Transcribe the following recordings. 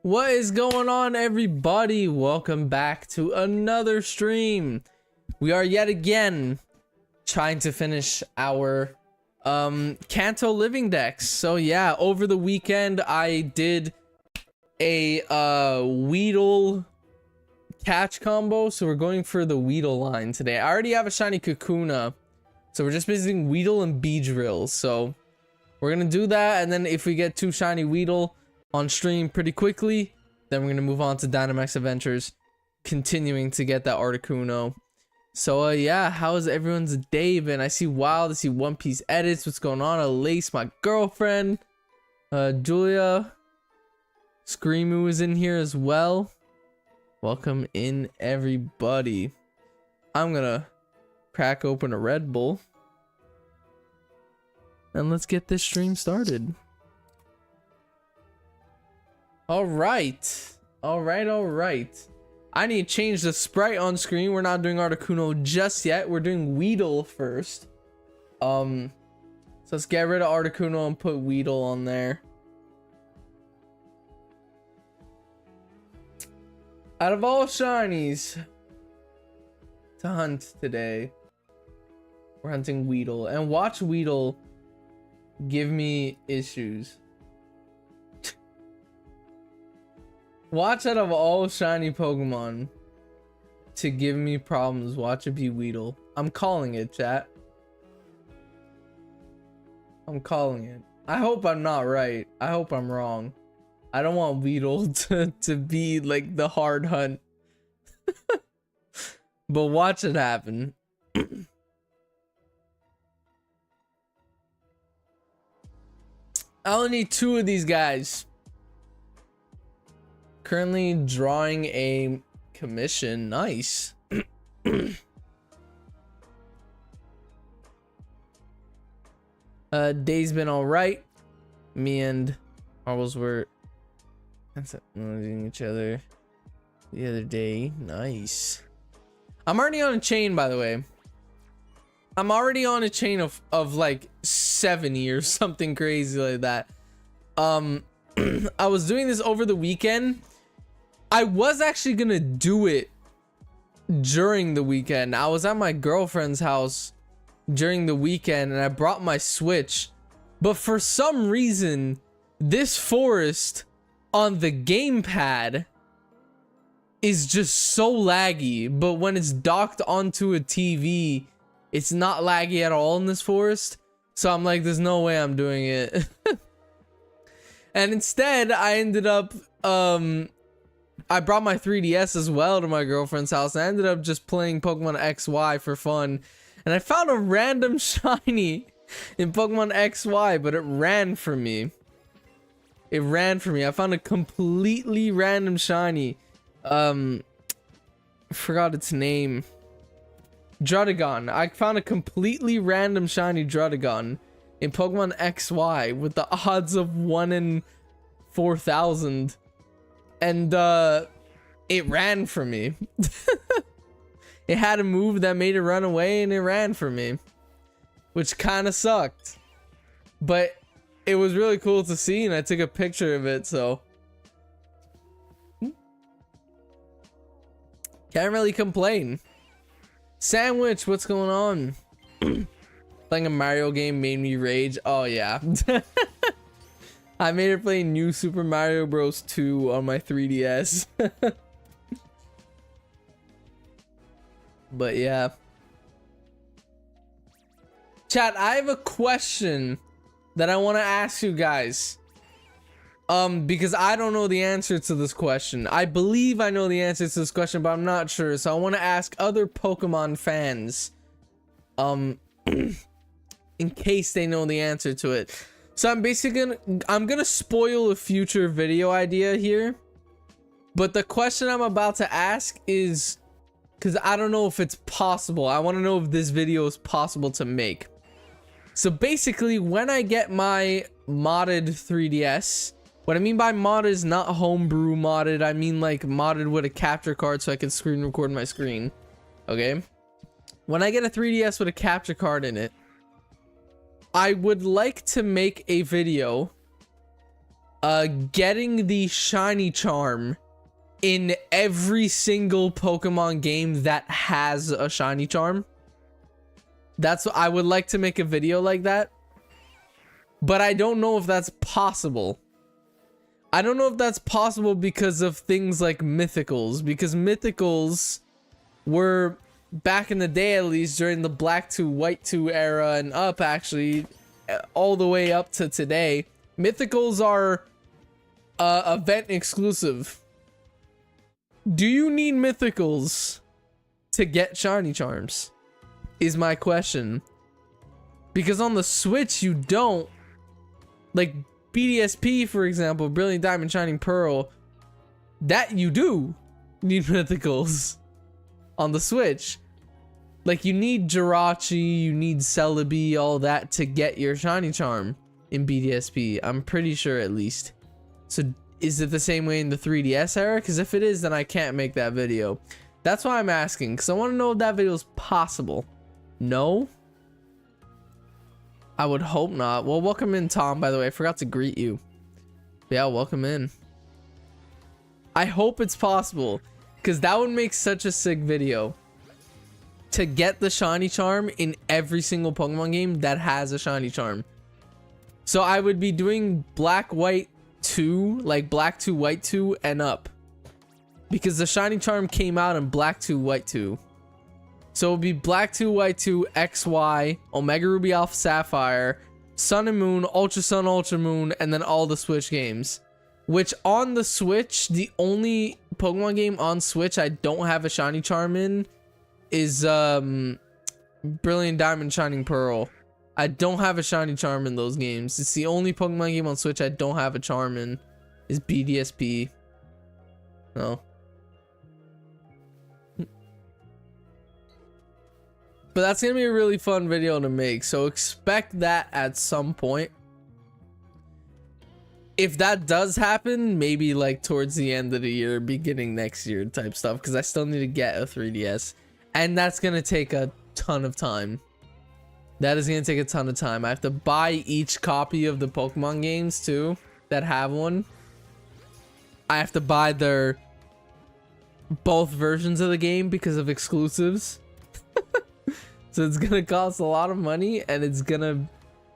What is going on, everybody? Welcome back to another stream. We are yet again trying to finish our Kanto living decks. So yeah, over the weekend I did a Weedle catch combo, so we're going for the Weedle line today. I already have a shiny Kakuna, so we're just visiting Weedle and Beedrill. So we're gonna do that, and then if we get 2 shiny Weedle on stream pretty quickly, then we're gonna move on to Dynamax Adventures, continuing to get that Articuno. So yeah, how has everyone's day been? I see Wild, I see One Piece edits. What's going on? Lace, my girlfriend, Julia, Screamoo is in here as well. Welcome in, everybody. I'm gonna crack open a Red Bull and let's get this stream started. All right. I need to change the sprite on screen. We're not doing Articuno just yet. We're doing Weedle first. So let's get rid of Articuno and put Weedle on there. Out of all shinies to hunt today, we're hunting Weedle. And watch Weedle give me issues. Watch out of all shiny Pokemon to give me problems. Watch it be Weedle. I'm calling it, chat. I'm calling it. I hope I'm not right. I hope I'm wrong. I don't want Weedle to be like the hard hunt. But watch it happen. I only need 2 of these guys. Currently drawing a commission. Nice. Day's been all right. Me and Marbles were each other the other day. Nice. I'm already on a chain, by the way. I'm already on a chain of like 70 or something crazy like that. I was doing this over the weekend. I was actually gonna do it during the weekend. I was at my girlfriend's house during the weekend and I brought my Switch, but for some reason this forest on the gamepad is just so laggy, but when it's docked onto a TV it's not laggy at all in this forest. So I'm like, there's no way I'm doing it. And instead I ended up I brought my 3DS as well to my girlfriend's house, and I ended up just playing Pokemon XY for fun. And I found a random shiny in Pokemon XY, but it ran from me. It ran from me. I found a completely random shiny. I forgot its name. Druddigon. I found a completely random shiny Druddigon in Pokemon XY with the odds of 1 in 4,000. And it ran from me. It had a move that made it run away and it ran from me, which kind of sucked, but it was really cool to see and I took a picture of it, so can't really complain. Sandwich, what's going on? Playing a Mario game made me rage. Oh yeah. I made her play New Super Mario Bros. 2 on my 3DS. But yeah. Chat, I have a question that I want to ask you guys. Because I don't know the answer to this question. I believe I know the answer to this question, but I'm not sure. So I want to ask other Pokemon fans. In case they know the answer to it. So I'm gonna spoil a future video idea here, but the question I'm about to ask is, because I don't know if it's possible. I want to know if this video is possible to make. So basically, when I get my modded 3DS, what I mean by modded is not homebrew modded. I mean like modded with a capture card so I can screen record my screen. Okay? When I get a 3DS with a capture card in it, I would like to make a video getting the shiny charm in every single Pokemon game that has a shiny charm. That's what I would like to make a video like that. But I don't know if that's possible. I don't know if that's possible because of things like mythicals. Because mythicals were, back in the day at least, during the Black 2, White 2 era and up actually, all the way up to today, mythicals are event exclusive. Do you need mythicals to get shiny charms? Is my question. Because on the Switch you don't. Like BDSP, for example, Brilliant Diamond Shining Pearl, that you do need mythicals on the Switch. Like you need Jirachi, you need Celebi, all that to get your shiny charm in BDSP. I'm pretty sure, at least. So is it the same way in the 3DS era? Because if it is, then I can't make that video. That's why I'm asking, because I want to know if that video is possible. No? I would hope not. Well, welcome in, Tom, by the way. I forgot to greet you. Yeah, welcome in. I hope it's possible, because that would make such a sick video. To get the shiny charm in every single Pokemon game that has a shiny charm. So I would be doing Black, White 2, like Black 2, White 2, and up. Because the shiny charm came out in Black 2, White 2. So it would be Black 2, White 2, XY, Omega Ruby Alpha Sapphire, Sun and Moon, Ultra Sun, Ultra Moon, and then all the Switch games. Which on the Switch, the only Pokemon game on Switch I don't have a shiny charm in is Brilliant Diamond Shining Pearl. I don't have a shiny charm in those games. It's the only Pokemon game on Switch I don't have a charm in is BDSP. No. But that's gonna be a really fun video to make, so expect that at some point. If that does happen, maybe like towards the end of the year, beginning next year type stuff, because I still need to get a 3DS, and that's gonna take a ton of time. That is gonna take a ton of time. I have to buy each copy of the Pokemon games too that have one. I have to buy their both versions of the game because of exclusives. So it's gonna cost a lot of money, and it's gonna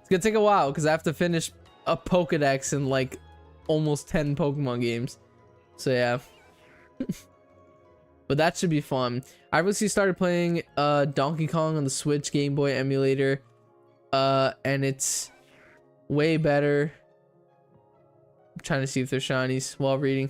take a while because I have to finish a Pokedex in like almost 10 Pokemon games. So yeah. But that should be fun. I recently started playing Donkey Kong on the Switch Game Boy emulator, and it's way better. I'm trying to see if there's shinies while reading.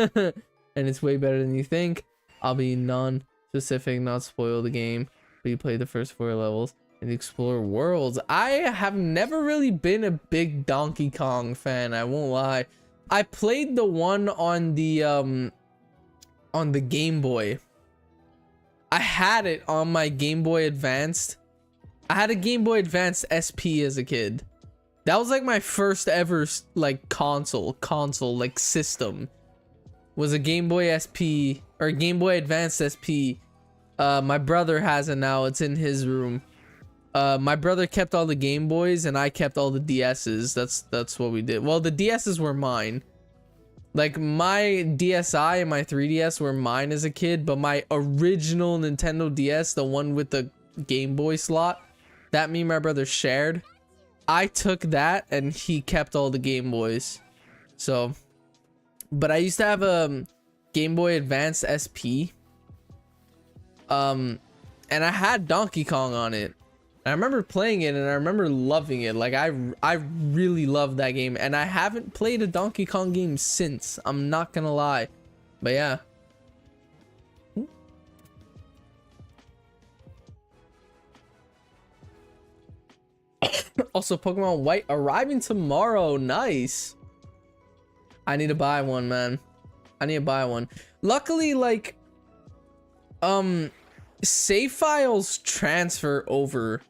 And it's way better than you think. I'll be non-specific, not spoil the game. But you play the first 4 levels and explore worlds. I have never really been a big Donkey Kong fan, I won't lie. I played the one on the Game Boy. I had it on my Game Boy Advanced. I had a Game Boy Advanced SP as a kid. That was like my first ever like console like system. Was a Game Boy SP or Game Boy Advanced SP. My brother has it now. It's in his room. My brother kept all the Game Boys and I kept all the DS's. That's what we did. Well, the DS's were mine. Like my DSi and my 3DS were mine as a kid, but my original Nintendo DS, the one with the Game Boy slot, that me and my brother shared. I took that and he kept all the Game Boys. So, but I used to have a Game Boy Advanced SP. And I had Donkey Kong on it. I remember playing it and I remember loving it. Like I really loved that game, and I haven't played a Donkey Kong game since. I'm not gonna lie. But yeah. Also, Pokemon White arriving tomorrow. Nice. I need to buy one, man. I need to buy one. Luckily, like save files transfer over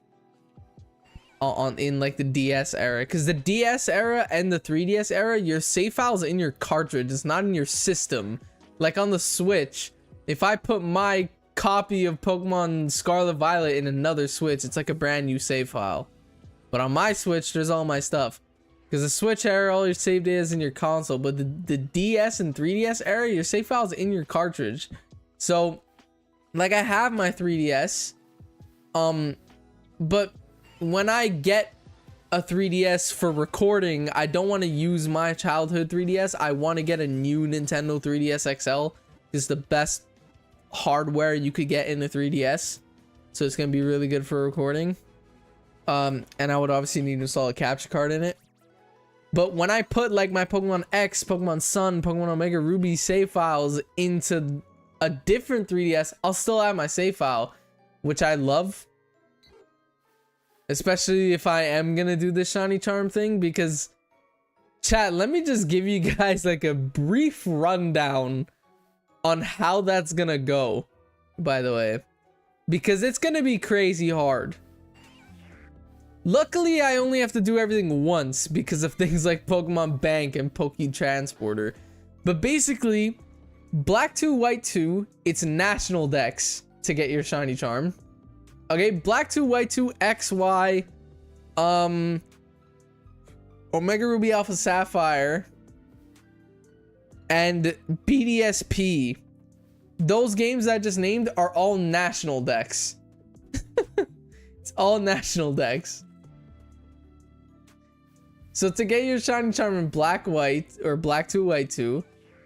in like the DS era, because the DS era and the 3DS era, your save files in your cartridge, it's not in your system. Like on the Switch, if I put my copy of Pokemon Scarlet Violet in another Switch, it's like a brand new save file. But on my Switch, there's all my stuff, Because the Switch era, all your save data is in your console, but the DS and 3DS era, your save file's in your cartridge. So, like, I have my 3DS, but when I get a 3DS for recording, I don't want to use my childhood 3DS. I want to get a new Nintendo 3DS XL. It's the best hardware you could get in the 3DS, so it's gonna be really good for recording. And I would obviously need to install a capture card in it. But when I put like my Pokemon X, Pokemon Sun, Pokemon Omega Ruby save files into a different 3DS, I'll still have my save file, which I love. Especially if I am gonna do this shiny charm thing, because chat, let me just give you guys like a brief rundown on how that's gonna go, by the way, because it's gonna be crazy hard. Luckily, I only have to do everything once because of things like Pokemon Bank and Poke Transporter. But basically, Black 2, White 2, it's national dex to get your shiny charm. Okay, Black 2, White 2, XY, Omega Ruby Alpha Sapphire, and BDSP. Those games I just named are all national dex. It's all national dex. So to get your shiny charm in Black White, or Black 2, White 2,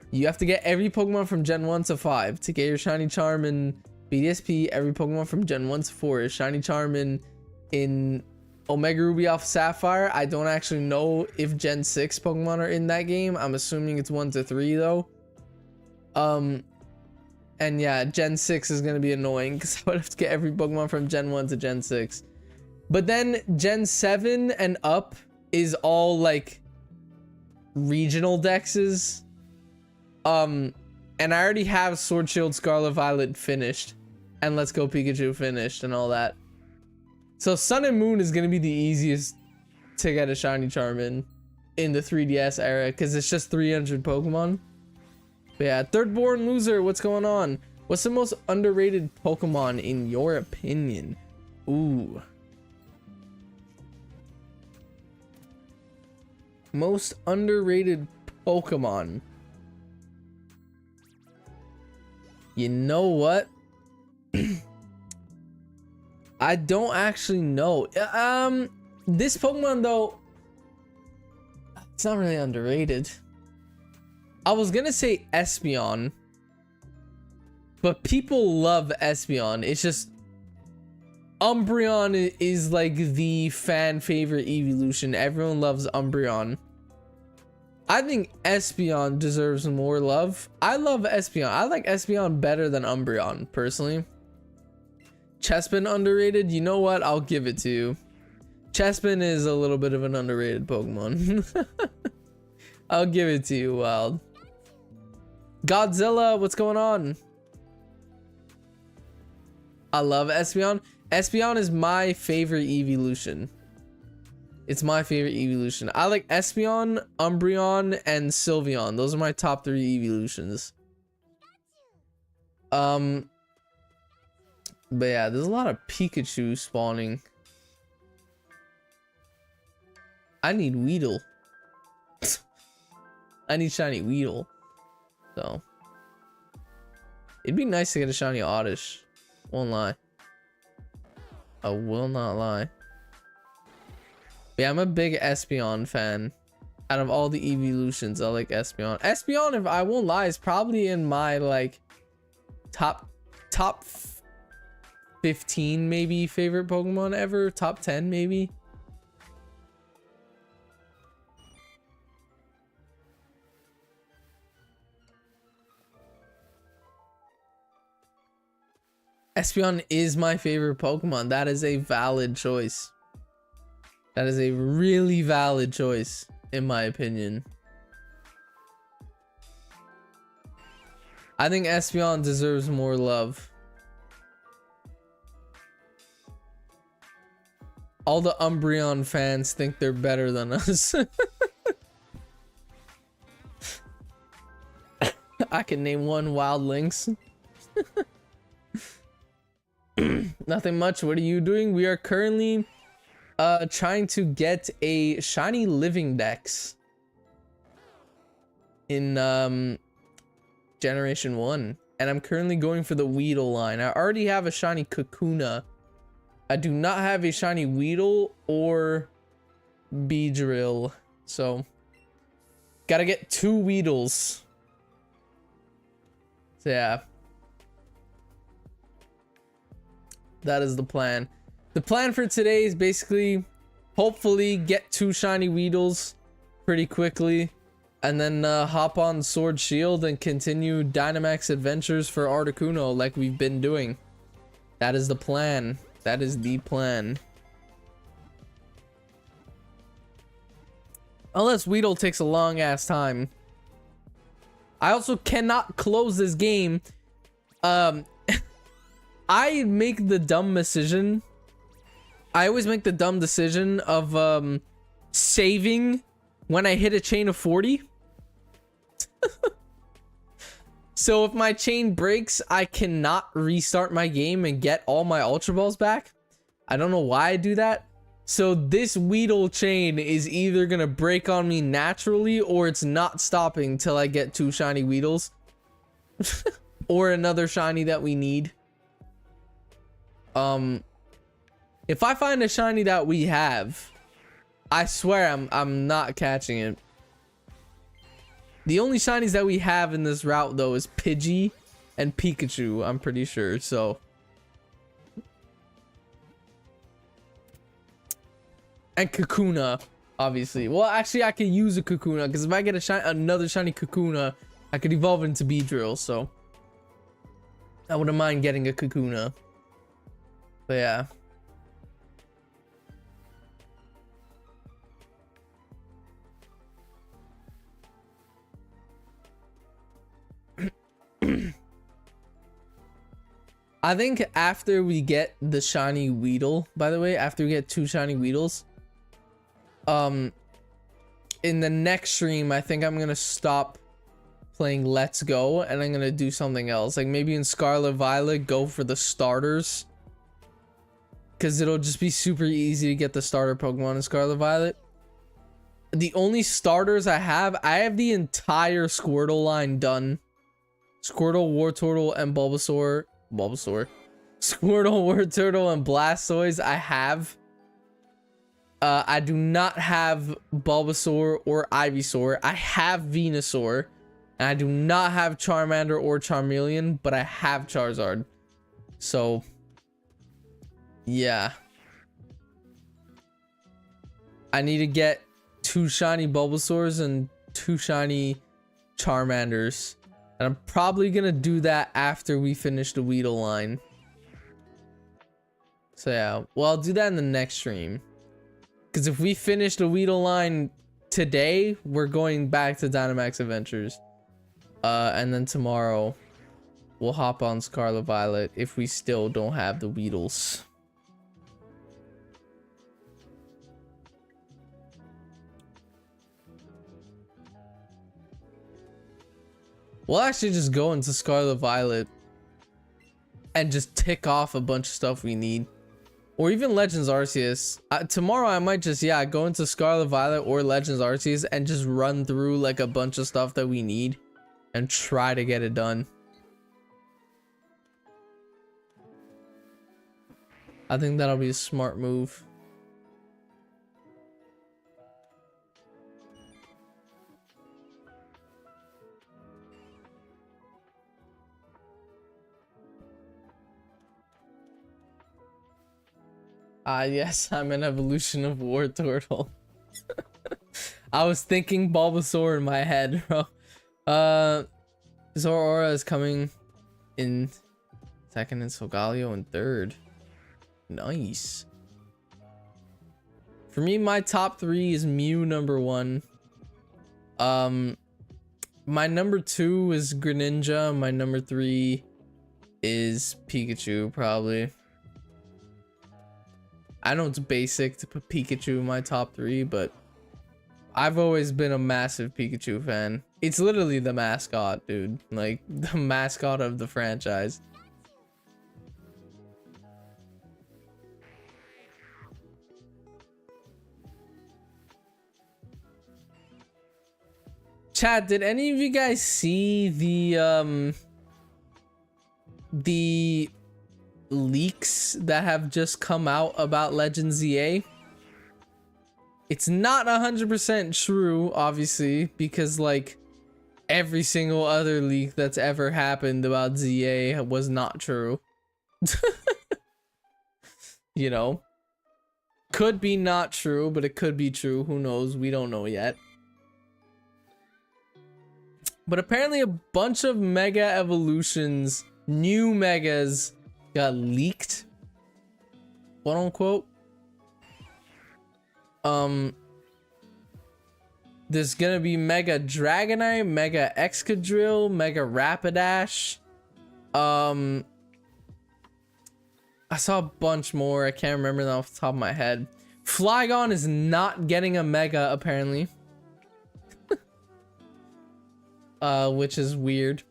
you have to get every Pokemon from Gen 1 to 5. To get your shiny charm in BDSP, every Pokemon from Gen 1 to 4. Shiny charm in Omega Ruby Alpha Sapphire, I don't actually know if Gen 6 Pokemon are in that game. I'm assuming it's 1 to 3 though. And yeah, Gen 6 is gonna be annoying because I would have to get every Pokemon from Gen 1 to Gen 6. But then Gen 7 and up is all like regional dexes. And I already have Sword Shield Scarlet Violet finished, and Let's Go Pikachu finished, and all that. So Sun and Moon is gonna be the easiest to get a shiny charm in the 3DS era, because it's just 300 Pokemon. But yeah, Third Born Loser, what's going on? What's the most underrated Pokemon in your opinion? Ooh. Most underrated Pokemon. You know what? I don't actually know. This Pokemon though, it's not really underrated. I was gonna say Espeon, but people love Espeon. It's just Umbreon is like the fan favorite evolution. Everyone loves Umbreon. I think Espeon deserves more love. I love Espeon. I like Espeon better than Umbreon, personally. Chespin underrated? You know what? I'll give it to you. Chespin is a little bit of an underrated Pokemon. I'll give it to you, Wild. Godzilla, what's going on? I love Espeon. Espeon is my favorite evolution. It's my favorite evolution. I like Espeon, Umbreon, and Sylveon. Those are my top 3 evolutions. But yeah, there's a lot of Pikachu spawning. I need Weedle. I need shiny Weedle. So it'd be nice to get a shiny Oddish. Won't lie. I will not lie. But yeah, I'm a big Espeon fan. Out of all the evolutions, I like Espeon. Espeon, if I won't lie, is probably in my like top 15 maybe favorite Pokemon ever. Top 10 maybe. Espeon is my favorite Pokemon. That is a valid choice. That is a really valid choice, in my opinion. I think Espeon deserves more love. All the Umbreon fans think they're better than us. I can name one. Wild Lynx. Nothing much. What are you doing? We are currently trying to get a shiny living dex in generation 1, and I'm currently going for the Weedle line. I already have a shiny Kakuna. I do not have a shiny Weedle or Beedrill, so gotta get 2 Weedles. So yeah, that is the plan. The plan for today is basically hopefully get 2 shiny Weedles pretty quickly, and then hop on Sword Shield and continue Dynamax adventures for Articuno like we've been doing. That is the plan. That is the plan. Unless Weedle takes a long ass time. I also cannot close this game. I make the dumb decision. I always make the dumb decision of saving when I hit a chain of 40. So if my chain breaks, I cannot restart my game and get all my Ultra Balls back. I don't know why I do that. So this Weedle chain is either gonna break on me naturally, or it's not stopping till I get 2 shiny Weedles. Or another shiny that we need. If I find a shiny that we have, I swear I'm not catching it. The only shinies that we have in this route though is Pidgey and Pikachu, I'm pretty sure, so. And Kakuna, obviously. Well, actually I could use a Kakuna, because if I get another shiny Kakuna, I could evolve into Beedrill, so. I wouldn't mind getting a Kakuna. But yeah. I think after we get the shiny Weedle, by the way, after we get 2 shiny Weedles, in the next stream, I think I'm gonna stop playing Let's Go and I'm gonna do something else. Like maybe in Scarlet Violet, go for the starters, because it'll just be super easy to get the starter Pokemon in Scarlet Violet. The only starters I have the entire Squirtle line done. Squirtle, Wartortle, and Bulbasaur. Squirtle, Wartortle, and Blastoise I have. I do not have Bulbasaur or Ivysaur. I have Venusaur. And I do not have Charmander or Charmeleon, but I have Charizard. So, yeah. I need to get 2 shiny Bulbasaurs and 2 shiny Charmanders. And I'm probably gonna do that after we finish the Weedle line. So yeah, well, I'll do that in the next stream. Because if we finish the Weedle line today, we're going back to Dynamax Adventures. And then tomorrow, we'll hop on Scarlet Violet if we still don't have the Weedles. We'll actually just go into Scarlet Violet and just tick off a bunch of stuff we need. Or even Legends Arceus. Tomorrow I might just, yeah, go into Scarlet Violet or Legends Arceus and just run through like a bunch of stuff that we need and try to get it done. I think that'll be a smart move. Yes, I'm an evolution of Wartortle. I was thinking Bulbasaur in my head, bro. Zoroark is coming in 2nd and Solgaleo in 3rd. Nice. For me, my top 3 is Mew number 1. My number 2 is Greninja. My number 3 is Pikachu, probably. I know it's basic to put Pikachu in my top 3, but I've always been a massive Pikachu fan. It's literally the mascot, dude. Like, the mascot of the franchise. Chat, did any of you guys see the leaks that have just come out about Legend ZA? It's not 100% true, obviously, because like every single other leak that's ever happened about ZA was not true. You know, could be not true, but it could be true. Who knows? We don't know yet. But apparently a bunch of mega evolutions, new megas, got leaked, quote unquote. There's gonna be Mega Dragonite, Mega Excadrill, Mega Rapidash. I saw a bunch more. I can't remember them off the top of my head. Flygon is not getting a Mega apparently. Which is weird.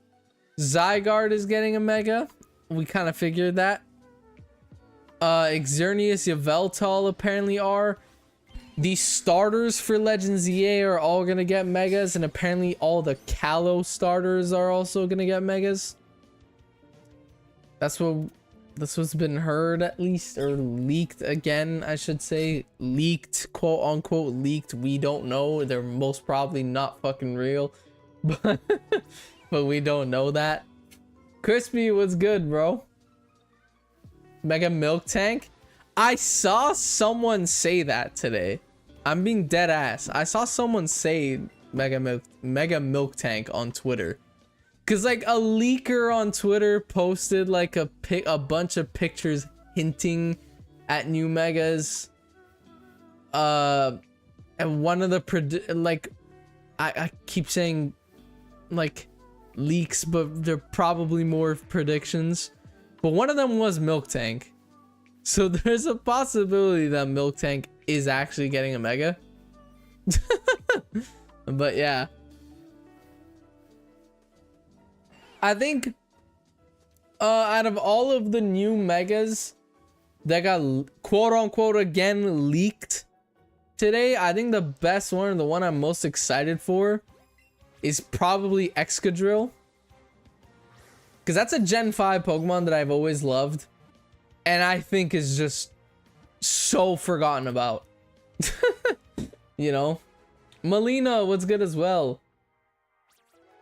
Zygarde is getting a Mega. We kind of figured that. Xerneas, Yveltal apparently are. The starters for Legend ZA are all gonna get Megas, and apparently all the Kalos starters are also gonna get Megas. That's what's been heard, at least, or leaked again, I should say. Leaked, quote unquote leaked. We don't know. They're most probably not fucking real. But we don't know that. Crispy, what's good, bro? Mega Milk Tank? I saw someone say that today. I'm being dead ass. I saw someone say Mega Milk Tank on Twitter. Cause like a leaker on Twitter posted like a bunch of pictures hinting at new megas. And one of the I keep saying like leaks, but they're probably more predictions. But one of them was Milk Tank. So there's a possibility that Milk Tank is actually getting a Mega. But yeah. I think out of all of the new Megas that got quote unquote again leaked today, I think the best one, the one I'm most excited for, is probably Excadrill. Because that's a Gen 5 Pokemon that I've always loved. And I think is just so forgotten about. You know? Melina, what's good as well?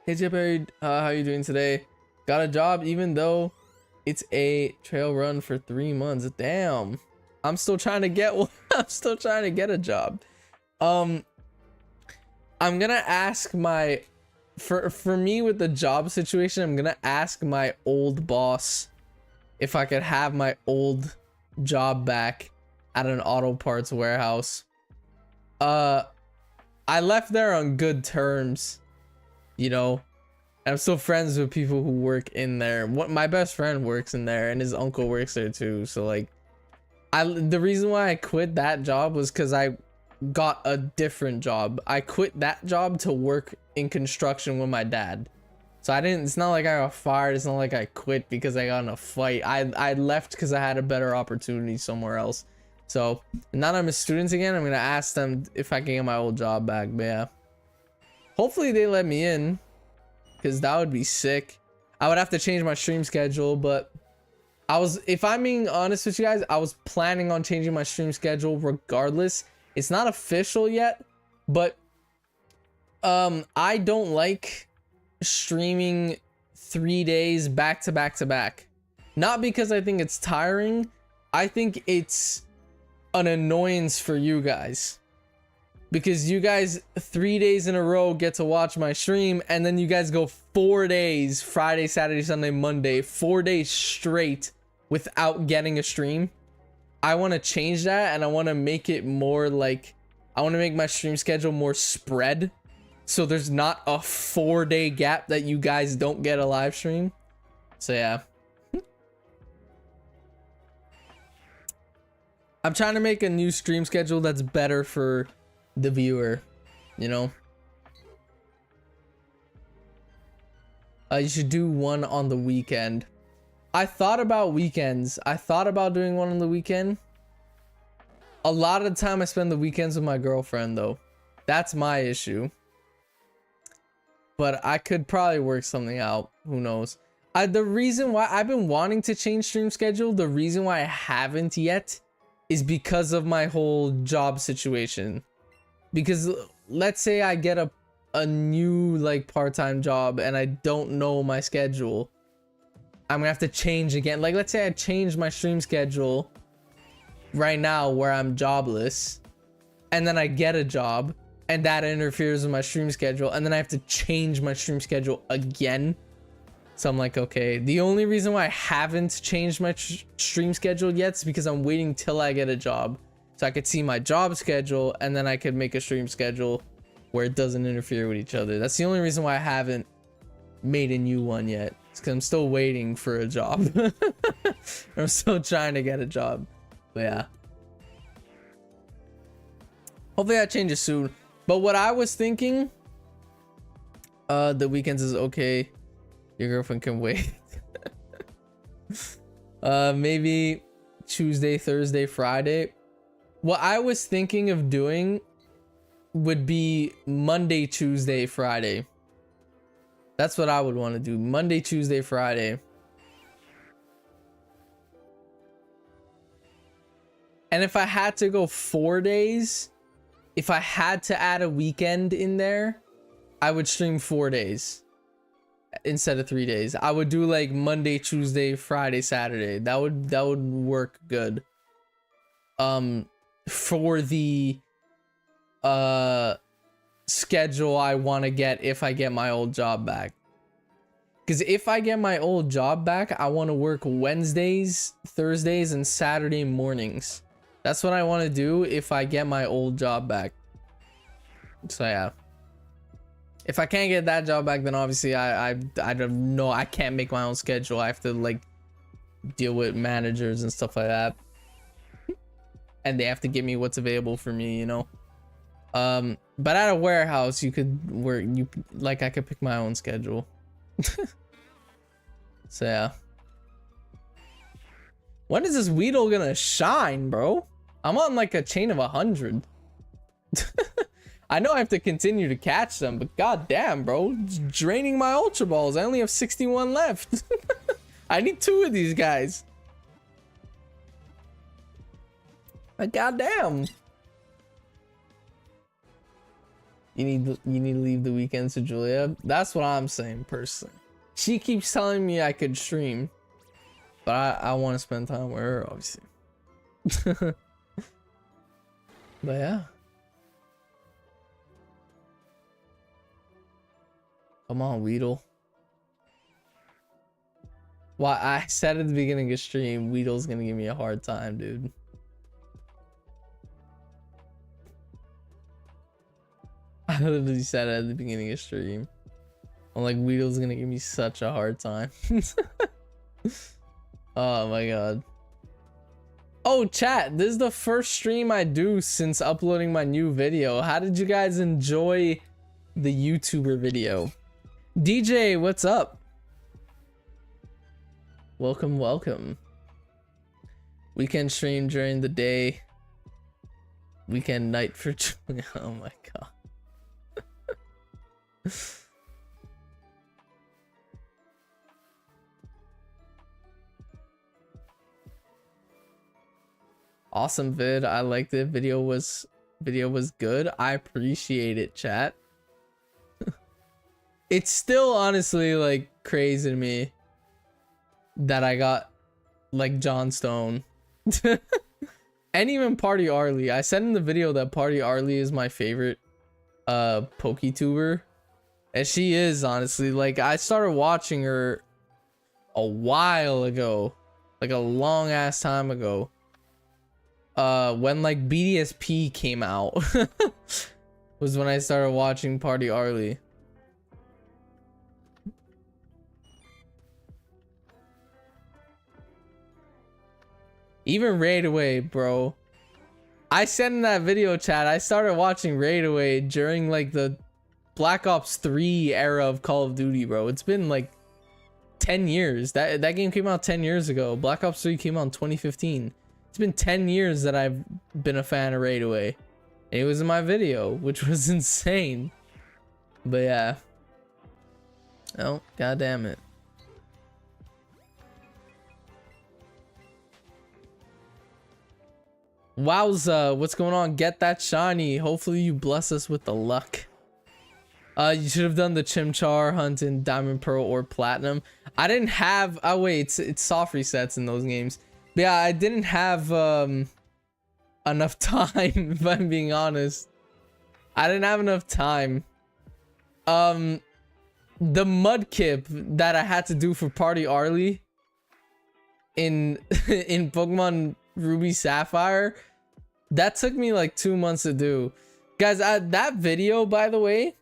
Hey Jipper, how you doing today? Got a job even though it's a trail run for 3 months. Damn. I'm still trying to get one. I'm still trying to get a job. I'm gonna ask my for me with the job situation, I'm gonna ask my old boss if I could have my old job back at an auto parts warehouse. I left there on good terms, you know, and I'm still friends with people who work in there. My best friend works in there and his uncle works there too. So like, the reason why I quit that job was because I got a different job. I quit that job to work in construction with my dad. So it's not like I got fired. It's not like I quit because I got in a fight. I left because I had a better opportunity somewhere else. So now that I'm a student again, I'm gonna ask them if I can get my old job back. But yeah, hopefully they let me in, because that would be sick. I would have to change my stream schedule, but if I'm being honest with you guys, I was planning on changing my stream schedule regardless. It's not official yet, but I don't like streaming 3 days back to back to back. Not because I think it's tiring. I think it's an annoyance for you guys, because you guys 3 days in a row get to watch my stream, and then you guys go 4 days, Friday, Saturday, Sunday, Monday, 4 days straight without getting a stream. I want to change that, and I want to make it more like, I want to make my stream schedule more spread, so there's not a 4-day gap that you guys don't get a live stream. So yeah, I'm trying to make a new stream schedule that's better for the viewer, you know. You should do one on the weekend. I thought about weekends. I thought about doing one on the weekend. A lot of the time I spend the weekends with my girlfriend though. That's my issue. but I could probably work something out. Who knows? The reason why I've been wanting to change stream schedule, the reason why I haven't yet is because of my whole job situation. Because let's say I get a new like part-time job and I don't know my schedule, I'm gonna have to change again. Like, let's say I change my stream schedule right now where I'm jobless, and then I get a job and that interferes with my stream schedule, and then I have to change my stream schedule again. So I'm like, okay, the only reason why I haven't changed my stream schedule yet is because I'm waiting till I get a job so I could see my job schedule, and then I could make a stream schedule where it doesn't interfere with each other. That's the only reason why I haven't made a new one yet. It's because I'm still waiting for a job. I'm still trying to get a job. But yeah. Hopefully that changes soon. But what I was thinking, the weekends is okay. Your girlfriend can wait. Maybe Tuesday, Thursday, Friday. What I was thinking of doing would be Monday, Tuesday, Friday. That's what I would want to do. Monday, Tuesday, Friday. And if I had to go 4 days, if I had to add a weekend in there, I would stream 4 days instead of 3 days. I would do like Monday, Tuesday, Friday, Saturday. That would work good. For the schedule I want to get if I get my old job back. Because if I get my old job back, I want to work Wednesdays, Thursdays, and Saturday mornings. That's what I want to do if I get my old job back. So yeah. If I can't get that job back, then obviously I don't know. I can't make my own schedule. I have to like deal with managers and stuff like that. And they have to give me what's available for me, you know. But at a warehouse, you could work. I could pick my own schedule. So yeah. When is this Weedle gonna shine, bro? I'm on like a chain of 100. I know I have to continue to catch them, but goddamn, bro, it's draining my Ultra Balls. I only have 61 left. I need 2 of these guys. But goddamn. You need to leave the weekends to Julia. That's what I'm saying personally. She keeps telling me I could stream, but I want to spend time with her, obviously. But yeah. Come on, Weedle. Well, I said at the beginning of stream, Weedle's gonna give me a hard time, dude. I literally said it at the beginning of stream. I'm like, Weedle's gonna give me such a hard time. Oh my god. Oh, chat, this is the first stream I do since uploading my new video. How did you guys enjoy the YouTuber video? DJ, what's up? Welcome, welcome. Weekend stream during the day. Weekend night for Julia. Oh my god. Awesome vid. I liked it. Video was good. I appreciate it, chat. It's still honestly like crazy to me that I got like John Stone. And even Party Arlie. I said in the video that Party Arlie is my favorite PokeTuber. And she is, honestly. Like, I started watching her a while ago. Like a long ass time ago. When like BDSP came out. Was when I started watching Party Arlie. Even Raid Away, bro. I said in that video chat, I started watching Raid Away during like the Black Ops 3 era of Call of Duty, bro. It's been like 10 years. That game came out 10 years ago. Black Ops 3 came out in 2015. It's been 10 years that I've been a fan of Raid Away. And it was in my video, which was insane. But yeah. Oh, god damn it. Wowza, what's going on? Get that shiny. Hopefully you bless us with the luck. You should have done the Chimchar hunt in Diamond, Pearl, or Platinum. I didn't have... Oh, wait. It's soft resets in those games. But yeah, I didn't have enough time, if I'm being honest. I didn't have enough time. The Mudkip that I had to do for Party Arlie in in Pokemon Ruby Sapphire, that took me like 2 months to do. Guys, that video, by the way,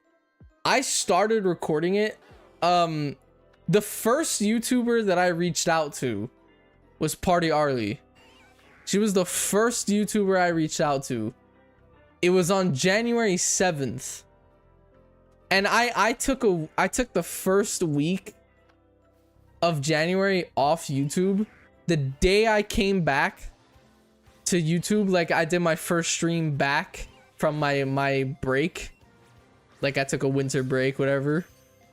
I started recording it. The first YouTuber that I reached out to was Party Arlie. She was the first YouTuber I reached out to. It was on January 7th. And I took the first week of January off YouTube. The day I came back to YouTube, like I did my first stream back from my break. Like I took a winter break, whatever.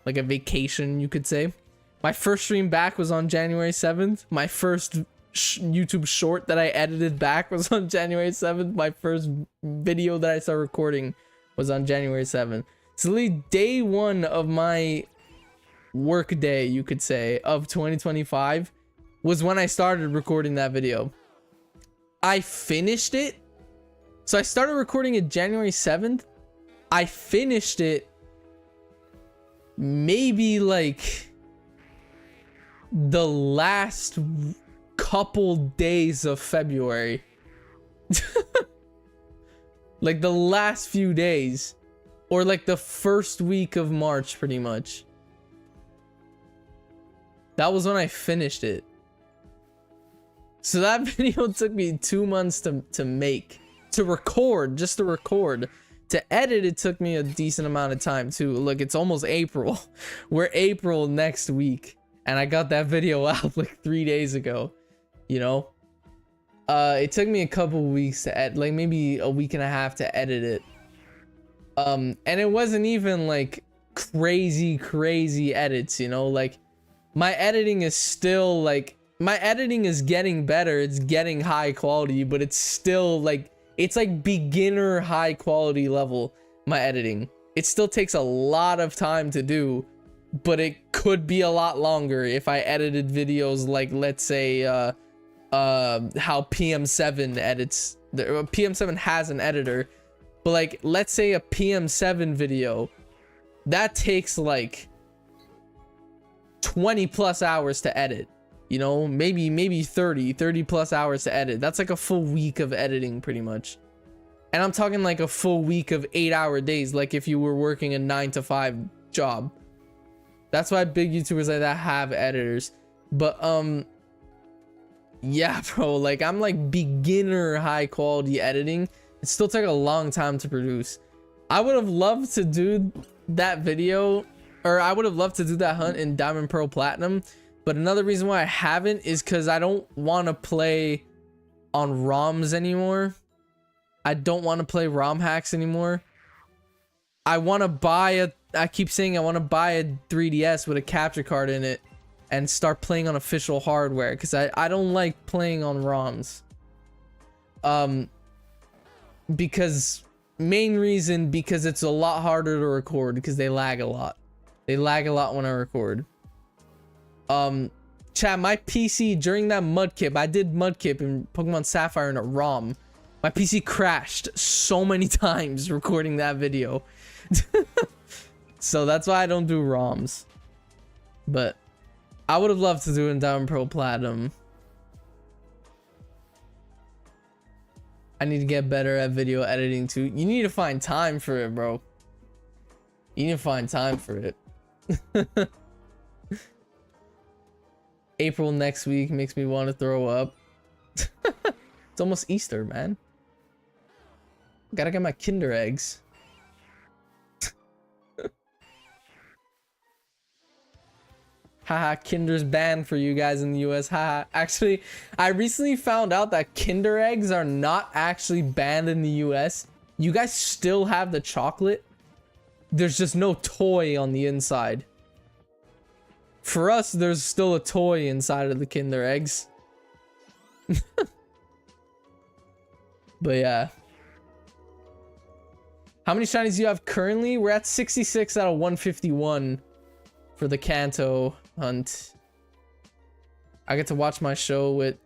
Like a vacation, you could say. My first stream back was on January 7th. My first YouTube short that I edited back was on January 7th. My first video that I started recording was on January 7th. So literally day one of my work day, you could say, of 2025 was when I started recording that video. I finished it. So I started recording it January 7th. I finished it maybe like the last couple days of February. Like the last few days. Or like the first week of March, pretty much. That was when I finished it. So that video took me 2 months to make. To record, just to record. To edit, it took me a decent amount of time too. Look, it's almost April. We're April next week. And I got that video out like 3 days ago. You know? It took me a couple weeks to edit, like maybe a week and a half to edit it. And it wasn't even like crazy edits, you know? Like my editing is still like, my editing is getting better. It's getting high quality, but it's still like, it's like beginner high quality level, my editing. It still takes a lot of time to do, but it could be a lot longer if I edited videos like, let's say, how PM7 edits. PM7 has an editor, but like, let's say a PM7 video, that takes like 20 plus hours to edit, you know, maybe 30 plus hours to edit. That's like a full week of editing pretty much. And I'm talking like a full week of 8-hour days, like if you were working a 9-to-5 job. That's why big YouTubers like that have editors. But yeah, bro, like I'm like beginner high quality editing. It still took a long time to produce. I would have loved to do that video, or I would have loved to do that hunt in Diamond, Pearl, Platinum. But another reason why I haven't is because I don't want to play on ROMs anymore. I don't want to play ROM hacks anymore. I want to buy a, I keep saying I want to buy a 3DS with a capture card in it and start playing on official hardware, because I don't like playing on ROMs. Because main reason, because it's a lot harder to record, because they lag a lot. They lag a lot when I record. Chat, my PC during that Mudkip, I did Mudkip in Pokemon Sapphire in a ROM. My PC crashed so many times recording that video. So that's why I don't do ROMs. But I would have loved to do it in Diamond, Pearl, Platinum. I need to get better at video editing too. You need to find time for it, bro. You need to find time for it. April next week makes me want to throw up. It's almost Easter, man. Gotta get my Kinder eggs. Haha, Kinder's banned for you guys in the US. Haha. Actually, I recently found out that Kinder eggs are not actually banned in the US. You guys still have the chocolate. There's just no toy on the inside. For us, there's still a toy inside of the Kinder Eggs. But yeah. How many shinies do you have currently? We're at 66 out of 151 for the Kanto hunt. I get to watch my show with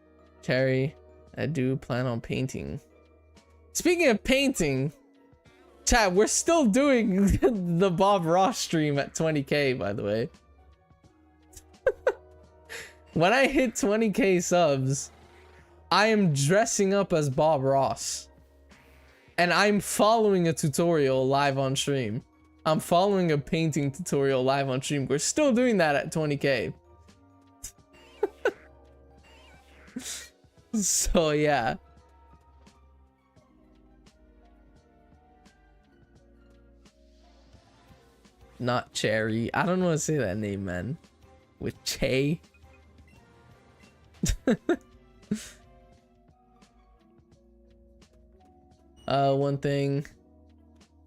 Cherry. I do plan on painting. Speaking of painting, chat, we're still doing the Bob Ross stream at 20k, by the way. When I hit 20k subs, I am dressing up as Bob Ross. And I'm following a tutorial live on stream. I'm following a painting tutorial live on stream. We're still doing that at 20k. So yeah. Not Cherry. I don't know how to say that name, man. With Che. One thing,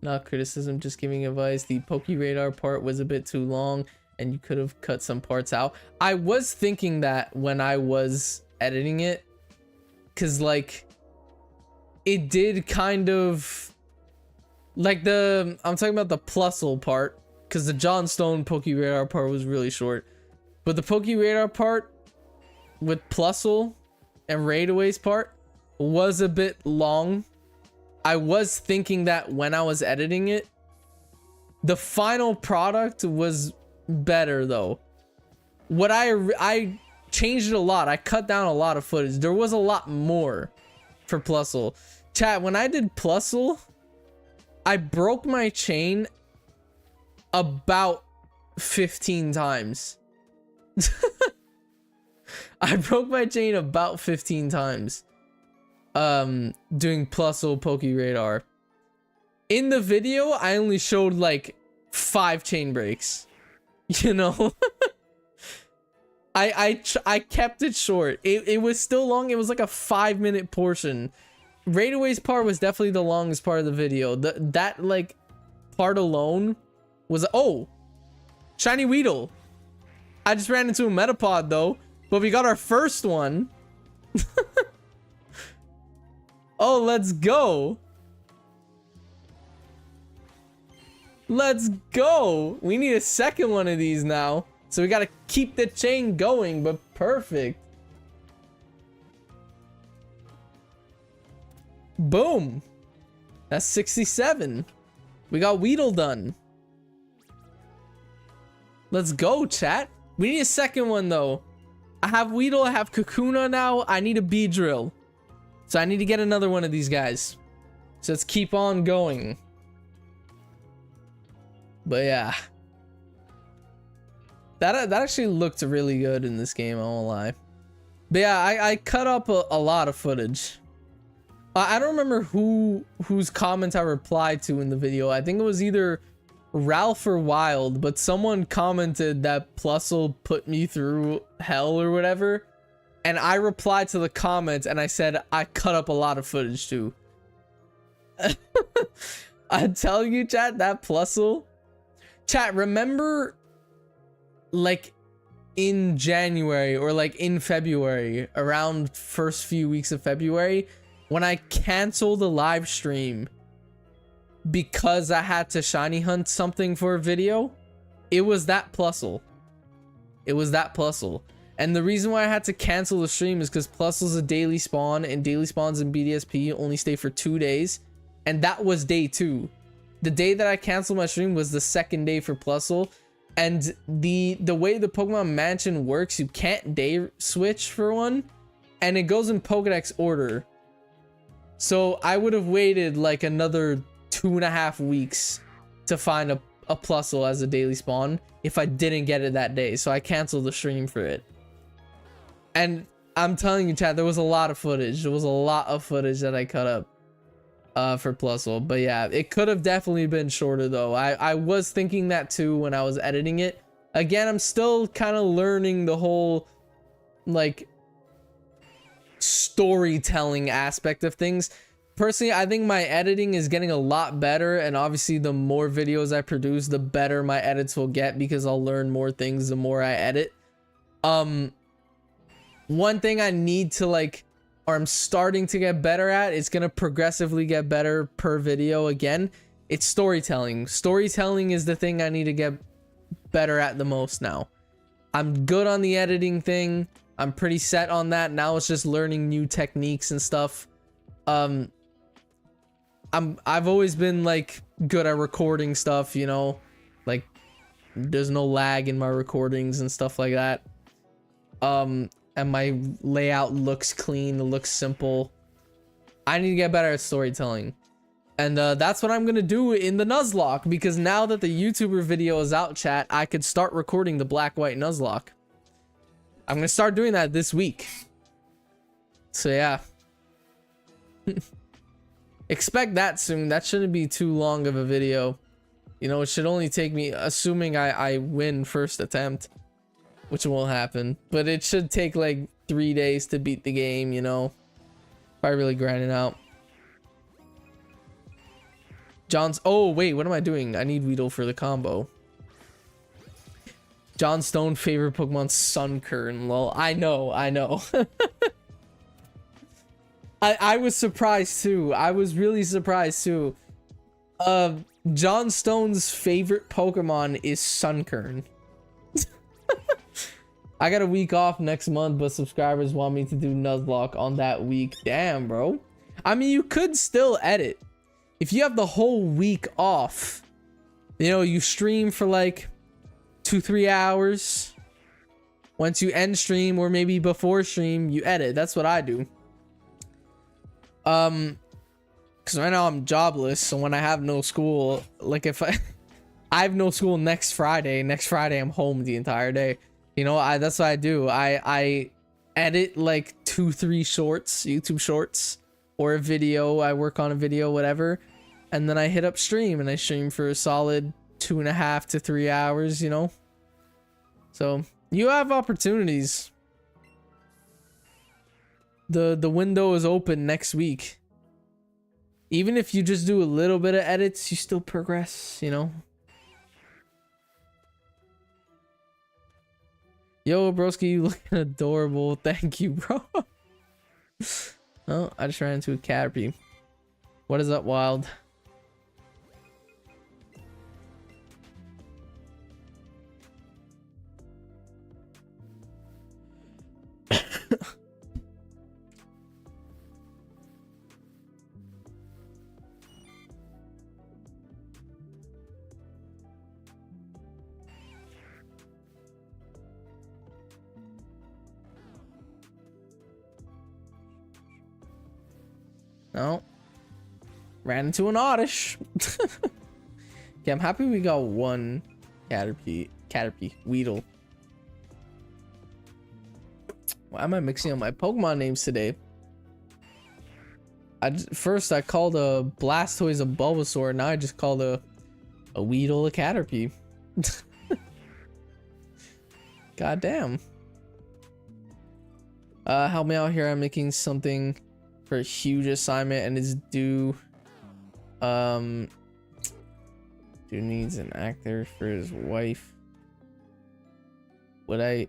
not criticism, just giving advice. The Pokeradar part was a bit too long and you could have cut some parts out. I was thinking that when I was editing it, because like it did kind of like I'm talking about the Plusle part, because the John Stone Pokeradar part was really short, but the Pokeradar part with Plusle and Raidaway's part was a bit long. I was thinking that when I was editing it. The final product was better though. What I changed it a lot. I cut down a lot of footage. There was a lot more for Plusle. Chat, when I did Plusle, I broke my chain about 15 times. I broke my chain about 15 times. Doing Plusle Pokeradar. In the video, I only showed like 5 chain breaks. You know? I kept it short. It was still long. It was like a 5-minute portion. Raidaway's part was definitely the longest part of the video. That like part alone was, oh, shiny Weedle. I just ran into a Metapod though, but we got our first one. Oh, let's go. Let's go. We need a second one of these now. So we got to keep the chain going, but perfect. Boom. That's 67. We got Weedle done. Let's go, chat. We need a second one, though. I have Weedle. I have Kakuna now. I need a Beedrill. So I need to get another one of these guys. So let's keep on going. But yeah. That actually looked really good in this game, I won't lie. But yeah, I cut up a lot of footage. I don't remember whose comment I replied to in the video. I think it was either Ralph or Wild, but someone commented that Plusle put me through hell or whatever. And I replied to the comments and I said I cut up a lot of footage too. I'm telling you, chat, that Plusle. Chat, remember like in January or like in February, around first few weeks of February, when I canceled the live stream because I had to shiny hunt something for a video? It was that Plusle. It was that Plusle. And the reason why I had to cancel the stream is because Plusle's a daily spawn, and daily spawns in BDSP only stay for 2 days. And that was day 2. The day that I canceled my stream was the second day for Plusle. And the way the Pokemon Mansion works, you can't day switch for one. And it goes in Pokedex order. So I would have waited like another 2.5 weeks to find a Plusle as a daily spawn if I didn't get it that day. So I canceled the stream for it. And I'm telling you, chat, there was a lot of footage. There was a lot of footage that I cut up for Plusle. But yeah, it could have definitely been shorter though. I was thinking that too when I was editing it. Again, I'm still kind of learning the whole like storytelling aspect of things. personally, I think my editing is getting a lot better, and obviously the more videos I produce, the better my edits will get, because I'll learn more things the more I edit. One thing I need to like, or I'm starting to get better at, it's gonna progressively get better per video again. It's storytelling. Storytelling is the thing I need to get better at the most now. I'm good on the editing thing. I'm pretty set on that. Now it's just learning new techniques and stuff. I've always been like good at recording stuff, you know, like there's no lag in my recordings and stuff like that. And my layout looks clean, it looks simple. I need to get better at storytelling. And that's what I'm gonna do in the Nuzlocke, because now that the YouTuber video is out, chat, I could start recording the black white Nuzlocke. I'm gonna start doing that this week. So yeah. Expect that soon. That shouldn't be too long of a video. You know, it should only take me, assuming I win first attempt, which won't happen, but it should take like 3 days to beat the game, you know, if I really grind it out. John's, oh wait, what am I doing? I need Weedle for the combo. John Stone favorite Pokemon Sunkern, lol. I know. I was surprised too. I was really surprised too. John Stone's favorite Pokemon is Sunkern. I got a week off next month, but subscribers want me to do Nuzlocke on that week. Damn, bro. I mean, you could still edit. If you have the whole week off, you know, you stream for like 2-3 hours. Once you end stream, or maybe before stream, you edit. That's what I do. Because right now I'm jobless, so when I have no school, like if I have no school next Friday I'm home the entire day. You know, that's what I do. I edit like 2-3 shorts, YouTube shorts, or a video. I work on a video, whatever, and then I hit up stream, and I stream for a solid 2.5 to 3 hours, you know. So you have opportunities. The window is open next week. Even if you just do a little bit of edits, you still progress, you know. Yo, broski, you looking adorable. Thank you, bro. Oh, I just ran into a Caterpie. What is up, Wild? No. Ran into an Oddish. Okay, I'm happy we got one Caterpie, Weedle. Why am I mixing up my Pokemon names today? First I called a Blastoise a Bulbasaur, now I just called a Weedle a Caterpie. God damn. Help me out here, I'm making something for a huge assignment and it's due. Dude needs an actor for his wife. Would it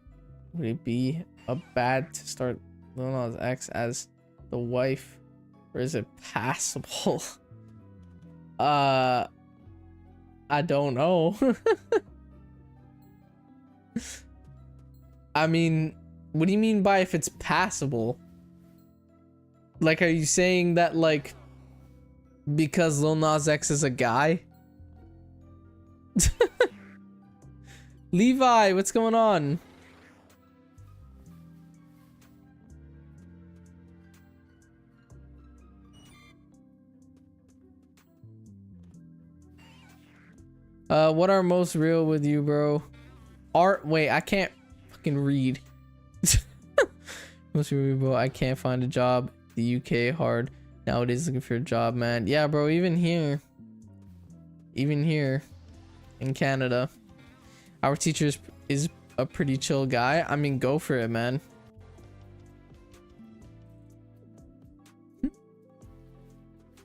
be a bad to start Lil Nas X as the wife, or is it passable? I don't know. I mean, what do you mean by if it's passable? Like, are you saying that, like, because Lil Nas X is a guy? Levi, what's going on? What are most real with you, bro? Wait, I can't fucking read. Most real, bro. I can't find a job. The UK hard nowadays looking for a job, man. Yeah, bro, even here in Canada, our teacher is a pretty chill guy. I mean, go for it, man.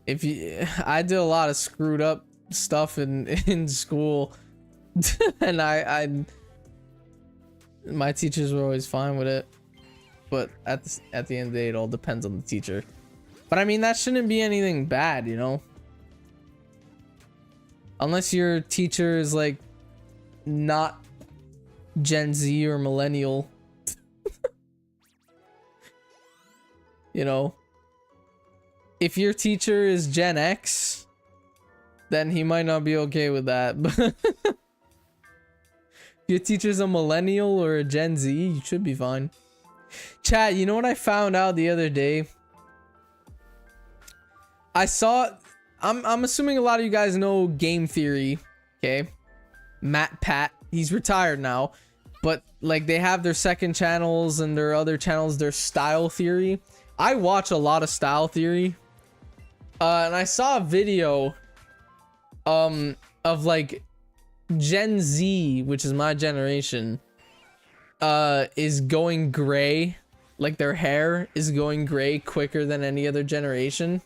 If you, I did a lot of screwed up stuff in school, and my teachers were always fine with it. But at the end of the day, it all depends on the teacher. But I mean, that shouldn't be anything bad, you know? Unless your teacher is like not Gen Z or millennial. You know? If your teacher is Gen X, then he might not be okay with that. But if your teacher's a millennial or a Gen Z, you should be fine. Chat, you know what I found out the other day? I saw, I'm assuming a lot of you guys know Game Theory, okay? Matt Pat, he's retired now, but like they have their second channels and their other channels, their Style Theory. I watch a lot of Style Theory. And I saw a video of like Gen Z, which is my generation, is going gray. Like their hair is going gray quicker than any other generation.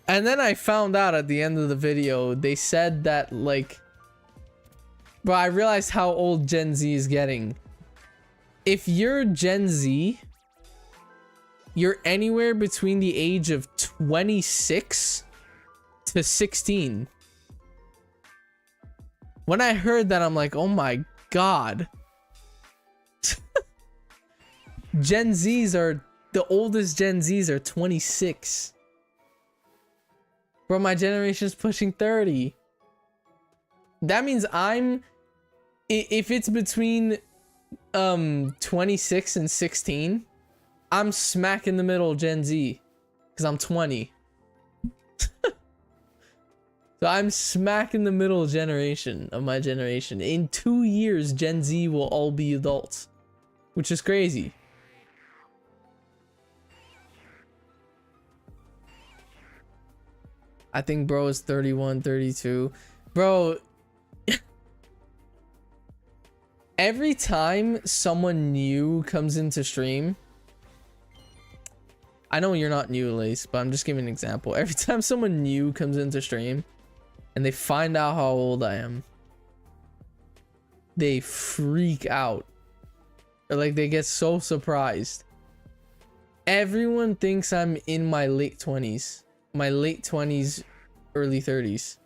And then I found out at the end of the video, they said that like, but I realized how old Gen Z is getting. If you're Gen Z, you're anywhere between the age of 26 to 16. When I heard that, I'm like, oh my god. Gen Zs are, the oldest Gen Zs are 26. Bro, my generation's pushing 30. That means if it's between 26 and 16, I'm smack in the middle Gen Z, because I'm 20. So I'm smack in the middle generation of my generation. In 2 years, Gen Z will all be adults, which is crazy. I think bro is 31, 32. Bro, every time someone new comes into stream, I know you're not new, Lace, but I'm just giving an example. Every time someone new comes into stream and they find out how old I am, they freak out. Or like they get so surprised. Everyone thinks I'm in my late 20s. My late 20s, early 30s.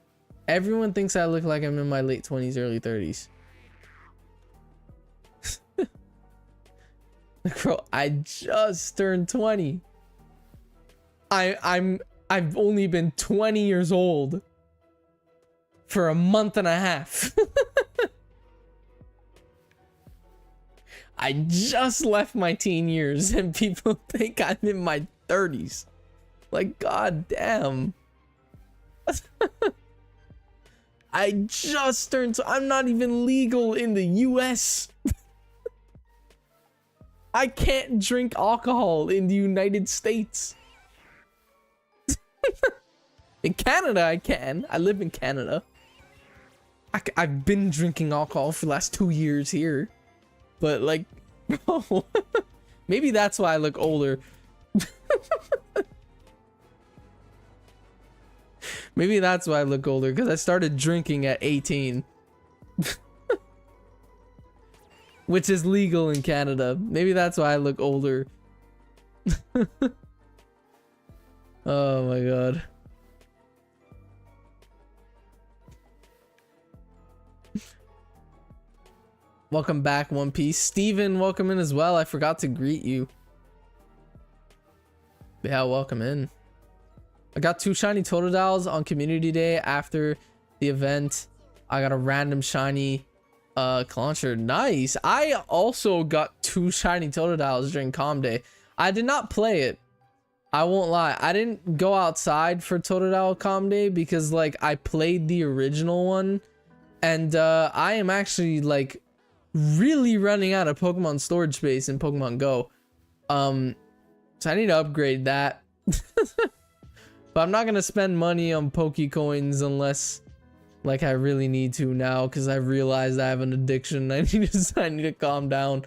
Everyone thinks I look like I'm in my late 20s, early 30s. Bro, I just turned 20. I've only been 20 years old for a month and a half. I just left my teen years and people think I'm in my 30s. Like, god damn. I just turned, I'm not even legal in the US. I can't drink alcohol in the United States. In Canada, I can. I live in Canada. I've been drinking alcohol for the last 2 years here. But like, bro, maybe that's why I look older. Maybe that's why I look older, because I started drinking at 18. Which is legal in Canada. Maybe that's why I look older. Oh my god. Welcome back, One Piece. Steven, welcome in as well. I forgot to greet you. Yeah, welcome in. I got 2 shiny Totodiles on Community Day after the event. I got a random shiny Clauncher. Nice. I also got 2 shiny Totodiles during Calm Day. I did not play it. I won't lie. I didn't go outside for Totodile Calm Day because like I played the original one. And I am actually like really running out of Pokemon storage space in Pokemon Go. So I need to upgrade that. But I'm not gonna spend money on Pokecoins unless like I really need to now, because I've realized I have an addiction. I need to calm down.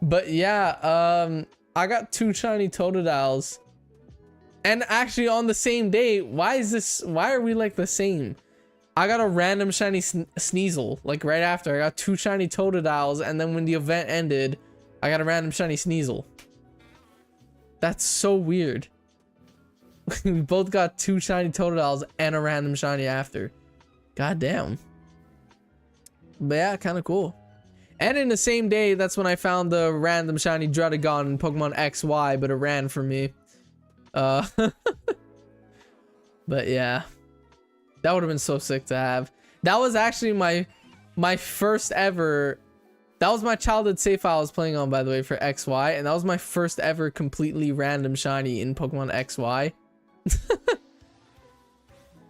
But yeah, I got 2 shiny Totodiles. And actually on the same day, why are we like the same? I got a random shiny Sneasel, like right after. I got 2 shiny Totodiles, and then when the event ended, I got a random shiny Sneasel. That's so weird. We both got 2 shiny Totodiles and a random shiny after. God damn. But yeah, kind of cool. And in the same day, that's when I found the random shiny Druddigon in Pokemon XY, but it ran from me. But yeah. That would have been so sick to have. That was actually my first ever... That was my childhood save file I was playing on, by the way, for XY. And that was my first ever completely random shiny in Pokemon XY.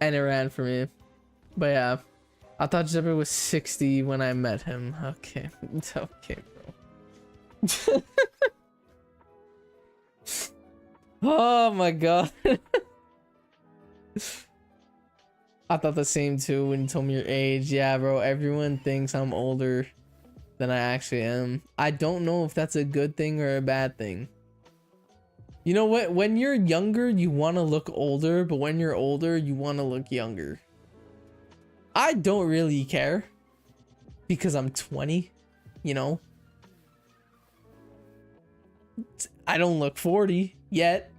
And it ran for me. But yeah. I thought Zebra was 60 when I met him. Okay. Okay, bro. Oh my god. I thought the same too when you told me your age. Yeah, bro. Everyone thinks I'm older than I actually am. I don't know if that's a good thing or a bad thing. You know what? When you're younger, you want to look older, but when you're older, you want to look younger. I don't really care because I'm 20, you know. I don't look 40 yet.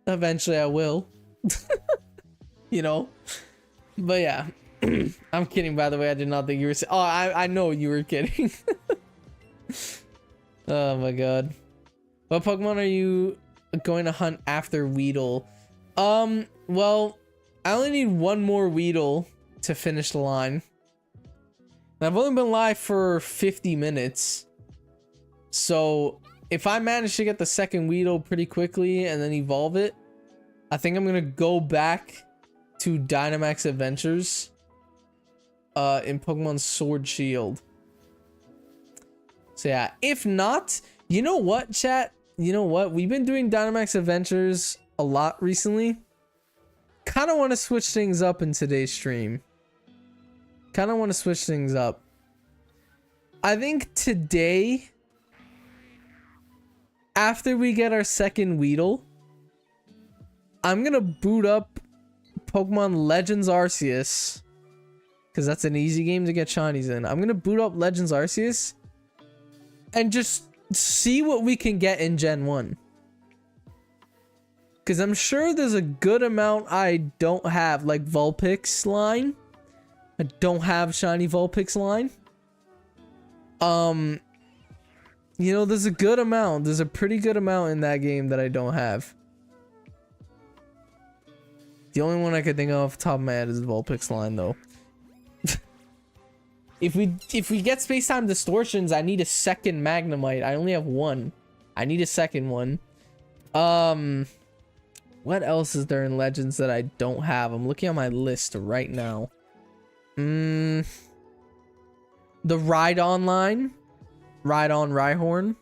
Eventually I will. You know. But yeah. I'm kidding, by the way. I did not think you were... Oh, I know you were kidding. Oh my god. What Pokemon are you going to hunt after Weedle? Well, I only need one more Weedle to finish the line. And I've only been live for 50 minutes. So, if I manage to get the second Weedle pretty quickly and then evolve it, I think I'm going to go back to Dynamax Adventures in Pokemon Sword Shield. So yeah, if not, you know what, chat? You know what? We've been doing Dynamax Adventures a lot recently. Kind of want to switch things up in today's stream. Kind of want to switch things up. I think today, after we get our second Weedle, I'm going to boot up Pokemon Legends Arceus. Because that's an easy game to get shinies in. I'm going to boot up Legends Arceus. And just see what we can get in Gen 1. Because I'm sure there's a good amount I don't have. Like Vulpix line. I don't have shiny Vulpix line. You know, there's a good amount. There's a pretty good amount in that game that I don't have. The only one I could think of off the top of my head is the Vulpix line, though. If we get space-time distortions, I need a second Magnemite. I only have one. I need a second one. What else is there in Legends that I don't have? I'm looking at my list right now. The Rhydon line. Rhydon, Rhyhorn.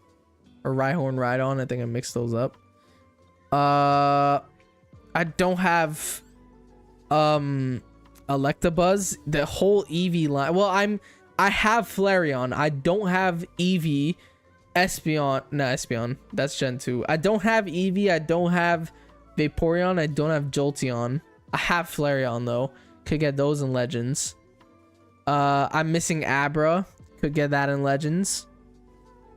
Or Rhyhorn, Rhydon. I think I mixed those up. I don't have Electabuzz. The whole Eevee line. Well, I have Flareon. I don't have Eevee. Espeon. No, Espeon. That's Gen 2. I don't have Eevee. I don't have Vaporeon. I don't have Jolteon. I have Flareon though. Could get those in Legends. I'm missing Abra. Could get that in Legends.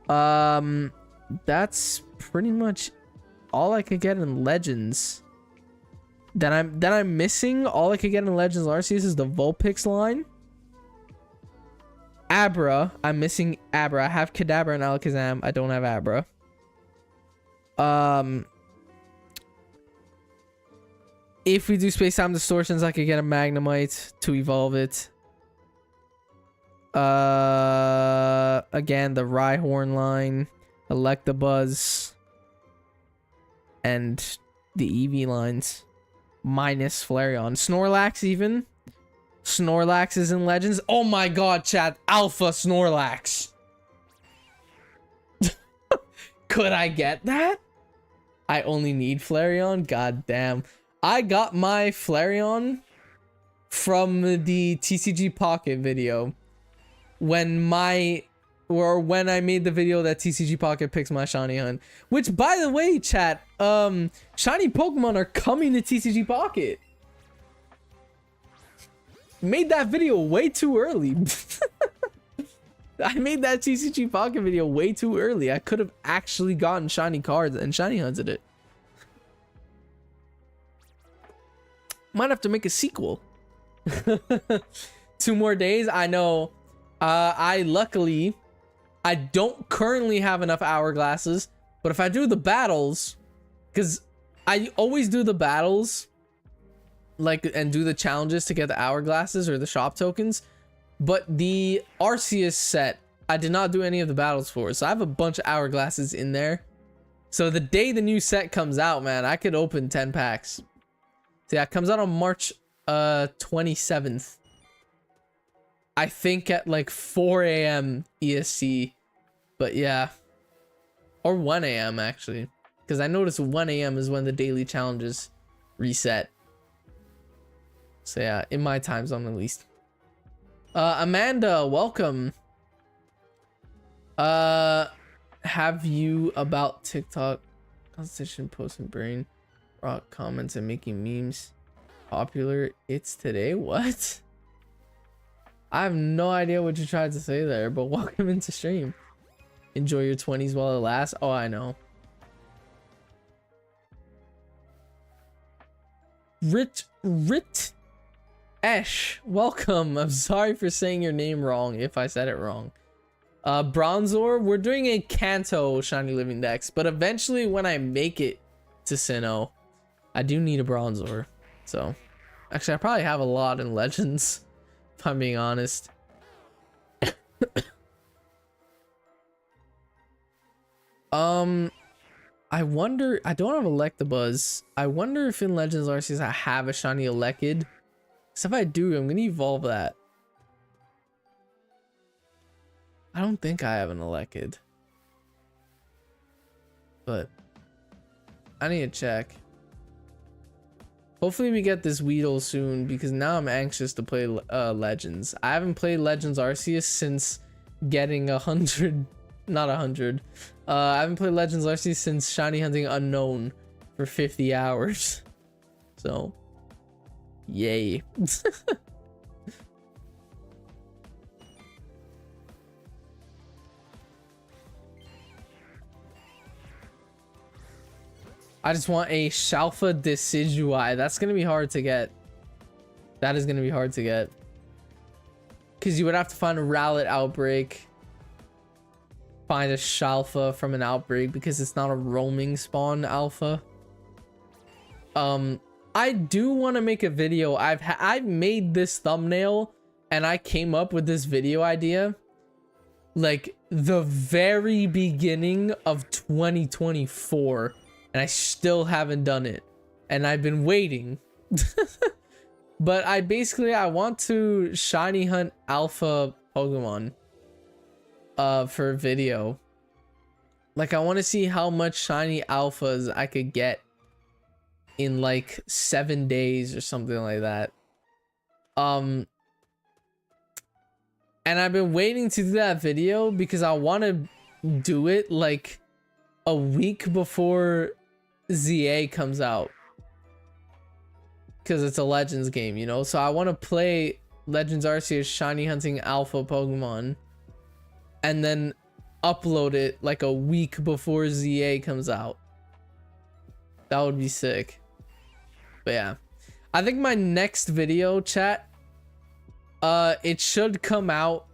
That's pretty much all I could get in Legends. That I'm missing. All I could get in Legends Arceus is the Vulpix line. Abra. I'm missing Abra. I have Kadabra and Alakazam. I don't have Abra. If we do space-time distortions, I could get a Magnemite to evolve it. Again, the Rhyhorn line, Electabuzz, and the Eevee lines. Minus Flareon. Snorlax even. Snorlax is in Legends. Oh my god, chat. Alpha Snorlax. Could I get that? I only need Flareon? God damn. I got my Flareon from the TCG Pocket video. When my or when I made the video that TCG Pocket picks my shiny hunt. Which, by the way, chat, shiny Pokemon are coming to TCG Pocket. Made that video way too early. I made that TCG Pocket video way too early. I could have actually gotten shiny cards and shiny hunted it. Might have to make a sequel. 2 more days. I know. Luckily, I don't currently have enough hourglasses, but if I do the battles, because I always do the battles, like, and do the challenges to get the hourglasses or the shop tokens, but the Arceus set, I did not do any of the battles for, so I have a bunch of hourglasses in there. So the day the new set comes out, man, I could open 10 packs. So yeah, it comes out on March 27th. I think at like 4 a.m. EST. But yeah. Or 1 a.m. actually. Because I noticed 1 a.m. is when the daily challenges reset. So yeah, in my time zone at least. Amanda, welcome. Have you about TikTok conversation, posting brain rock comments and making memes popular? It's today. What? I have no idea what you tried to say there, but welcome into stream. Enjoy your 20s while it lasts. Oh, I know. Rit Esh, welcome. I'm sorry for saying your name wrong if I said it wrong. Bronzor, we're doing a Kanto Shiny Living Dex, but eventually when I make it to Sinnoh, I do need a Bronzor. So, actually, I probably have a lot in Legends, if I'm being honest. I wonder, I don't have Electabuzz. I wonder if in Legends Arceus I have a shiny Elekid. So if I do, I'm gonna evolve that. I don't think I have an Elekid, but I need to check. Hopefully we get this Weedle soon, because now I'm anxious to play Legends. I haven't played Legends Arceus since getting 100, not 100. I haven't played Legends Arceus since Shiny Hunting Unknown for 50 hours. So, yay. I just want a Shalfa Decidueye. That's gonna be hard to get. That is gonna be hard to get. Because you would have to find a Rowlet outbreak. Find a Shalfa from an outbreak because it's not a roaming spawn alpha. I do want to make a video. I've made this thumbnail and I came up with this video idea like the very beginning of 2024. And I still haven't done it. And I've been waiting. But I want to shiny hunt alpha Pokemon for a video. Like, I want to see how much shiny alphas I could get in like 7 days or something like that. And I've been waiting to do that video because I want to do it like a week before ZA comes out, because it's a Legends game, you know. So I want to play Legends Arceus shiny hunting alpha Pokemon and then upload it like a week before ZA comes out. That would be sick. But yeah, I think my next video, chat, it should come out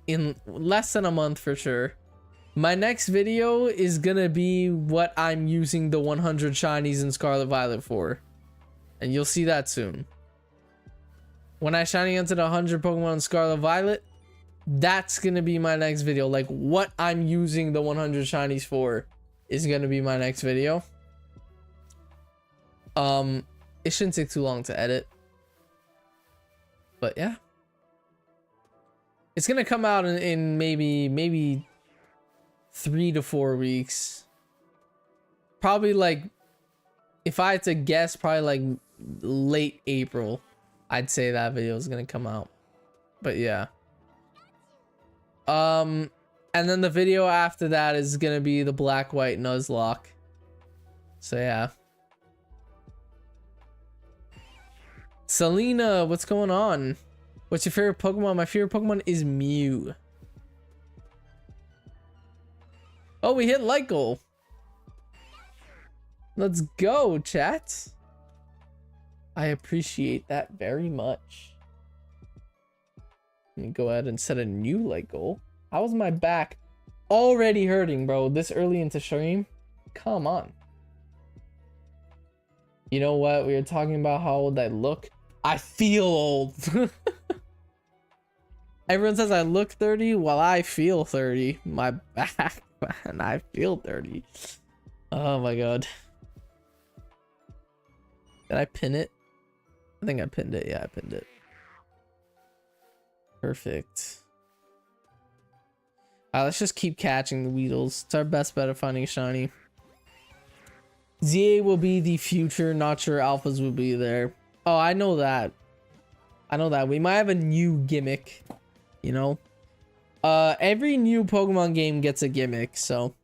in less than a month for sure. My next video is gonna be what I'm using the 100 shinies in Scarlet Violet for. And you'll see that soon. When I shiny hunted 100 Pokemon in Scarlet Violet, that's gonna be my next video. Like, what I'm using the 100 shinies for is gonna be my next video. It shouldn't take too long to edit. But yeah. It's gonna come out in maybe 3 to 4 weeks. Probably like, if I had to guess, probably like late April, I'd say that video is gonna come out. But yeah. And then the video after that is gonna be the black white Nuzlocke. So yeah. Selena, what's going on? What's your favorite Pokemon? My favorite Pokemon is Mew. Oh, we hit like goal. Let's go, chat. I appreciate that very much. Let me go ahead and set a new like goal. How was my back already hurting, bro? This early into stream? Come on. You know what? We were talking about how old I look. I feel old. Everyone says I look 30. Well, I feel 30. My back, man. I feel 30. Oh my god. Did I pin it? I think I pinned it. Yeah, I pinned it. Perfect. Let's just keep catching the Weedles. It's our best bet of finding a shiny. ZA will be the future. Not sure alphas will be there. Oh, I know that. I know that. We might have a new gimmick. You know? Every new Pokemon game gets a gimmick, so.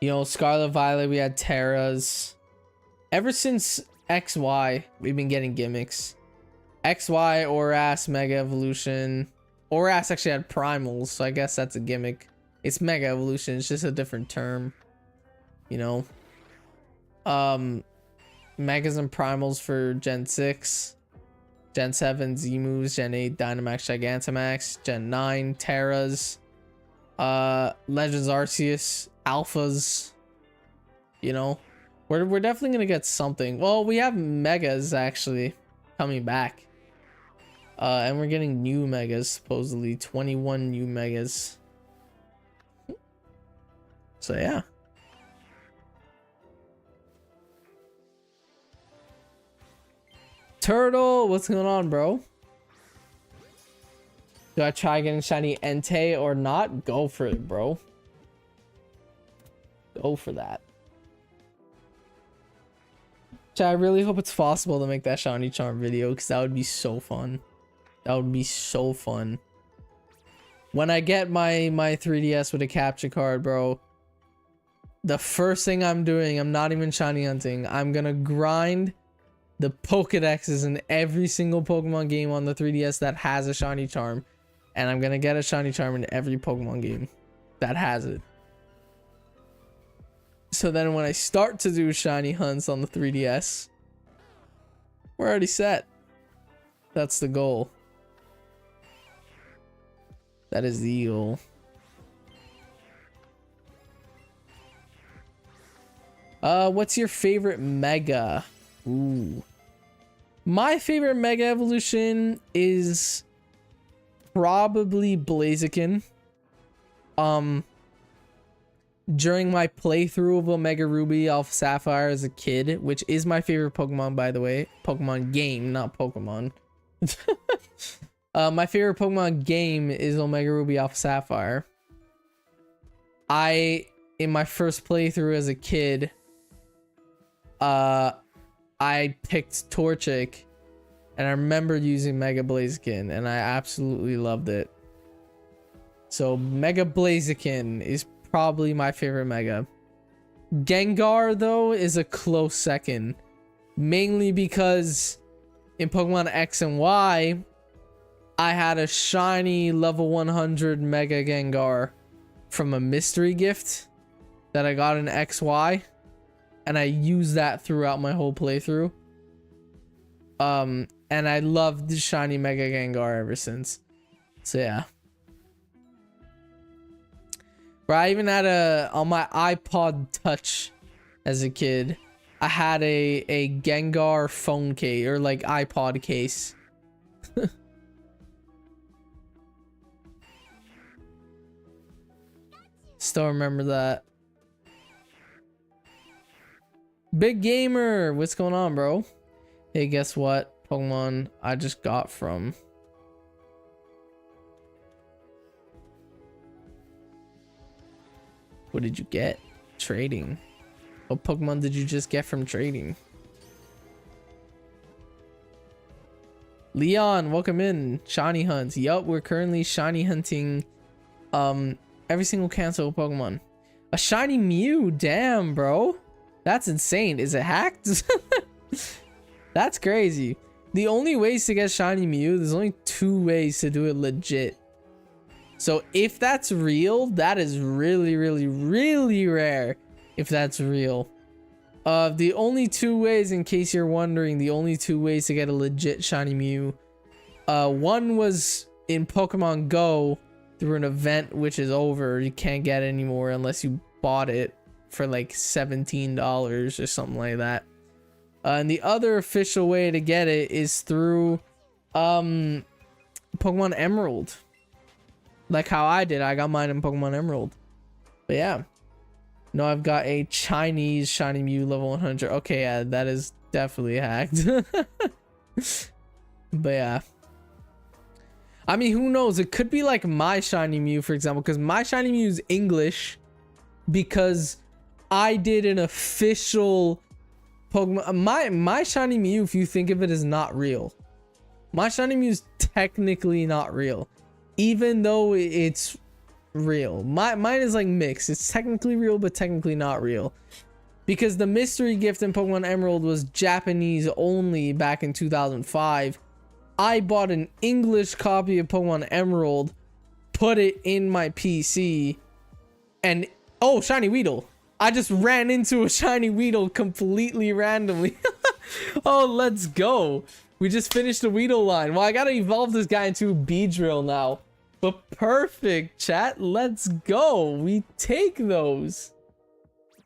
You know, Scarlet Violet, we had Terras. Ever since XY, we've been getting gimmicks. XY, Oras, Mega Evolution. Oras actually had primals, so I guess that's a gimmick. It's Mega Evolution, it's just a different term. You know? Megas and primals for Gen 6. Gen 7, Z-Moves. Gen 8, Dynamax, Gigantamax. Gen 9, Terras. Legends Arceus. Alphas. You know? We're definitely gonna get something. Well, we have Megas, actually, coming back. And we're getting new Megas, supposedly. 21 new Megas. So, yeah. Turtle, what's going on, bro? Do I try getting shiny Entei or not? Go for it, bro. Go for that. I really hope it's possible to make that shiny charm video, because that would be so fun. That would be so fun. When I get my 3DS with a capture card, bro, the first thing I'm doing, I'm not even shiny hunting. I'm gonna grind the Pokedexes in every single Pokemon game on the 3DS that has a shiny charm. And I'm gonna get a shiny charm in every Pokemon game that has it. So then when I start to do shiny hunts on the 3DS, we're already set. That's the goal. That is the goal. What's your favorite Mega? Ooh. My favorite Mega Evolution is probably Blaziken. During my playthrough of Omega Ruby, Alpha Sapphire as a kid, which is my favorite Pokemon, by the way. Pokemon game, not Pokemon. My favorite Pokemon game is Omega Ruby, Alpha Sapphire. In my first playthrough as a kid, I picked Torchic, and I remember using Mega Blaziken, and I absolutely loved it. So Mega Blaziken is probably my favorite Mega. Gengar, though, is a close second. Mainly because in Pokemon X and Y, I had a shiny level 100 Mega Gengar from a mystery gift that I got in XY. And I used that throughout my whole playthrough. And I loved the shiny Mega Gengar ever since. So yeah. But I even had on my iPod Touch as a kid, I had a Gengar phone case, or like iPod case. Still remember that. Big Gamer, what's going on, bro? Hey, guess what? Pokemon I just got from. What did you get? Trading. What Pokemon did you just get from trading? Leon, welcome in. Shiny hunts. Yup, we're currently shiny hunting Every single Kanto Pokemon. A shiny Mew, damn, bro. That's insane. Is it hacked? That's crazy. The only ways to get shiny Mew, there's only 2 ways to do it legit. So if that's real, that is really, really, really rare. If that's real. The only 2 ways, in case you're wondering, the only 2 ways to get a legit shiny Mew. One was in Pokemon Go through an event, which is over. You can't get it anymore unless you bought it for like $17 or something like that. And the other official way to get it is through Pokemon Emerald. Like how I did. I got mine in Pokemon Emerald. But yeah. No, I've got a Chinese shiny Mew level 100. Okay, yeah, that is definitely hacked. But yeah. I mean, who knows? It could be like my shiny Mew, for example, because my shiny Mew is English because I did an official Pokemon. My shiny Mew, if you think of it, is not real. My shiny Mew is technically not real, even though it's real. Mine is like mixed. It's technically real, but technically not real. Because the mystery gift in Pokemon Emerald was Japanese only back in 2005. I bought an English copy of Pokemon Emerald, put it in my PC, and oh, shiny Weedle. I just ran into a shiny Weedle completely randomly. Oh, let's go. We just finished the Weedle line. Well, I gotta evolve this guy into a Beedrill now. But perfect, chat. Let's go. We take those.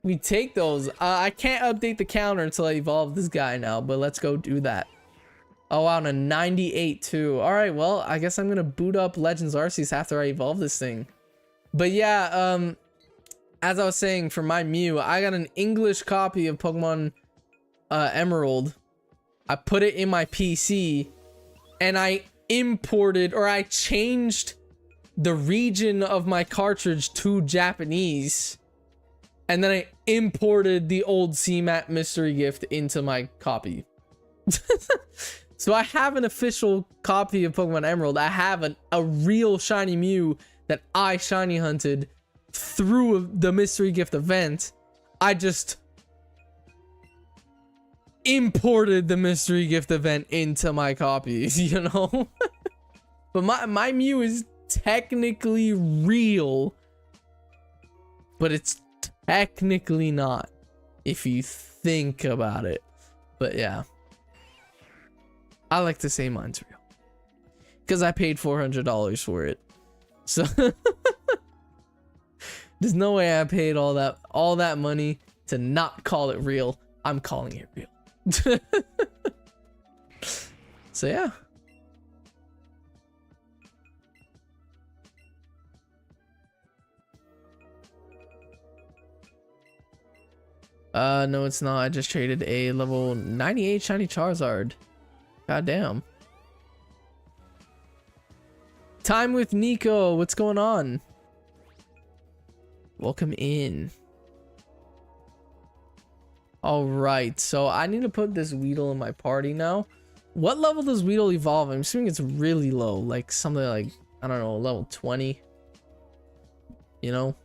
We take those. I can't update the counter until I evolve this guy now, but let's go do that. Oh, wow, and a 98 too. All right, well, I guess I'm gonna boot up Legends Arceus after I evolve this thing. But yeah, as I was saying, for my Mew, I got an English copy of Pokemon Emerald. I put it in my PC, and I imported, or I changed the region of my cartridge to Japanese, and then I imported the old CMAT mystery gift into my copy. So I have an official copy of Pokemon Emerald. I have a real shiny Mew that I shiny hunted through the mystery gift event. I just imported the mystery gift event into my copies, you know? But my Mew is technically real, but it's technically not if you think about it. But yeah, I like to say mine's real because I paid $400 for it. So there's no way I paid all that money to not call it real. I'm calling it real. So yeah. No, it's not. I just traded a level 98 shiny Charizard. God damn. Time with Nico. What's going on? Welcome in. All right, so I need to put this Weedle in my party now. What level does Weedle evolve? I'm assuming it's really low, like something like, I don't know, level 20. You know?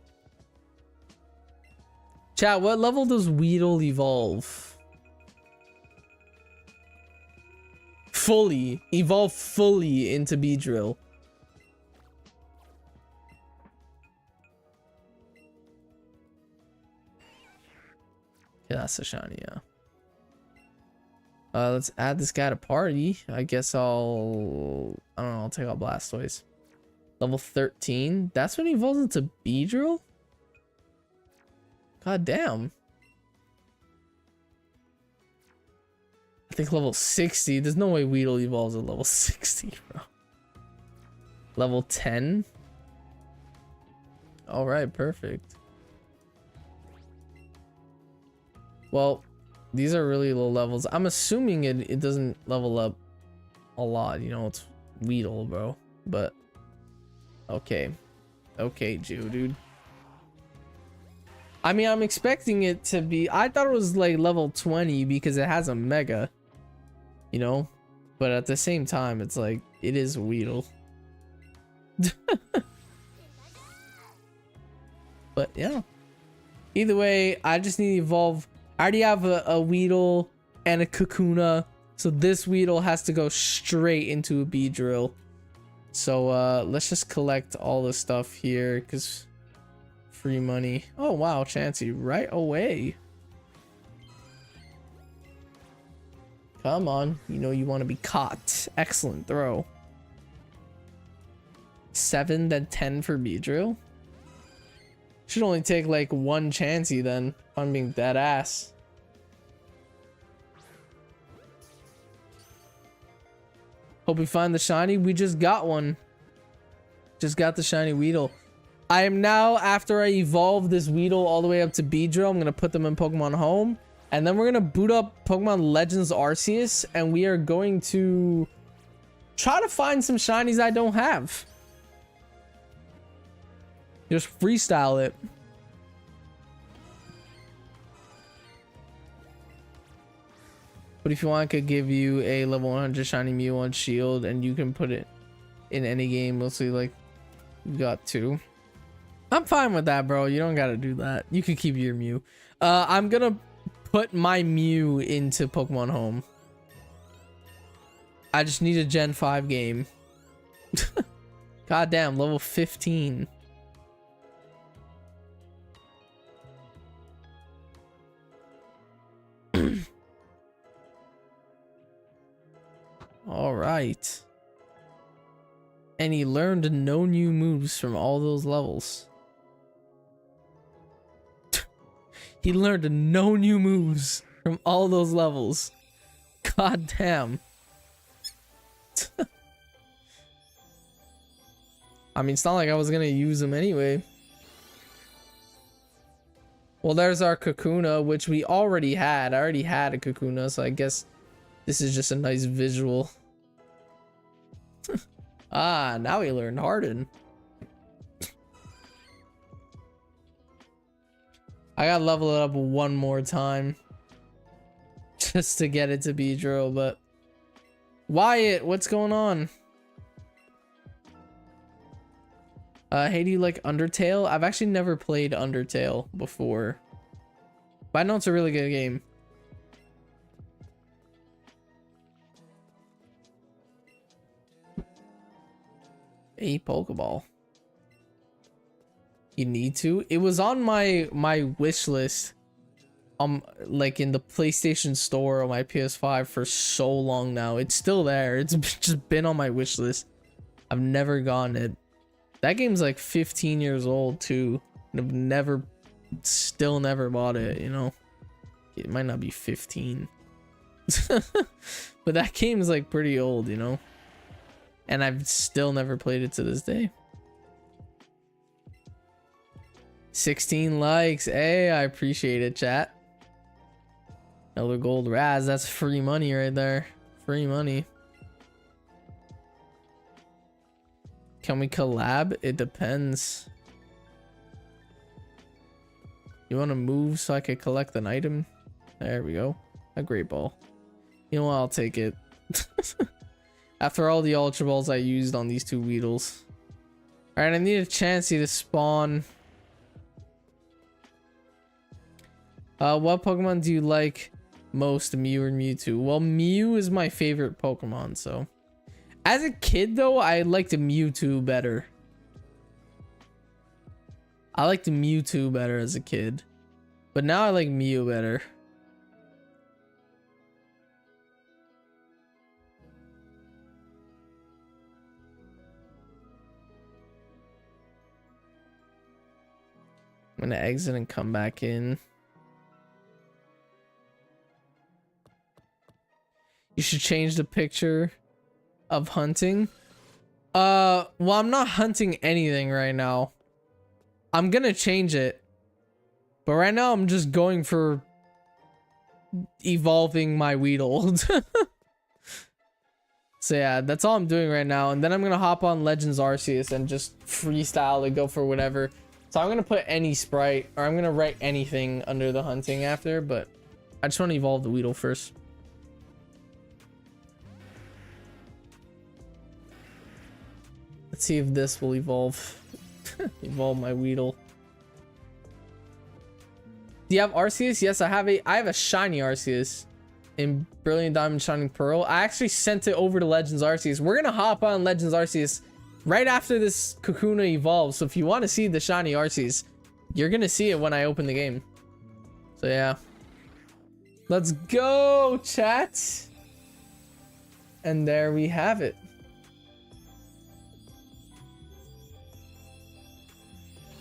Chat, what level does Weedle evolve? Fully. Evolve fully into Beedrill. Yeah, that's a shiny, yeah. Let's add this guy to party. I guess I don't know, I'll take out Blastoise. Level 13. That's when he evolves into Beedrill? God damn. I think level 60. There's no way Weedle evolves at level 60, bro. Level 10. Alright, perfect. Well, these are really low levels. I'm assuming it doesn't level up a lot. You know, it's Weedle, bro. But, okay. Okay, dude. I mean, I'm expecting it to be... I thought it was like level 20 because it has a Mega. You know? But at the same time, it's like, it is Weedle. But yeah. Either way, I just need to evolve. I already have a Weedle and a Kakuna. So this Weedle has to go straight into a Beedrill. So let's just collect all the stuff here because free money. Oh wow, Chansey, right away. Come on, you know you want to be caught. Excellent throw. 7 then 10 for Beedrill. Should only take like one Chansey then, if I'm being dead ass. Hope we find the shiny. We just got one. Just got the shiny Weedle. I am now, after I evolve this Weedle all the way up to Beedrill, I'm going to put them in Pokemon Home. And then we're going to boot up Pokemon Legends Arceus. And we are going to try to find some shinies I don't have. Just freestyle it. But if you want, I could give you a level 100 shiny Mew on Shield, and you can put it in any game. Mostly like you got 2. I'm fine with that, bro. You don't gotta do that. You can keep your Mew. I'm gonna put my Mew into Pokemon Home. I just need a Gen 5 game. Goddamn, level 15. All right. And he learned no new moves from all those levels. He learned no new moves from all those levels. God damn. I mean, it's not like I was gonna use them anyway. Well, there's our Kakuna, which we already had. I already had a Kakuna, so I guess this is just a nice visual. Ah, now we learned Harden. I gotta level it up one more time just to get it to Beedrill, but Wyatt, what's going on? Hey, do you like Undertale? I've actually never played Undertale before, but I know it's a really good game. A Pokeball. You need to. It was on my wish list, like in the PlayStation Store on my PS5 for so long now. It's still there. It's just been on my wish list. I've never gotten it. That game's like 15 years old too. And I've still never bought it. You know, it might not be 15, but that game is like pretty old. You know. And I've still never played it to this day. 16 likes. Hey, I appreciate it, chat. Another gold Raz. That's free money right there. Free money. Can we collab? It depends. You want to move so I could collect an item? There we go. A great ball. You know what? I'll take it. After all the Ultra Balls I used on these 2 Weedles. Alright, I need a Chansey to spawn. What Pokemon do you like most, Mew or Mewtwo? Well, Mew is my favorite Pokemon, so. As a kid, though, I liked Mewtwo better. I liked Mewtwo better as a kid. But now I like Mew better. I'm gonna exit and come back in. You should change the picture of hunting. Well, I'm not hunting anything right now. I'm gonna change it. But right now I'm just going for evolving my Weedle. So yeah, that's all I'm doing right now. And then I'm gonna hop on Legends Arceus and just freestyle and go for whatever. So I'm gonna put any sprite, or I'm gonna write anything under the hunting after, but I just want to evolve the Weedle first. Let's see if this will evolve. Evolve my Weedle. Do you have Arceus? Yes, I have a shiny Arceus in Brilliant Diamond Shining Pearl. I actually sent it over to Legends Arceus. We're gonna hop on Legends Arceus right after this Kakuna evolves. So if you want to see the shiny Arceus, you're gonna see it when I open the game. So yeah. Let's go, chat. And there we have it.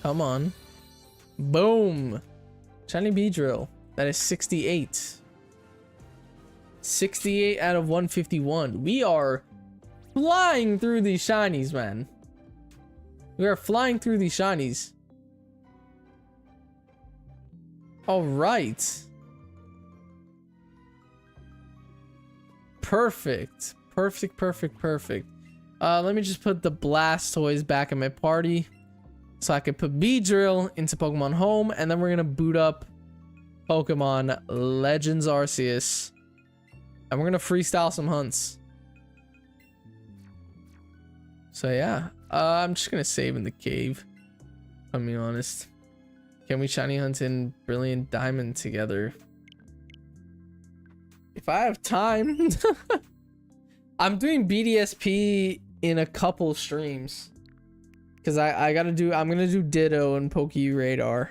Come on. Boom. Shiny Beedrill. That is 68. 68 out of 151. We are flying through these shinies, man. We are flying through these shinies. All right. Perfect. Perfect, perfect, perfect. Let me just put the Blastoise back in my party so I can put Beedrill into Pokemon Home, and then we're gonna boot up Pokemon Legends Arceus, and we're gonna freestyle some hunts. So yeah, I'm just gonna save in the cave, if I'm being honest. Can we shiny hunt in Brilliant Diamond together? If I have time. I'm doing BDSP in a couple streams. Cause I'm gonna do Ditto and Poke Radar.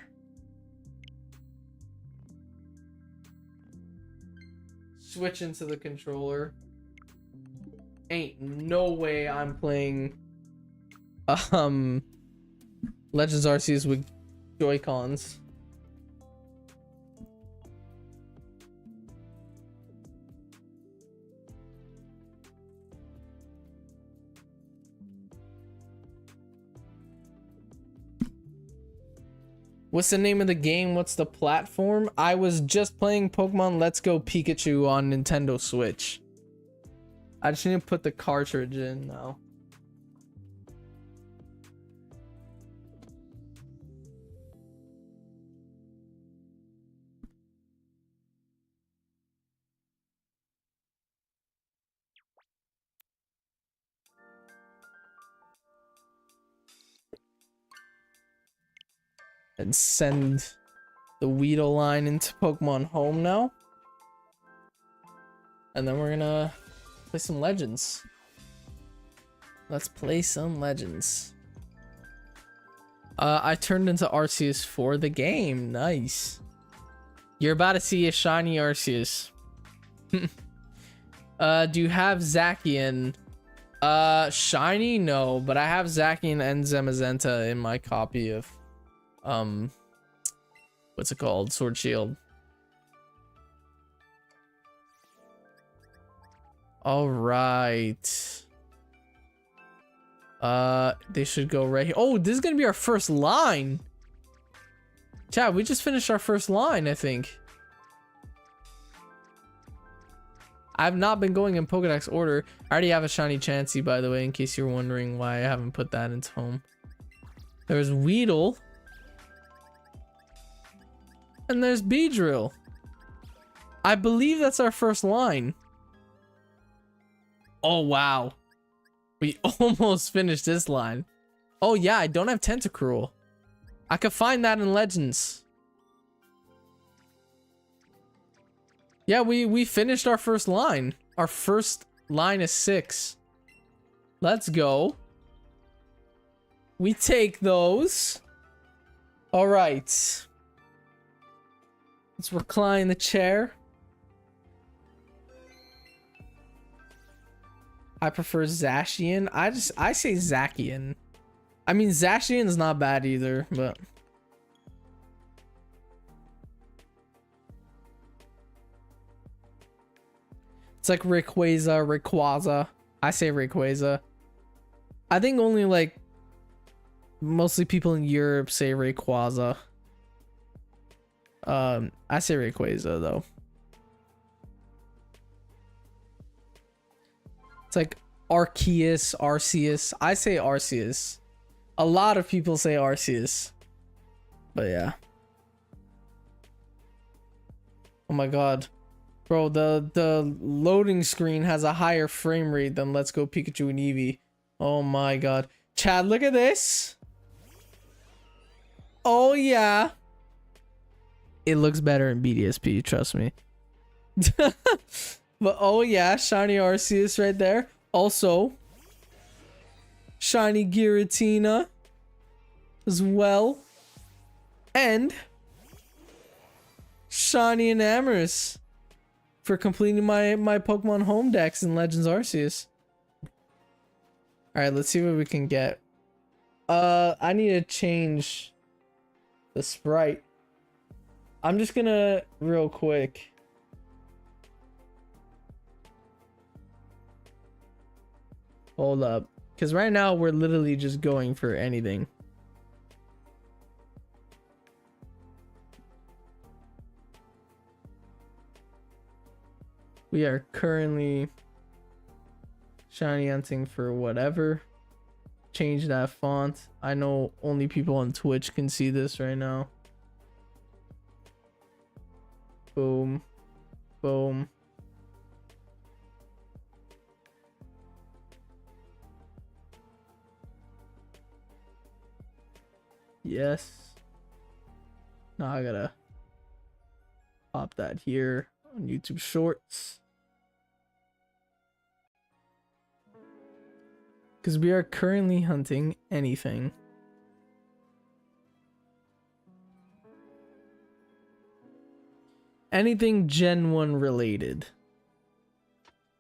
Switch into the controller. Ain't no way I'm playing Legends Arceus with Joy-Cons. What's the name of the game? What's the platform? I was just playing Pokemon Let's Go Pikachu on Nintendo Switch. I just need to put the cartridge in now. And send the Weedle line into Pokemon Home now. And then we're gonna play some Legends. Let's play some Legends. I turned into Arceus for the game. Nice. You're about to see a shiny Arceus. Do you have Zacian? Shiny? No, but I have Zacian and Zamazenta in my copy of what's it called? Sword Shield. All right. They should go right here. Oh, this is gonna be our first line. Chat, we just finished our first line, I think. I've not been going in Pokedex order. I already have a shiny Chansey, by the way, in case you're wondering why I haven't put that into home. There's Weedle. And there's Beedrill. I believe that's our first line. Oh, wow. We almost finished this line. Oh, yeah, I don't have Tentacruel. I could find that in Legends. Yeah, we finished our first line. Our first line is 6. Let's go. We take those. All right. Let's recline the chair. I prefer Zacian. I say Zacian. I mean, Zacian's not bad either, but it's like Rayquaza. I say Rayquaza. I think only like mostly people in Europe say Rayquaza. I say Rayquaza though. It's like Arceus. I say Arceus. A lot of people say Arceus. But yeah. Oh my god. Bro, the loading screen has a higher frame rate than Let's Go Pikachu and Eevee. Oh my god. Chad, look at this. Oh yeah. It looks better in BDSP, trust me. But oh yeah, shiny Arceus right there. Also, shiny Giratina as well. And shiny Enamorous for completing my Pokemon home decks in Legends Arceus. Alright, let's see what we can get. I need to change the sprite. I'm just gonna real quick. Hold up. Because right now we're literally just going for anything. We are currently shiny hunting for whatever. Change that font. I know only people on Twitch can see this right now. Boom. Boom. Yes. Now I gotta pop that here on YouTube Shorts. Because we are currently hunting anything. Anything Gen 1 related.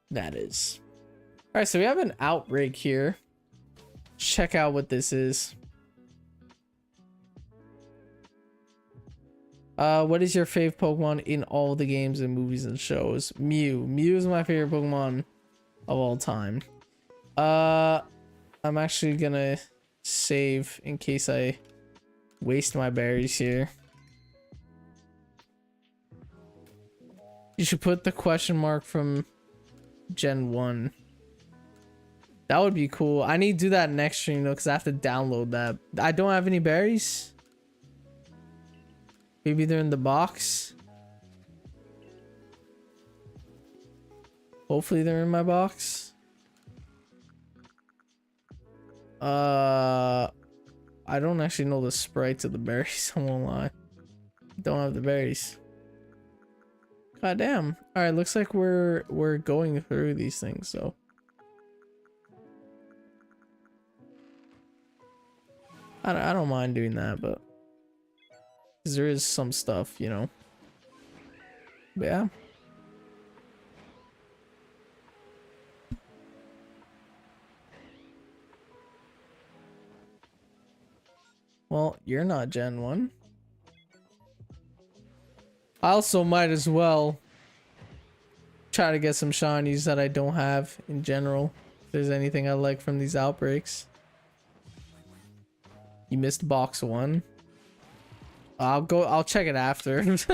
That is. Alright, so we have an outbreak here. Check out what this is. What is your favorite Pokemon in all the games and movies and shows? Mew. Mew is my favorite Pokemon of all time. I'm actually gonna save in case I waste my berries here. You should put the question mark from Gen 1. That would be cool. I need to do that next stream though, because I have to download that. I don't have any berries. Maybe they're in the box. Hopefully they're in my box. I don't actually know the sprites of the berries. I won't lie. Don't have the berries. God damn. All right, looks like we're going through these things. So I don't mind doing that, but there is some stuff, you know. But yeah. Well, you're not Gen 1. I also might as well try to get some shinies that I don't have in general. If there's anything I like from these outbreaks. You missed box 1. I'll check it after. It's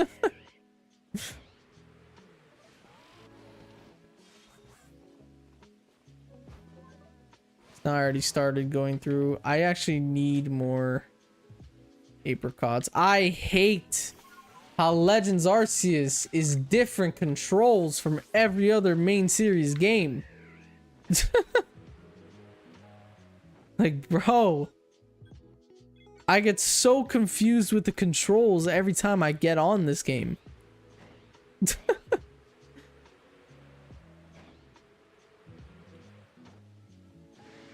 not already started going through. I actually need more apricots. I hate how Legends Arceus is different controls from every other main series game. Like, bro, I get so confused with the controls every time I get on this game.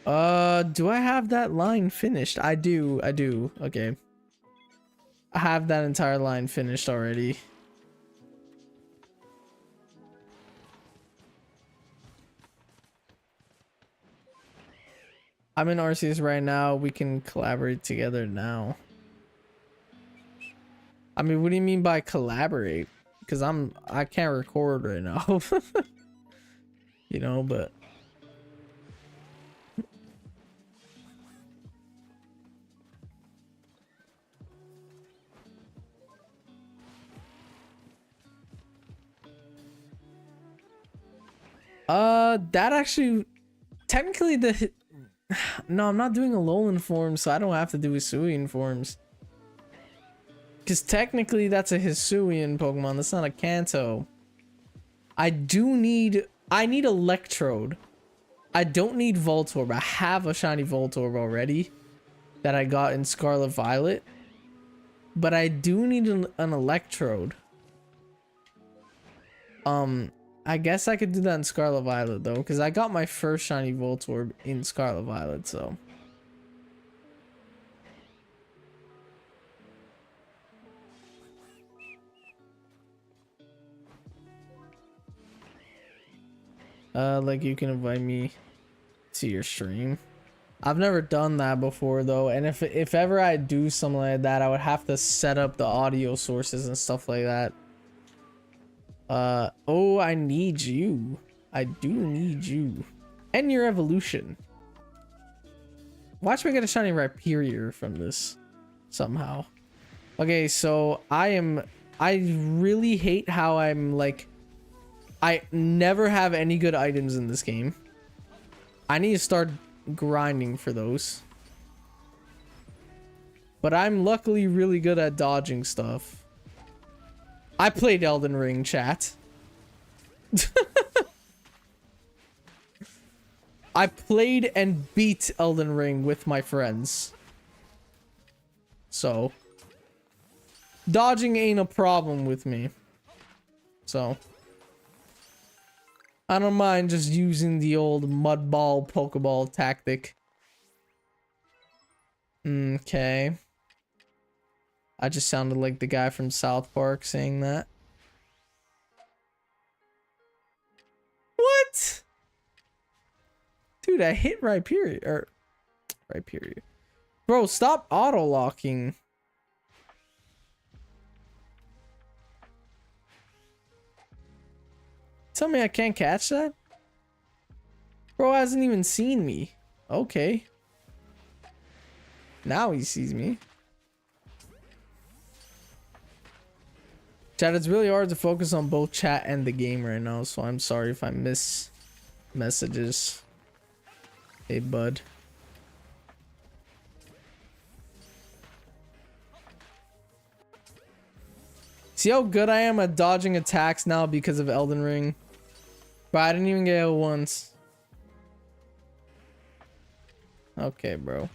Do I have that line finished? I do. Okay. I have that entire line finished already. I'm in Arceus right now. We can collaborate together now. I mean, what do you mean by collaborate? Because I can't record right now. You know, but that actually technically no, I'm not doing Alolan form, so I don't have to do Hisuian forms. Because technically that's a Hisuian Pokemon, that's not a Kanto. I need Electrode. I don't need Voltorb. I have a shiny Voltorb already that I got in Scarlet Violet. but I do need an electrode. I guess I could do that in Scarlet Violet though, because I got my first shiny Voltorb in Scarlet Violet, so. Like you can invite me to your stream. I've never done that before though, and if ever I do something like that, I would have to set up the audio sources and stuff like that. Oh, I need you. I do need you. And your evolution. Watch me get a shiny Rhyperior from this somehow. Okay, so I really hate how I'm like, I never have any good items in this game. I need to start grinding for those. But I'm luckily really good at dodging stuff. I played Elden Ring, chat. I played and beat Elden Ring with my friends. So, dodging ain't a problem with me. So, I don't mind just using the old mud ball Pokeball tactic. Okay. I just sounded like the guy from South Park saying that. What? Dude, I hit Rhyperior. Or Rhyperior. Bro, stop auto-locking. Tell me I can't catch that? Bro hasn't even seen me. Okay. Now he sees me. Chat, it's really hard to focus on both chat and the game right now, so I'm sorry if I miss messages. Hey, bud. See how good I am at dodging attacks now because of Elden Ring? But I didn't even get it once. Okay, bro.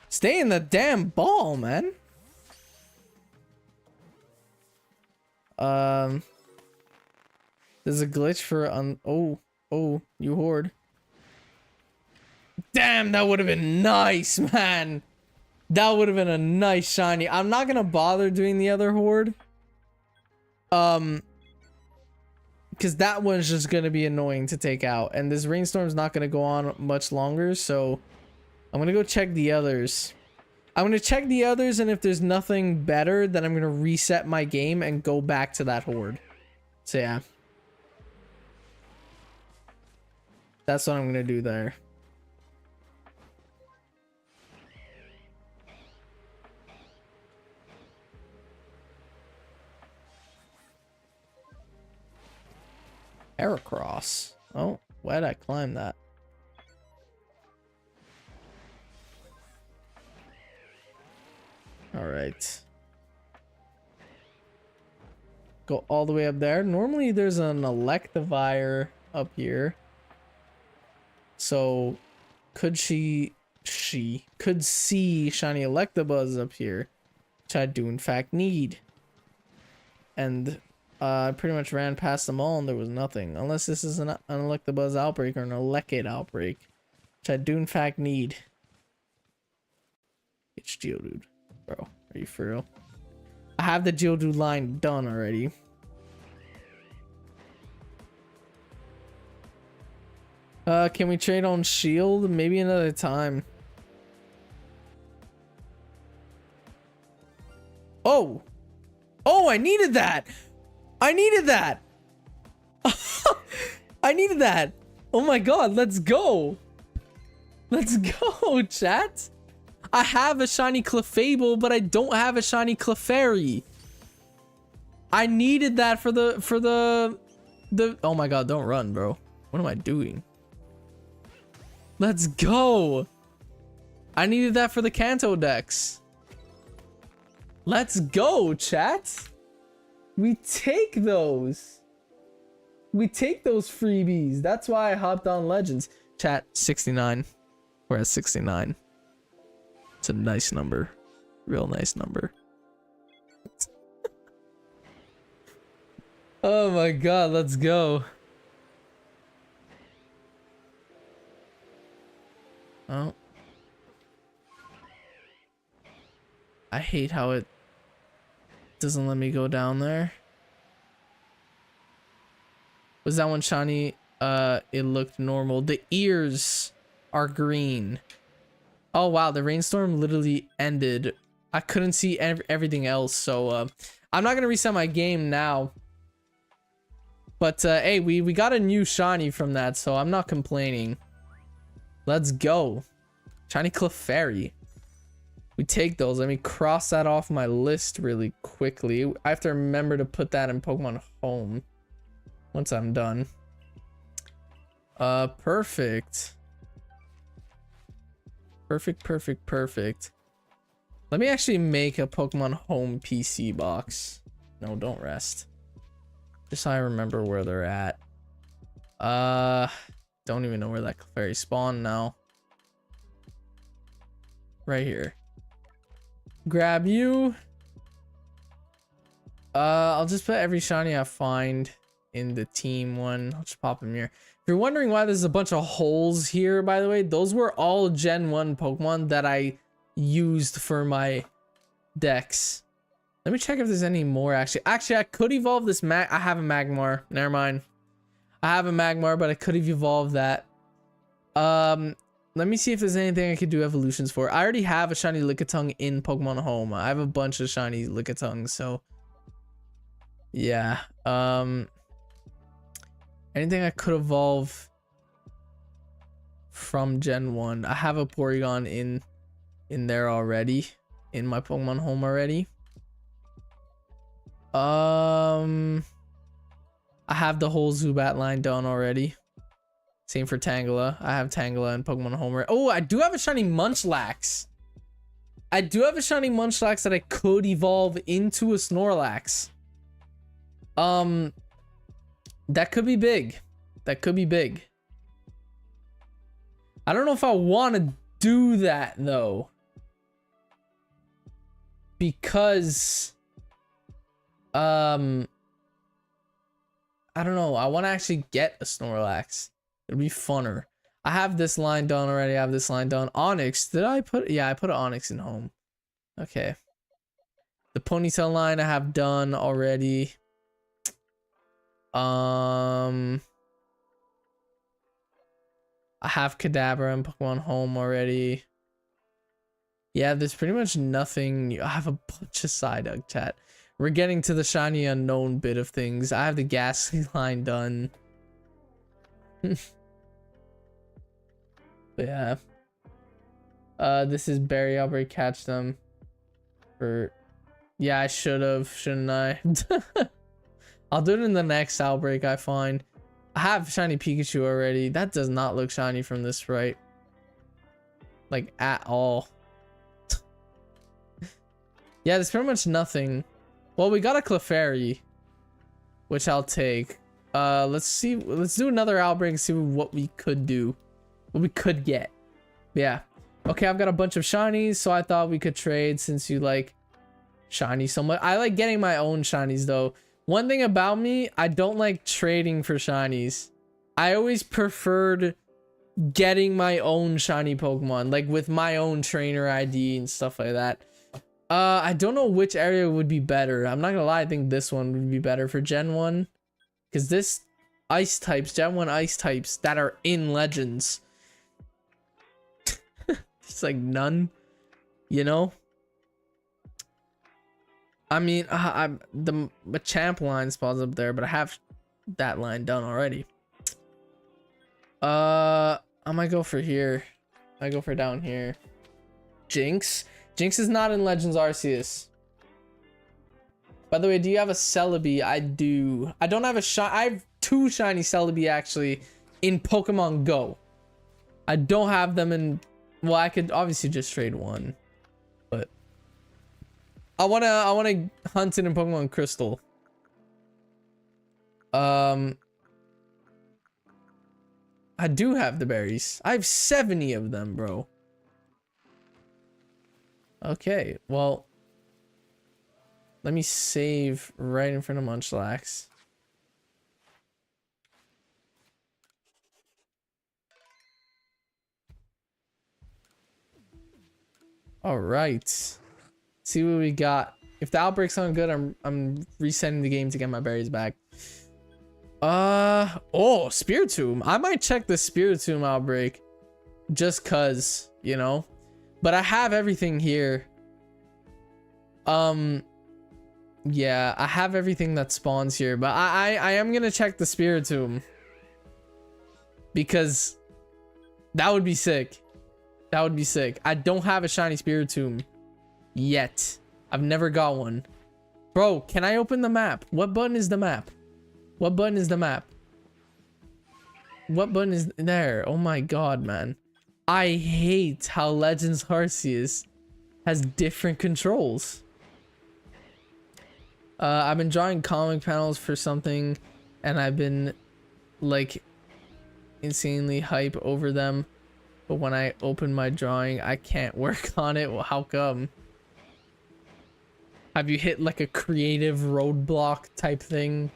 Stay in the damn ball, man. There's a glitch for oh, you horde. Damn, that would have been nice, man. That would have been a nice shiny. I'm not gonna bother doing the other horde. Because that one's just gonna be annoying to take out, and this rainstorm's not gonna go on much longer, so I'm gonna go check the others. I'm gonna check the others, and if there's nothing better, then I'm gonna reset my game and go back to that horde. So yeah. That's what I'm gonna do there. Heracross. Oh, why did I climb that? All right. Go all the way up there. Normally there's an Electivire up here. So could she could see shiny Electabuzz up here, which I do in fact need. And I pretty much ran past them all and there was nothing. Unless this is an Electabuzz outbreak or an Elecade outbreak, which I do in fact need. It's Geodude. Bro, are you for real? I have the Geodude line done already. Can we trade on shield? Maybe another time. Oh! Oh, I needed that! I needed that! I needed that! Oh my god, let's go! Let's go, chat! I have a shiny Clefable, but I don't have a shiny Clefairy. I needed that for the oh my god, don't run, bro. What am I doing? Let's go. I needed that for the Kanto decks. Let's go, chat. We take those. We take those freebies. That's why I hopped on Legends. Chat 69. We're at 69. It's a nice number. Real nice number. Oh my god, let's go. Oh. I hate how it doesn't let me go down there. Was that one shiny? It looked normal. The ears are green. Oh wow, the rainstorm literally ended. I couldn't see everything else, so I'm not gonna reset my game now. But hey, we got a new shiny from that, so I'm not complaining. Let's go. Shiny Clefairy. We take those. Let me cross that off my list really quickly. I have to remember to put that in Pokemon Home once I'm done. Perfect. Perfect. Let me actually make a Pokemon Home PC box. No, don't rest. Just so I remember where they're at. Don't even know where that Clefairy spawned now. Right here. Grab you. I'll just put every shiny I find in the team one. I'll just pop them here. If you're wondering why there's a bunch of holes here, by the way, those were all Gen 1 Pokemon that I used for my decks. Let me check if there's any more actually. Actually, I could evolve this I have a Magmar. Never mind. I have a Magmar, but I could have evolved that. Let me see if there's anything I could do evolutions for. I already have a shiny Lickitung in Pokemon Home. I have a bunch of shiny Lickitungs, so yeah. Anything I could evolve from Gen 1. I have a Porygon in there already, in my Pokemon Home already. I have the whole Zubat line done already. Same for Tangela. I have Tangela in Pokemon Home. Oh, I do have a shiny Munchlax. I do have a shiny Munchlax that I could evolve into a Snorlax. That could be big. That could be big. I don't know if I want to do that though, because I don't know. I want to actually get a Snorlax. It'd be funner. I have this line done already. I have this line done. Onyx. Did I put? Yeah, I put an Onyx in Home. Okay. The Ponytail line I have done already. I have Kadabra in Pokemon Home already. Yeah, there's pretty much nothing new. I have a bunch of Psyduck, chat. We're getting to the shiny unknown bit of things. I have the Ghastly line done. But yeah. This is Berry. I'll already catch them. Yeah, I should have, shouldn't I? I'll do it in the next outbreak I find. I have shiny Pikachu already. That does not look shiny from this sprite. Like, at all. Yeah, there's pretty much nothing. Well, we got a Clefairy, which I'll take. Let's see. Let's do another outbreak and see what we could do. What we could get. Yeah. Okay, I've got a bunch of shinies, so I thought we could trade since you like shinies so much. I like getting my own shinies, though. One thing about me, I don't like trading for shinies. I always preferred getting my own shiny Pokemon, like with my own trainer ID and stuff like that. I don't know which area would be better. I'm not gonna lie, I think this one would be better for Gen 1. Because this ice types, Gen 1 ice types that are in Legends. It's like none, you know? I mean, the Machamp line spawns up there, but I have that line done already. I might go for here. I go for down here. Jinx. Jinx is not in Legends Arceus. By the way, do you have a Celebi? I do. I don't have a I have 2 shiny Celebi actually in Pokemon Go. I don't have them in. Well, I could obviously just trade one, but I wanna hunt it in Pokemon Crystal. I do have the berries. I have 70 of them, bro. Okay, well, let me save right in front of Munchlax. All right. See what we got. If the outbreak's not good, I'm resetting the game to get my berries back. Oh, Spiritomb. I might check the Spiritomb outbreak just cuz, you know. But I have everything here. Yeah, I have everything that spawns here, but I am gonna check the Spiritomb because that would be sick. That would be sick. I don't have a shiny Spiritomb yet. I've never got one. Bro, can I open the map? What button is the map? What button is the map? What button is there? Oh my god, man. I hate how Legends Arceus has different controls. I've been drawing comic panels for something and I've been like insanely hype over them, but when I open my drawing I can't work on it. Well, how come? Have you hit like a creative roadblock type thing?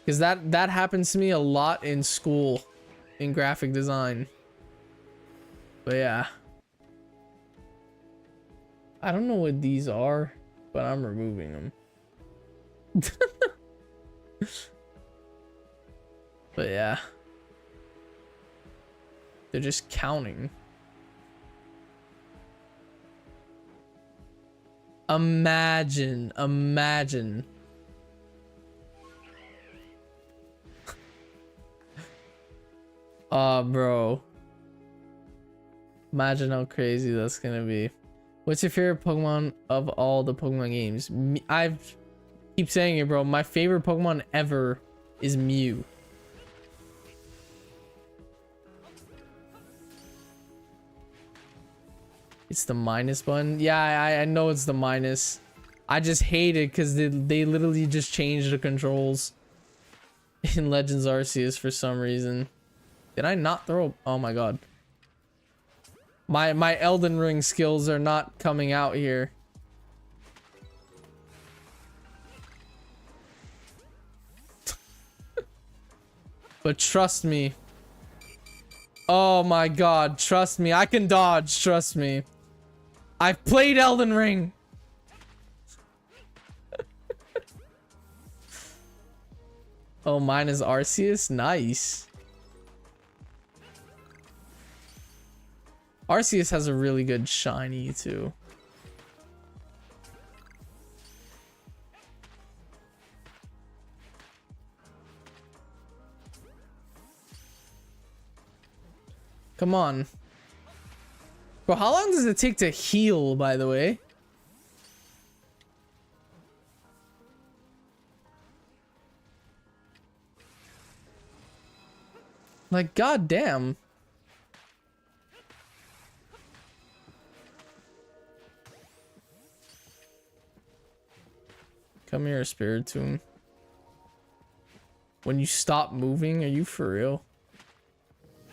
Because that happens to me a lot in school in graphic design. But yeah, I don't know what these are, but I'm removing them. But yeah, they're just counting. Imagine. Oh, bro. Imagine how crazy that's gonna be. What's your favorite Pokemon of all the Pokemon games? I keep saying it, bro. My favorite Pokemon ever is Mew. It's the minus button. Yeah, I know it's the minus. I just hate it because they literally just changed the controls in Legends Arceus for some reason. Did I not throw? Oh my god. My Elden Ring skills are not coming out here. But trust me. Oh my god, trust me. I can dodge, trust me. I've played Elden Ring. Oh, mine is Arceus. Nice. Arceus has a really good shiny too. Come on. Bro, how long does it take to heal, by the way? Like, goddamn. Come here, Spiritomb. When you stop moving, are you for real?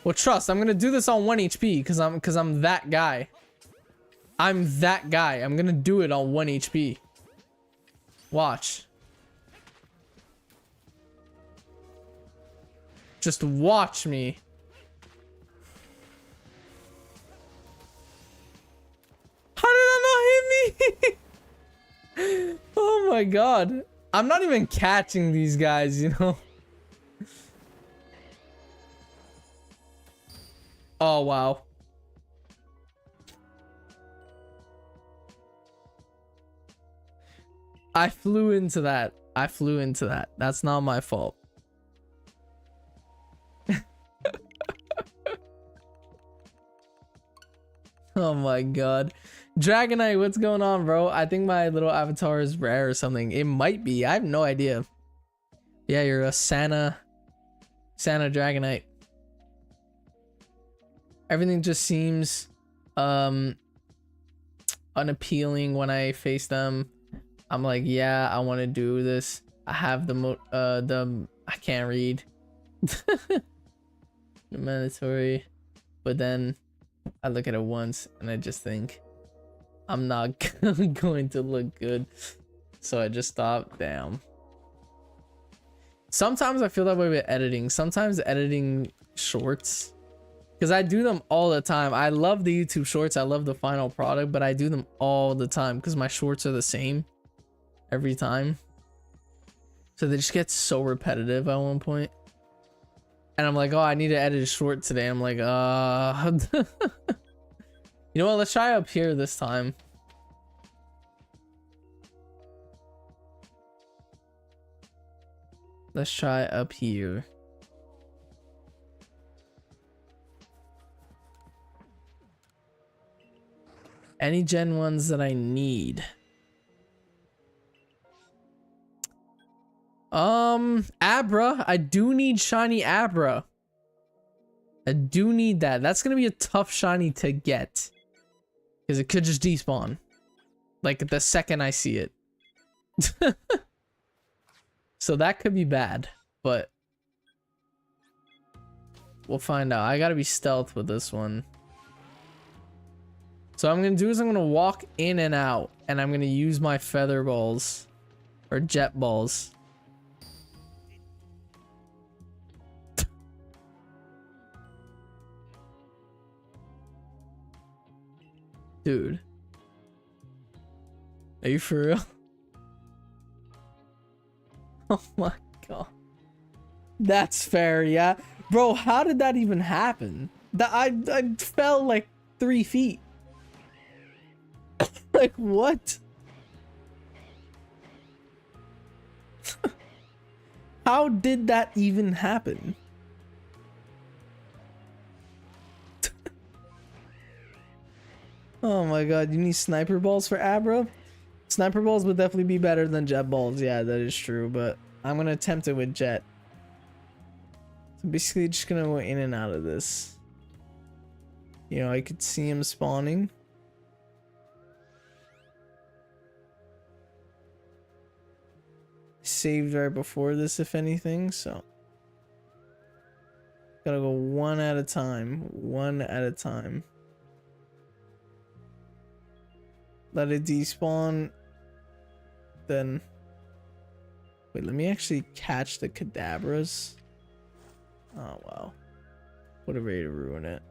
Well, trust, I'm gonna do this on 1 HP because I'm that guy. I'm that guy. I'm gonna do it on 1 HP. Watch. Just watch me. How did that not hit me? Oh my god. I'm not even catching these guys, you know? Oh, wow. I flew into that. I flew into that. That's not my fault. Oh my god. Dragonite, what's going on, bro? I think my little avatar is rare or something. It might be. I have no idea. Yeah, you're a Santa Dragonite. Everything just seems unappealing when I face them. I'm like, yeah, I want to do this. I have I can't read. Mandatory. But then I look at it once and I just think I'm not going to look good. So I just stop. Damn. Sometimes I feel that way with editing. Sometimes editing shorts, because I do them all the time. I love the YouTube shorts. I love the final product, but I do them all the time because my shorts are the same every time. So they just get so repetitive at one point. And I'm like, oh, I need to edit a short today. I'm like, you know what? Let's try up here this time. Let's try up here. Any gen ones that I need. Abra. I do need shiny Abra. I do need that. That's gonna be a tough shiny to get, because it could just despawn like the second I see it. So that could be bad, but we'll find out. I gotta be stealth with this one. So what I'm gonna do is I'm gonna walk in and out, and I'm gonna use my feather balls or jet balls. Dude, are you for real? Oh my god, that's fair. Yeah, bro, how did that even happen? That I fell like 3 feet. Like what? How did that even happen? Oh my god, you need sniper balls for Abra? Sniper balls would definitely be better than jet balls. Yeah, that is true, but I'm gonna attempt it with jet. So basically just gonna go in and out of this. You know, I could see him spawning. Saved right before this, if anything, so gotta go one at a time. One at a time. Let it despawn. Then wait, let me actually catch the cadabras. Oh wow, what a way to ruin it.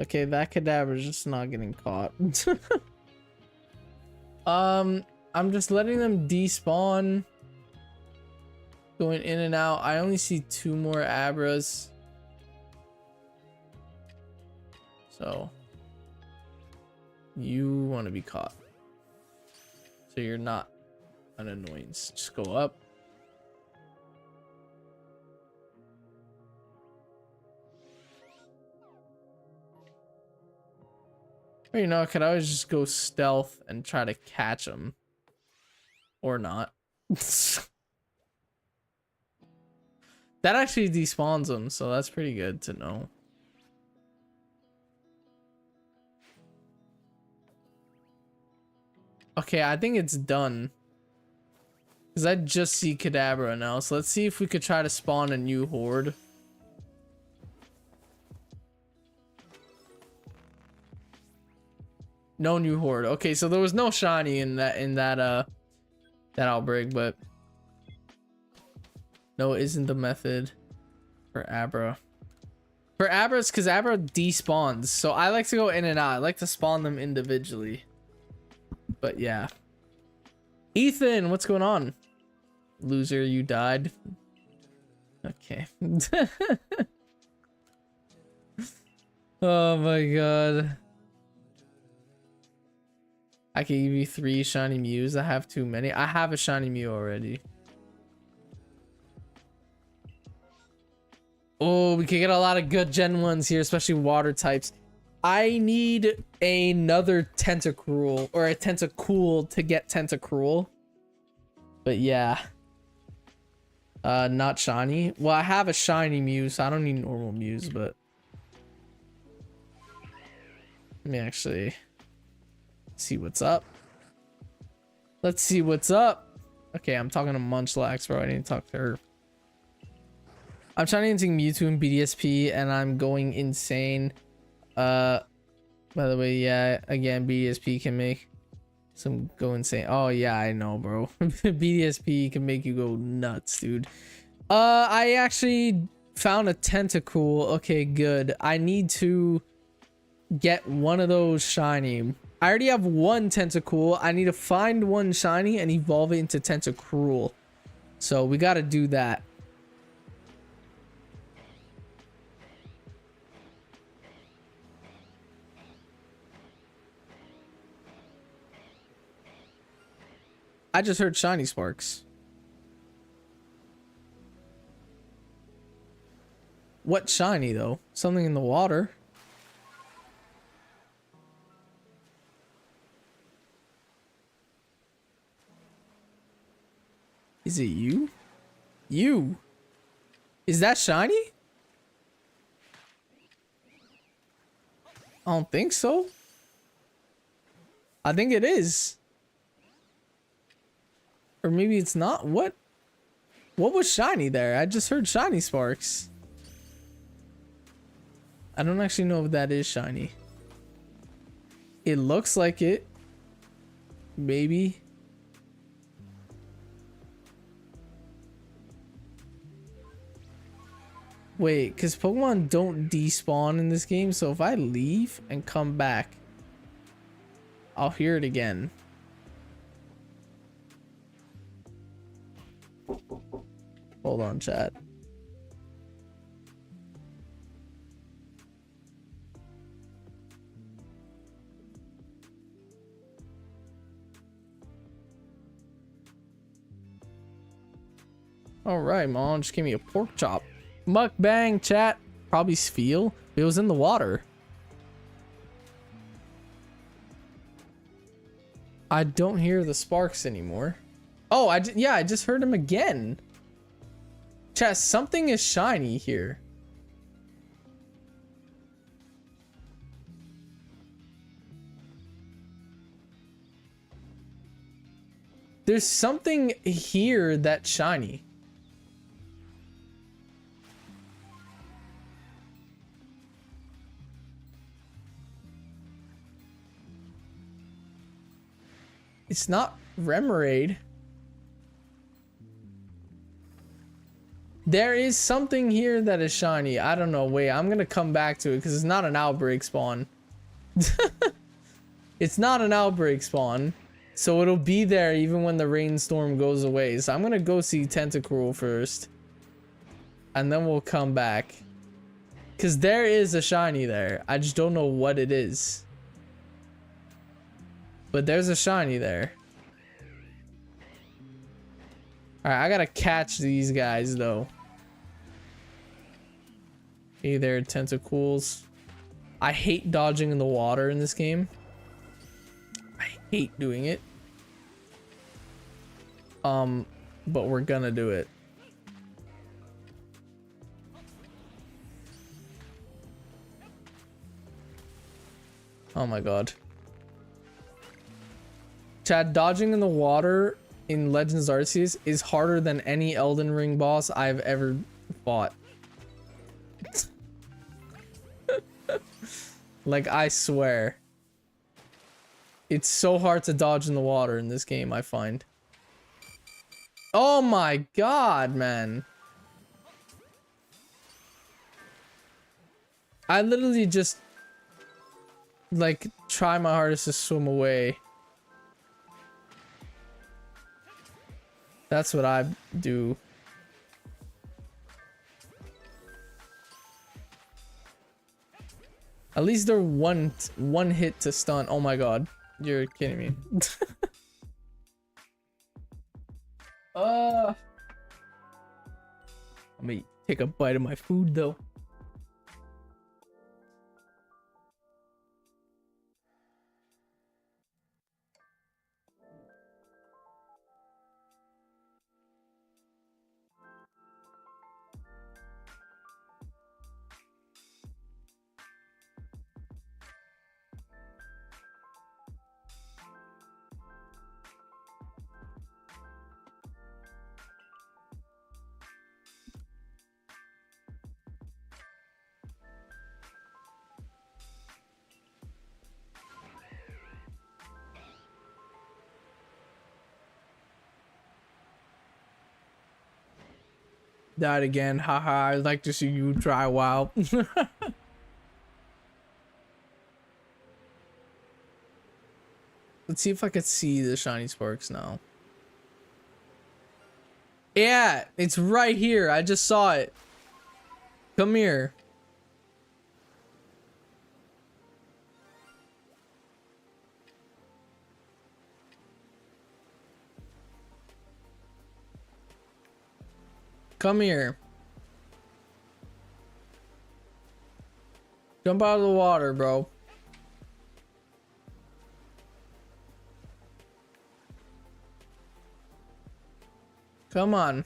Okay, that cadaver is just not getting caught. I'm just letting them despawn. Going in and out. I only see 2 more Abras. So you want to be caught. So you're not an annoyance. Just go up. Or, you know, I could always just go stealth and try to catch him. Or not. That actually despawns him, so that's pretty good to know. Okay, I think it's done. Because I just see Kadabra now, so let's see if we could try to spawn a new horde. No new horde. Okay, so there was no shiny in that outbreak, but no, it isn't the method for Abra. For Abras, because Abra despawns, so I like to go in and out. I like to spawn them individually. But yeah. Ethan, what's going on? Loser, you died. Okay. Oh my god. I can give you 3 shiny Mews. I have too many. I have a shiny Mew already. Oh, we can get a lot of good gen ones here, especially water types. I need another Tentacruel or a Tentacool to get Tentacruel. But yeah. Not shiny. Well, I have a shiny Mew, so I don't need normal Mews, but let me actually see what's up. Let's see what's up. Okay, I'm talking to Munchlax, bro. I need to talk to her. I'm trying to Mewtwo and BDSP, and I'm going insane. By the way, yeah, again, BDSP can make some go insane. Oh yeah, I know, bro. BDSP can make you go nuts, dude. I actually found a Tentacool. Okay, good. I need to get one of those shiny. I already have one Tentacool. I need to find one shiny and evolve it into Tentacruel. So we got to do that. I just heard shiny sparks. What shiny though? Something in the water. Is it you? You? Is that shiny? I don't think so. I think it is. Or maybe it's not. What was shiny there? I just heard shiny sparks. I don't actually know if that is shiny. It looks like it. Maybe. Wait, because Pokemon don't despawn in this game, so if I leave and come back, I'll hear it again. Hold on, chat. All right, Mom, just give me a pork chop. Mukbang, chat. Probably Spheal. It was in the water. I don't hear the sparks anymore. Oh, yeah, I just heard him again. Chat, something is shiny here. There's something here that's shiny. It's not Remoraid. There is something here that is shiny. I don't know. Wait, I'm gonna come back to it because it's not an outbreak spawn. It's not an outbreak spawn. So it'll be there even when the rainstorm goes away. So I'm gonna go see Tentacruel first. And then we'll come back. Because there is a shiny there. I just don't know what it is. But there's a shiny there. Alright, I gotta catch these guys though. Hey there, Tentacools. I hate dodging in the water in this game. I hate doing it. But we're gonna do it. Oh my god. Chad, dodging in the water in Legends Arceus is harder than any Elden Ring boss I've ever fought. Like, I swear. It's so hard to dodge in the water in this game, I find. Oh my god, man. I literally just, like, try my hardest to swim away. That's what I do. At least they're one hit to stun. Oh my god. You're kidding me. Let me take a bite of my food though. Died again. Haha. I'd like to see you try. Wow. Let's see if I could see the shiny sparks now. Yeah, it's right here. I just saw it. Come here. Come here. Jump out of the water, bro. Come on.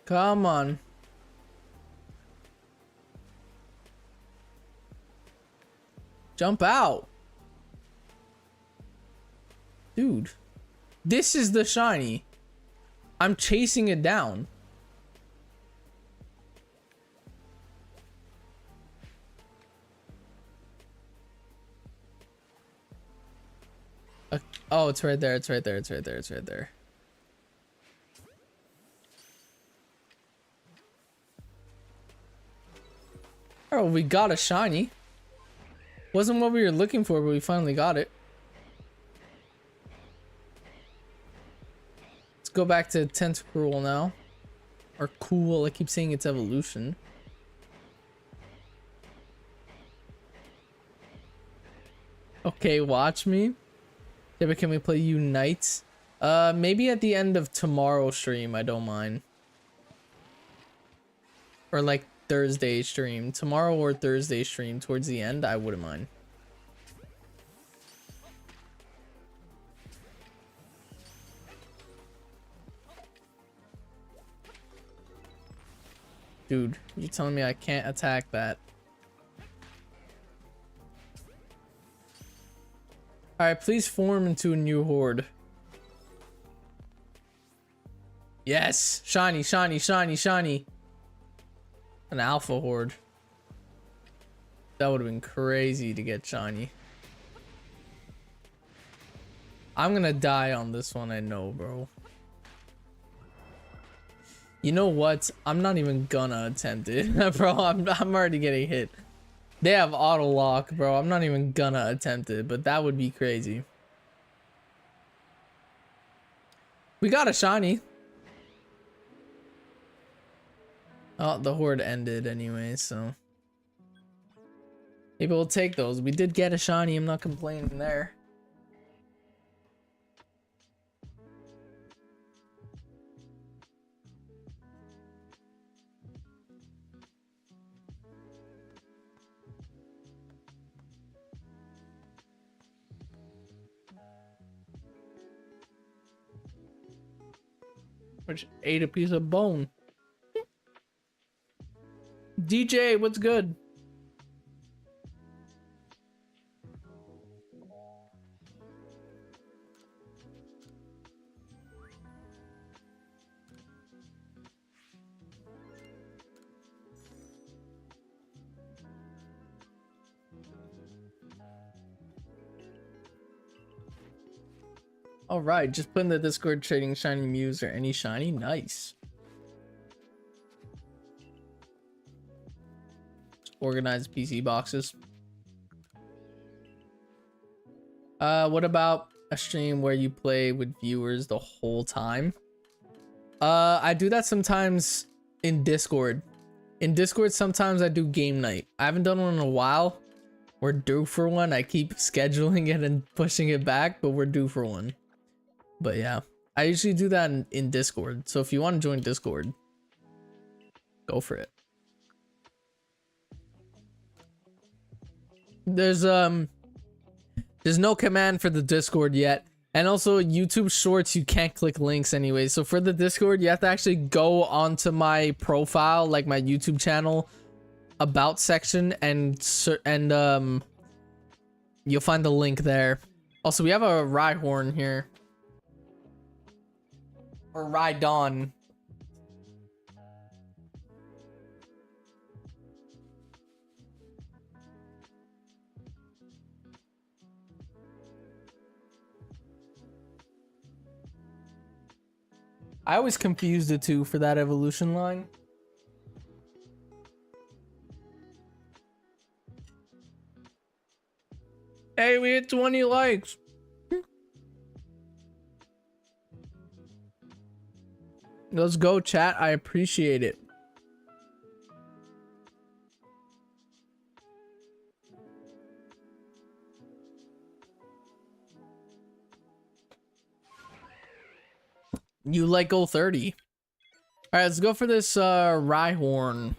Come on. Jump out. Dude. This is the shiny. I'm chasing it down. Oh, it's right there. It's right there. It's right there. It's right there. Oh, we got a shiny. Wasn't what we were looking for, but we finally got it. Let's go back to Tentacruel now. Or Cool. I keep saying it's evolution. Okay, watch me. Yeah, but can we play Unite? Maybe at the end of tomorrow's stream. I don't mind. Or like Thursday stream. Tomorrow or Thursday stream towards the end. I wouldn't mind. Dude, you telling me I can't attack that? Alright, please form into a new horde. Yes! Shiny, shiny, shiny, shiny. An alpha horde. That would have been crazy to get shiny. I'm gonna die on this one, I know, bro. You know what? I'm not even gonna attempt it. Bro, I'm already getting hit. They have auto lock, bro. I'm not even gonna attempt it, but that would be crazy. We got a shiny. Oh, the horde ended anyway, so maybe we'll take those. We did get a shiny. I'm not complaining there. Which ate a piece of bone. DJ, what's good? All right, just put in the Discord trading shiny Muse or any shiny. Nice. Organized PC boxes. What about a stream where you play with viewers the whole time? I do that sometimes in Discord. In Discord, sometimes I do game night. I haven't done one in a while. We're due for one. I keep scheduling it and pushing it back, but we're due for one. But yeah, I usually do that in Discord. So if you want to join Discord, go for it. There's no command for the Discord yet. And also YouTube Shorts, you can't click links anyway. So for the Discord, you have to actually go onto my profile, like my YouTube channel, about section, and you'll find the link there. Also, we have a Rhyhorn here. Or Rhydon. I always confused the two for that evolution line. Hey, we hit 20 likes. Let's go, chat. I appreciate it. You like goal 30. All right, let's go for this Rhyhorn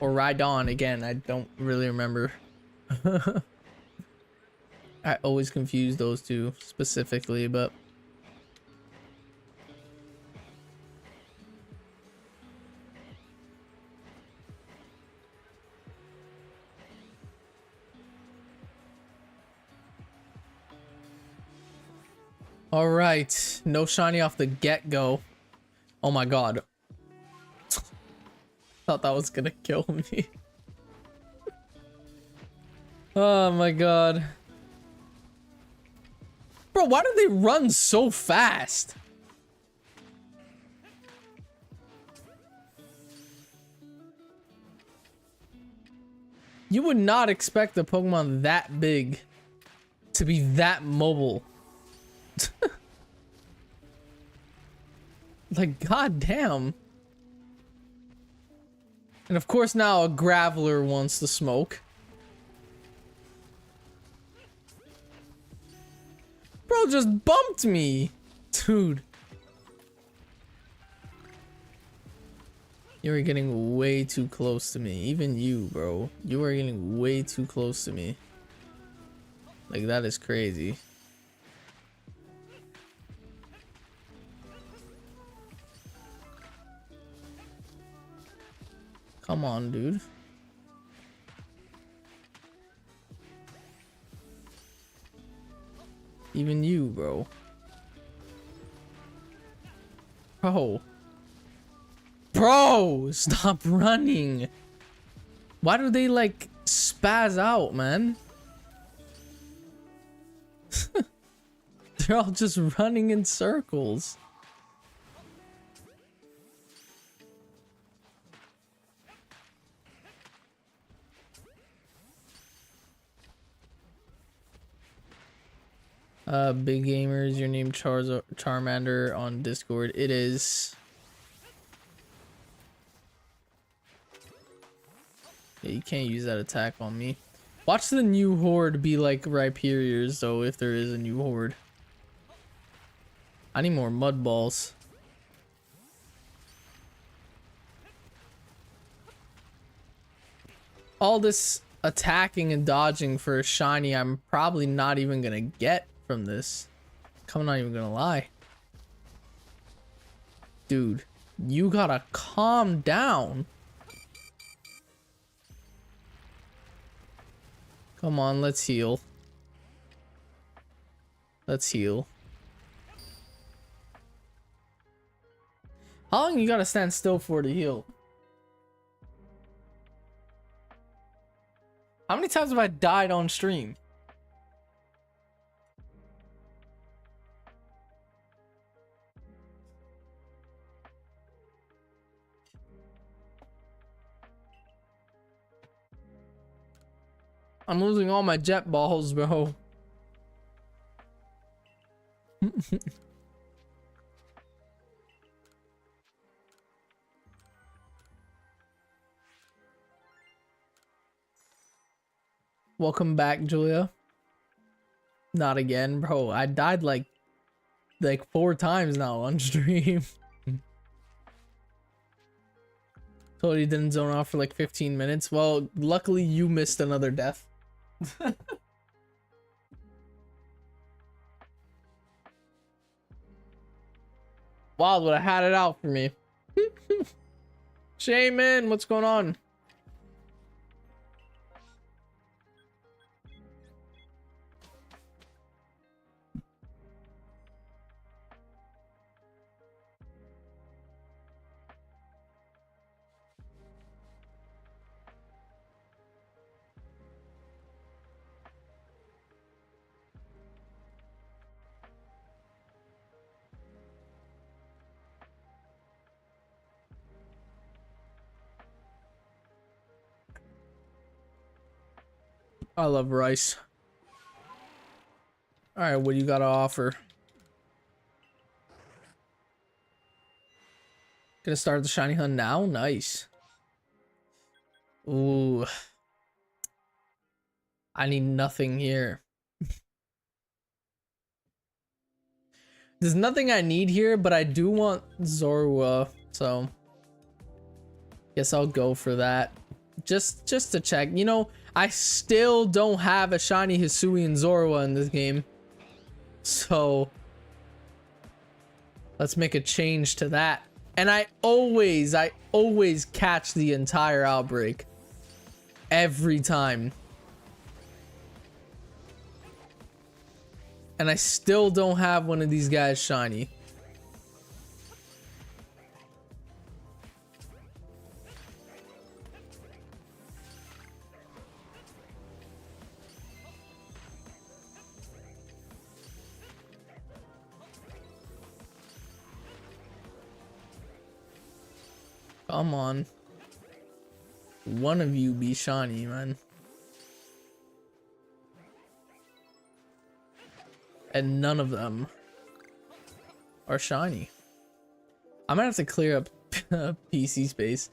or Rhydon again. I don't really remember. I always confuse those two specifically, but all right, no shiny off the get-go. Oh my god. Thought that was gonna kill me. Oh my god. Bro, why do they run so fast? You would not expect a Pokemon that big to be that mobile. Like, goddamn. And of course now a Graveler wants to smoke. Bro just bumped me. Dude. You are getting way too close to me. Even you, bro. You are getting way too close to me. Like, that is crazy. Come on, dude. Even you, bro. Bro, stop running. Why do they like spaz out, man? They're all just running in circles. Big Gamers, your name Charmander on Discord. It is. Yeah, you can't use that attack on me. Watch the new horde be like Rhyperiors, though, if there is a new horde. I need more mud balls. All this attacking and dodging for a shiny I'm probably not even gonna get from this. I'm not even gonna lie. Dude, you gotta calm down. Come on, let's heal. Let's heal. How long you gotta stand still for to heal? How many times have I died on stream? I'm losing all my jet balls, bro. Welcome back, Julia. Not again, bro. I died like 4 times now on stream. Totally didn't zone off for like 15 minutes. Well, luckily you missed another death. Wild would have had it out for me. Shaman, what's going on? I love rice. All right, what do you got to offer? Gonna start the shiny hunt now? Nice. Ooh. I need nothing here. There's nothing I need here, but I do want Zorua, so guess I'll go for that. Just to check. You know, I still don't have a shiny Hisui and Zorua in this game. So let's make a change to that. And I always catch the entire outbreak. Every time. And I still don't have one of these guys shiny. Come on. One of you be shiny, man. And none of them are shiny. I'm gonna have to clear up PC space.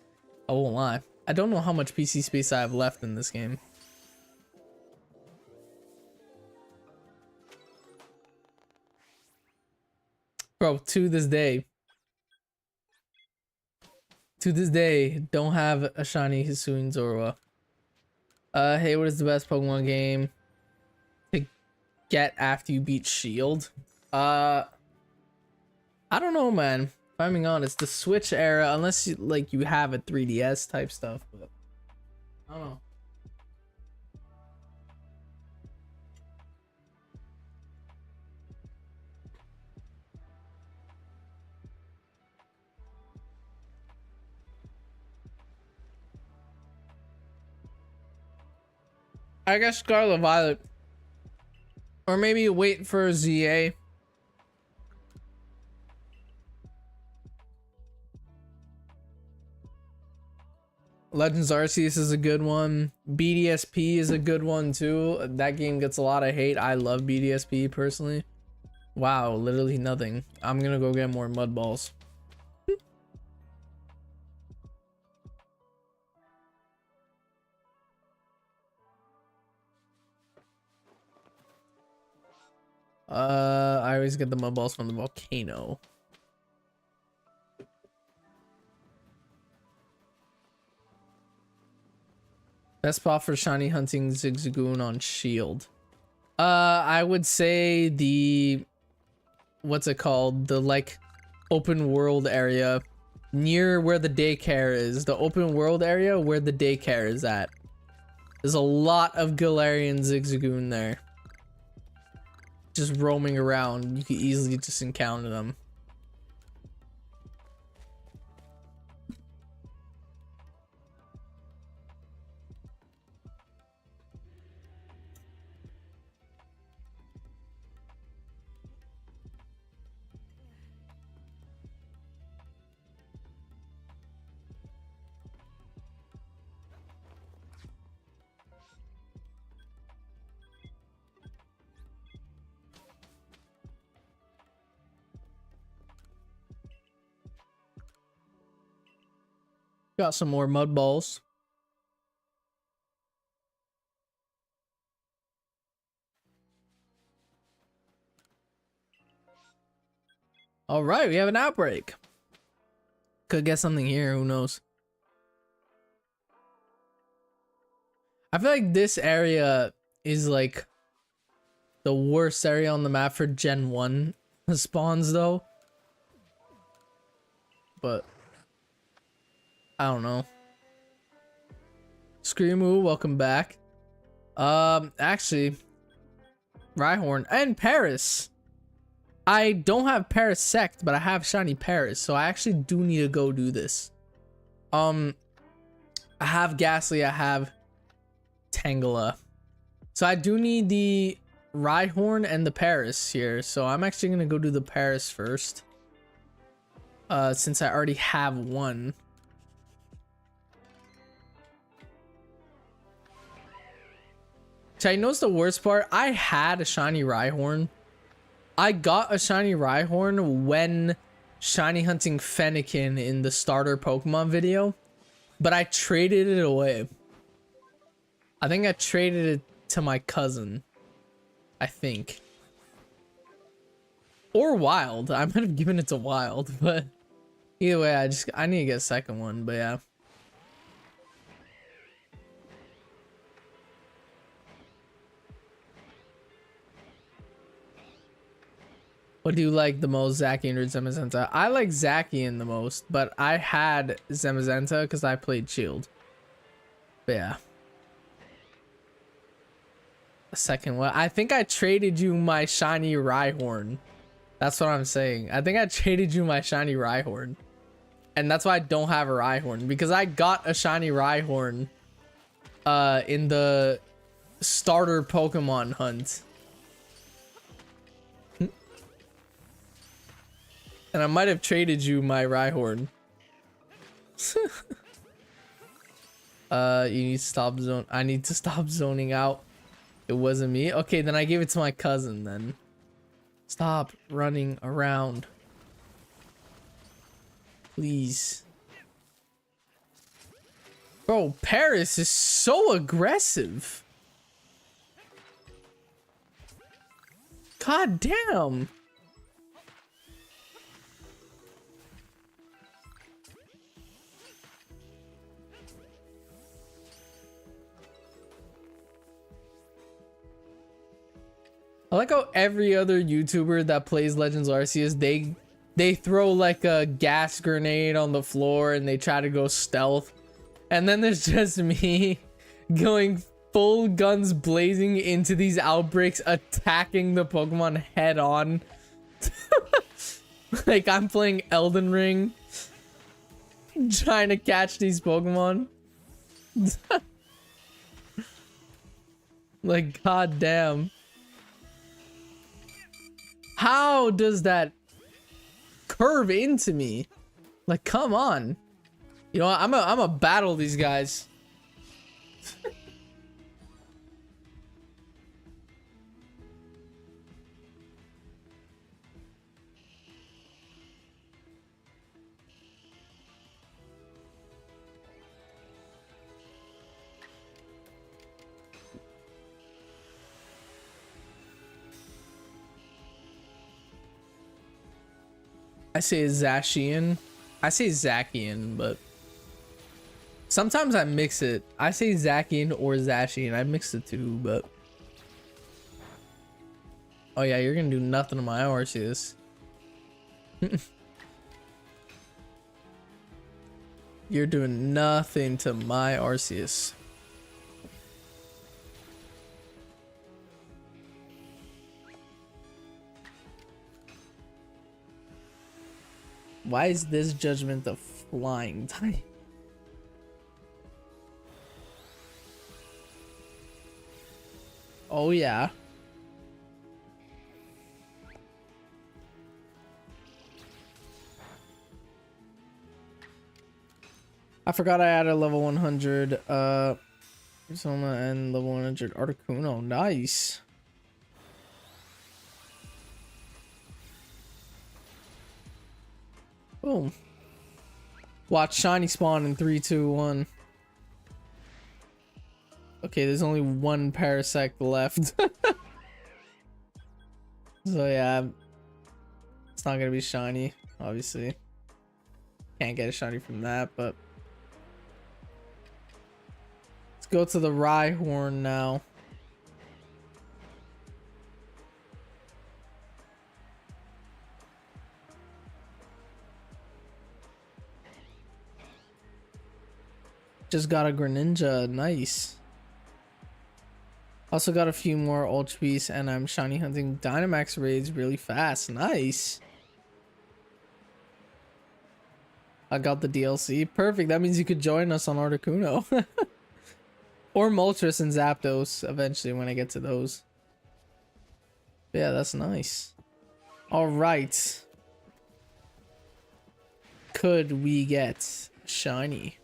I won't lie. I don't know how much PC space I have left in this game. Bro, to this day, don't have a shiny Hisui and Zorua. Hey, what is the best Pokemon game to get after you beat Shield? I don't know, man. If I'm being honest, the Switch era, unless you, like, you have a 3DS type stuff, but I don't know. I guess Scarlet Violet. Or maybe wait for ZA. Legends Arceus is a good one. BDSP is a good one too. That game gets a lot of hate. I love BDSP personally. Wow, literally nothing. I'm gonna go get more mud balls. I always get the mud balls from the volcano. Best spot for shiny hunting Zigzagoon on Shield. I would say the, what's it called? The like open world area near where the daycare is. The open world area where the daycare is at. There's a lot of Galarian Zigzagoon there. Just roaming around. You can easily just encounter them. Got some more mud balls. All right, we have an outbreak. Could get something here, who knows? I feel like this area is like the worst area on the map for Gen 1 spawns though. But I don't know. Screamoo, welcome back. Actually, Rhyhorn and Paris. I don't have Parasect, but I have shiny Paris, so I actually do need to go do this. I have Ghastly, I have Tangela. So I do need the Rhyhorn and the Paris here, so I'm actually gonna go do the Paris first. Since I already have one. I know the worst part. I had a shiny Rhyhorn. I got a shiny Rhyhorn when shiny hunting Fennekin in the starter Pokemon video, but I traded it away. I think I traded it to my cousin. I think. Or Wild. I might have given it to Wild, but either way, I need to get a second one, but yeah. What do you like the most, Zacian or Zamazenta? I like Zacian the most, but I had Zamazenta because I played Shield. But yeah. A second one. I think I traded you my shiny Rhyhorn. That's what I'm saying. I think I traded you my shiny Rhyhorn. And that's why I don't have a Rhyhorn. Because I got a shiny Rhyhorn in the starter Pokemon hunt. And I might have traded you my Rhyhorn. You need to stop zone. I need to stop zoning out. It wasn't me. Okay, then I gave it to my cousin then. Stop running around. Please. Bro, Paris is so aggressive. God damn. I like how every other YouTuber that plays Legends Arceus, they throw like a gas grenade on the floor and they try to go stealth. And then there's just me going full guns blazing into these outbreaks, attacking the Pokemon head on. Like I'm playing Elden Ring, trying to catch these Pokemon. Like, god damn. How does that curve into me? Like, come on. You know what? I'm a battle these guys. I say Zacian. I say Zacian, but sometimes I mix it. I say Zacian or Zacian. I mix the two, but oh yeah, you're gonna do nothing to my Arceus. You're doing nothing to my Arceus. Why is this judgment a flying type? Oh yeah. I forgot I added level 100 Persona and level 100 Articuno. Nice. Boom. Watch shiny spawn in 3, 2, 1. Okay, there's only one Parasect left. So yeah, it's not gonna be shiny, obviously. Can't get a shiny from that, but let's go to the Rhyhorn now. Just got a Greninja, nice. Also got a few more Ultra Beasts, and I'm shiny hunting Dynamax raids really fast, nice. I got the DLC, perfect. That means you could join us on Articuno. Or Moltres and Zapdos eventually when I get to those. But yeah, that's nice. All right. Could we get shiny?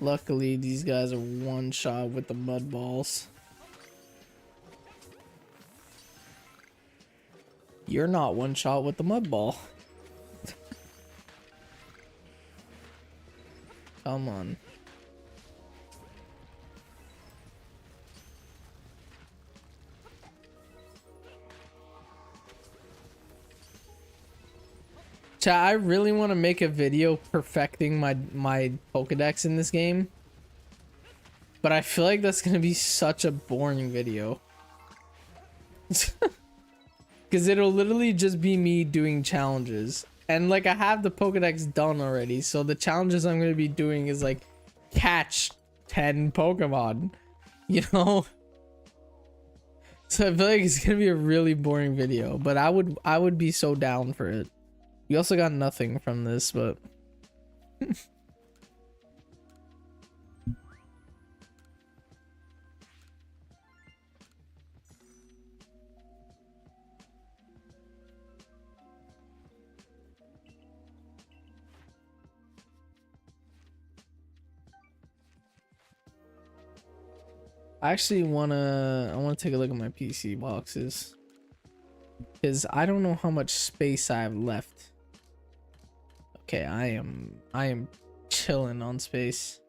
Luckily, these guys are one shot with the mud balls. You're not one shot with the mud ball. Come on. Chat, I really want to make a video perfecting my Pokedex in this game. But I feel like that's going to be such a boring video. Because it'll literally just be me doing challenges. And like I have the Pokedex done already. So the challenges I'm going to be doing is like catch 10 Pokemon. You know? So I feel like it's going to be a really boring video. But I would be so down for it. You also got nothing from this, but... I actually wanna take a look at my PC boxes. Because I don't know how much space I have left. Okay, I am chilling on space.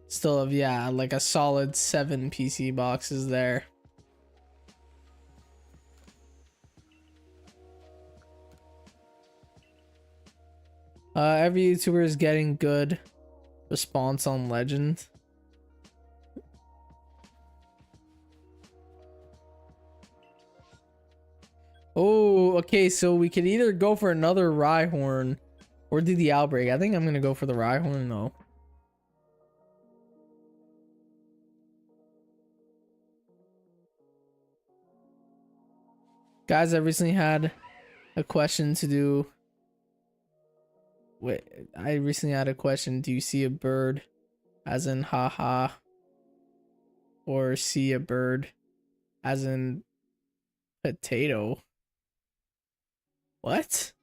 Still have, yeah, like a solid 7 PC boxes there. Every YouTuber is getting good response on Legend. Oh, okay, so we could either go for another Rhyhorn or do the Outbreak. I think I'm gonna go for the Rhyhorn though. Guys, I recently had a question to do. Wait, I recently had a question. Do you see a bird as in haha? Or see a bird as in potato? What?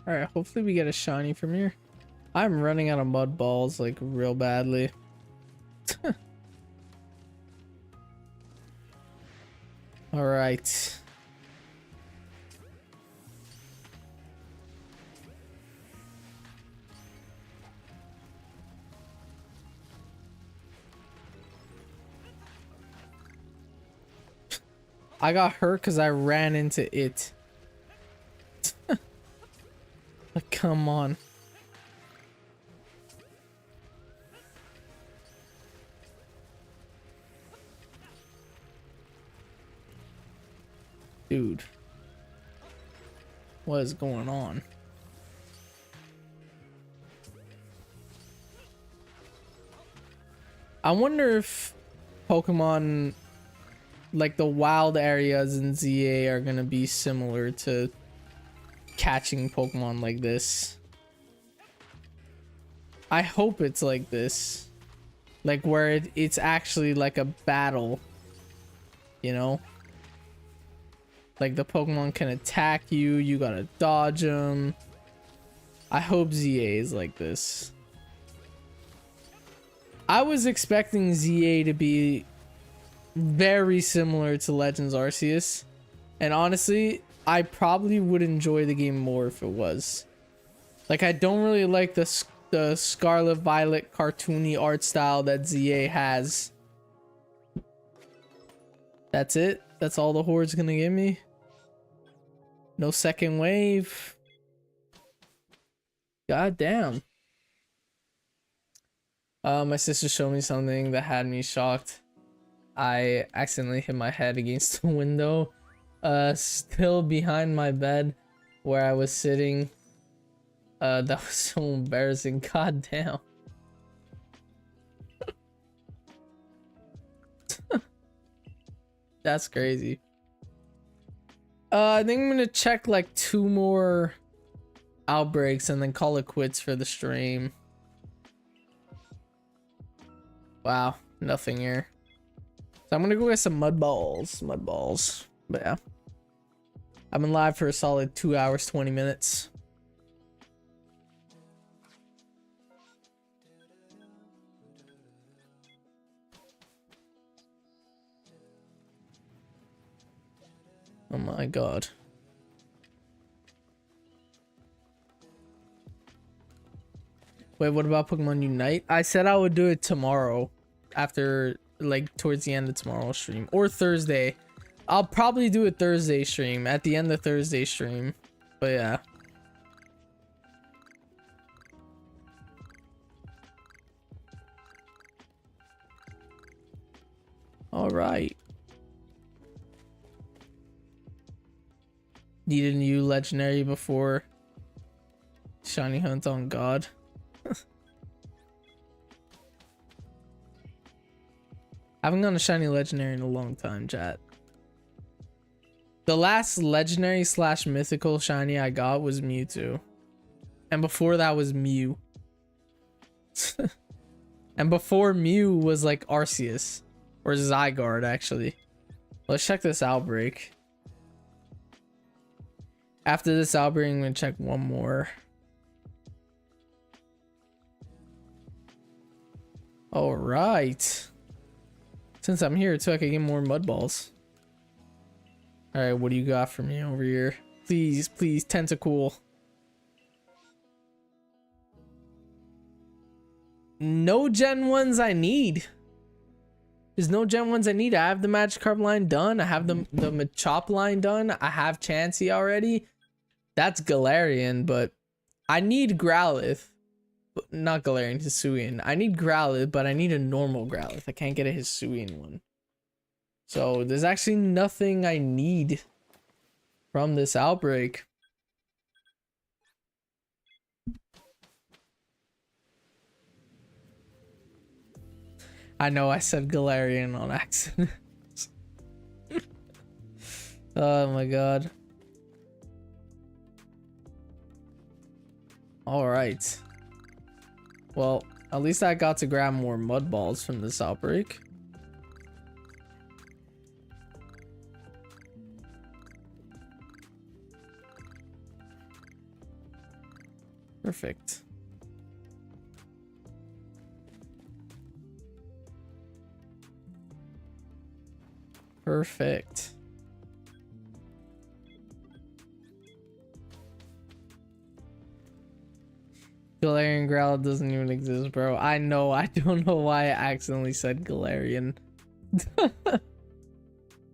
Alright, hopefully we get a shiny from here. I'm running out of mud balls like real badly. Alright. I got hurt because I ran into it. Like, come on. Dude. What is going on? I wonder if Pokemon, like the wild areas in ZA, are gonna be similar to catching Pokemon like this. I hope it's like this. Like where it's actually like a battle. You know? Like the Pokemon can attack you, you gotta dodge them. I hope ZA is like this. I was expecting ZA to be very similar to Legends Arceus. And honestly, I probably would enjoy the game more if it was. Like, I don't really like the Scarlet Violet cartoony art style that ZA has. That's it? That's all the Horde's gonna give me? No second wave? God damn. My sister showed me something that had me shocked. I accidentally hit my head against the window. Still behind my bed where I was sitting. That was so embarrassing. God damn. That's crazy. I think I'm gonna check like 2 more outbreaks and then call it quits for the stream. Wow, nothing here. So I'm gonna go get some mud balls. But yeah. I've been live for a solid 2 hours, 20 minutes. Oh my god. Wait, what about Pokemon Unite? I said I would do it tomorrow. After, like, towards the end of tomorrow's stream. Or Thursday. I'll probably do a Thursday stream. At the end of Thursday stream. But yeah. Alright. Need a new legendary before shiny hunt on God. I haven't gone a shiny legendary in a long time, chat. The last legendary / mythical shiny I got was Mewtwo. And before that was Mew. And before Mew was like Arceus. Or Zygarde, actually. Let's check this outbreak. After this outbreak, I'm gonna check one more. Alright. Since I'm here too, I can get more mud balls. Alright, what do you got for me over here? Please, please, Tentacool. No Gen 1s I need. There's no Gen 1s I need. I have the Magikarp line done. I have the Machop line done. I have Chansey already. That's Galarian, but I need Growlithe. Not Galarian, Hisuian. I need Growlithe, but I need a normal Growlithe. I can't get a Hisuian one. So there's actually nothing I need from this outbreak. I know I said Galarian on accident. Oh my god. Alright. Well, at least I got to grab more mud balls from this outbreak. Perfect. Perfect. Galarian Growl doesn't even exist, bro. I know. I don't know why I accidentally said Galarian.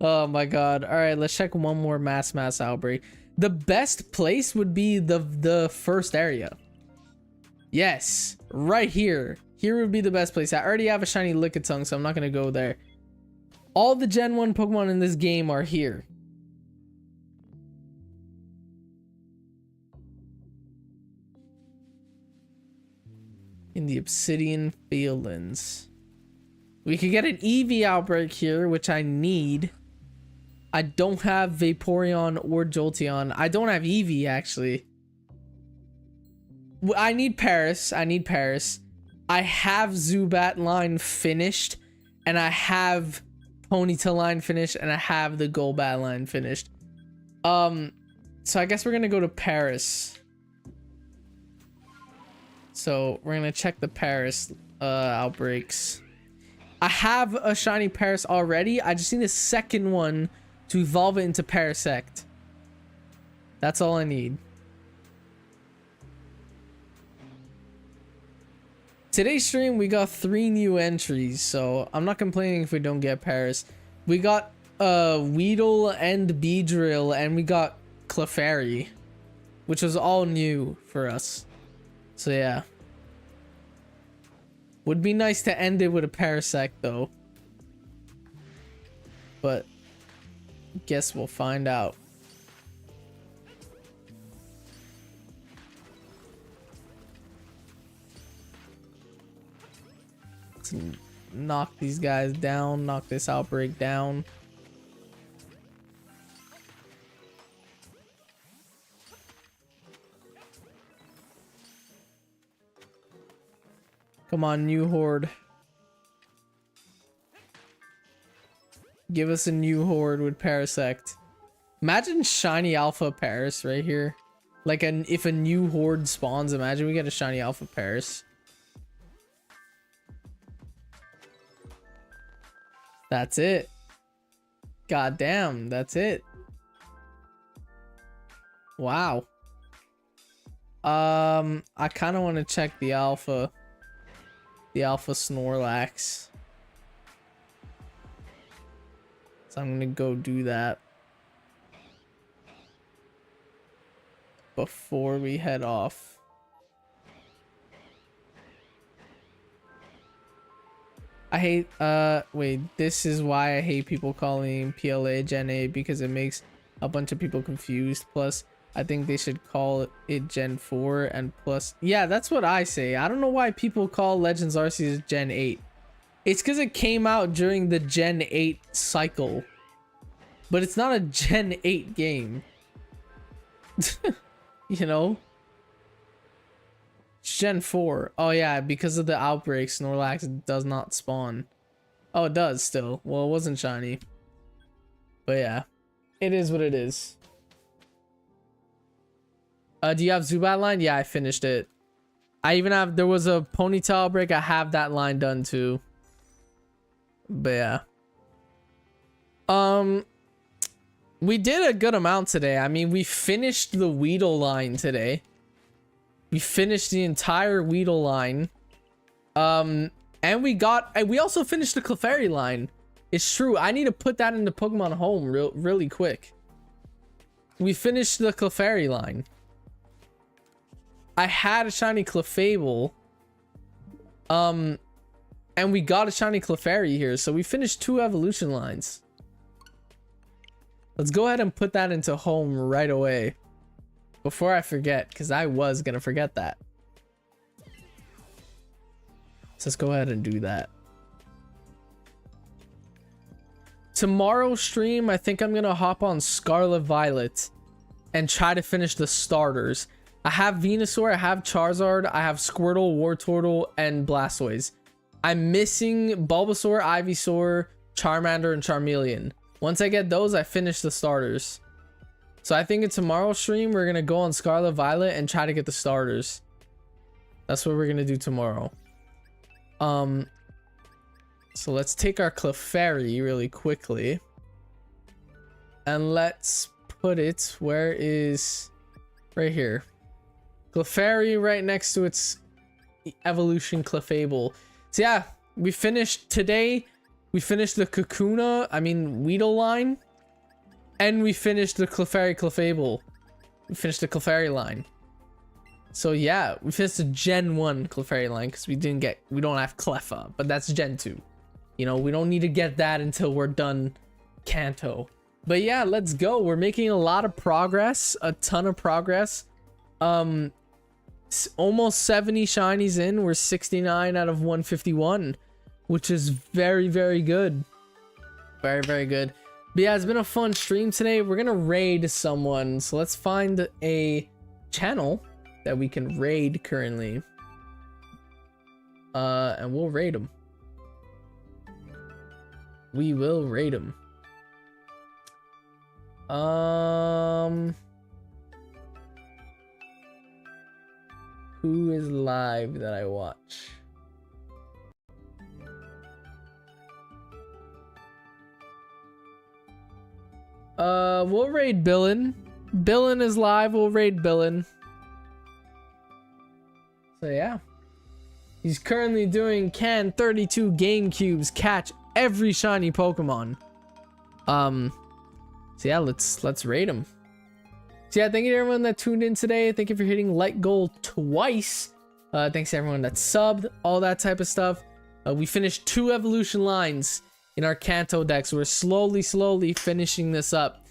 Oh my god. All right, let's check one more mass outbreak. The best place would be the first area. Yes, right here. Here would be the best place. I already have a shiny Lickitung, so I'm not gonna go there. All the Gen 1 Pokemon in this game are here. In the Obsidian Fieldlands. We could get an Eevee outbreak here, which I need. I don't have Vaporeon or Jolteon. I don't have Eevee, actually. I need Paris. I need Paris. I have Zubat line finished. And I have Ponyta line finished. And I have the Golbat line finished. So I guess we're gonna go to Paris. So we're gonna check the Paris outbreaks. I have a shiny Paris already. I just need a second one to evolve it into Parasect. That's all I need. Today's stream we got 3 new entries, so I'm not complaining if we don't get Paris. We got Weedle and Beedrill, and we got Clefairy, which was all new for us. So yeah. Would be nice to end it with a Parasect though. but guess we'll find out. Let's knock these guys down, knock this outbreak down. Come on, new horde. Give us a new horde with Parasect. Imagine shiny alpha Paris right here. Like if a new horde spawns, imagine we get a shiny alpha Paris. That's it. God damn, that's it. Wow. I kind of want to check the alpha. The alpha Snorlax. So I'm gonna go do that before we head off. I hate wait, this is why I hate people calling PLA Gen 8, because it makes a bunch of people confused. Plus I think they should call it Gen 4, and plus yeah, that's what I say. I don't know why people call Legends Arceus Gen 8. It's because it came out during the Gen 8 cycle. But it's not a Gen 8 game. You know? It's Gen 4. Oh yeah, because of the outbreak, Snorlax does not spawn. Oh, it does still. Well, it wasn't shiny. But yeah. It is what it is. Do you have Zubat line? Yeah, I finished it. I even have... There was a Ponytail outbreak. I have that line done too. But yeah. We did a good amount today. I mean, we finished the Weedle line today. We finished the entire Weedle line. And we also finished the Clefairy line. It's true. I need to put that into Pokemon Home really quick. We finished the Clefairy line. I had a shiny Clefable. And we got a shiny Clefairy here. So we finished 2 evolution lines. Let's go ahead and put that into Home right away. Before I forget, because I was going to forget that. So let's go ahead and do that. Tomorrow's stream, I think I'm going to hop on Scarlet Violet and try to finish the starters. I have Venusaur, I have Charizard, I have Squirtle, Wartortle, and Blastoise. I'm missing Bulbasaur, Ivysaur, Charmander, and Charmeleon. Once I get those, I finish the starters. So I think in tomorrow's stream, we're going to go on Scarlet Violet and try to get the starters. That's what we're going to do tomorrow. So let's take our Clefairy really quickly. And let's put it, where is, right here. Clefairy right next to its evolution Clefable. So yeah, we finished today. We finished the Weedle line. And we finished the Clefable. We finished the Clefairy line. So yeah, we finished the Gen 1 Clefairy line because we don't have Cleffa, but that's Gen 2. You know, we don't need to get that until we're done Kanto. But yeah, let's go. We're making a lot of progress, a ton of progress. Almost 70 shinies in. We're 69 out of 151, which is very, very good. Very, very good. But yeah, it's been a fun stream today. We're gonna raid someone, so let's find a channel that we can raid currently. And we'll raid them. We will raid them. Who is live that I watch? We'll raid Billin. Billin is live. We'll raid Billin. So yeah, he's currently doing can 32 game cubes catch every shiny Pokemon. So yeah, let's raid him. So yeah, thank you to everyone that tuned in today. Thank you for hitting like goal twice. Thanks to everyone that subbed, all that type of stuff. We finished 2 evolution lines in our Kanto decks. We're slowly finishing this up.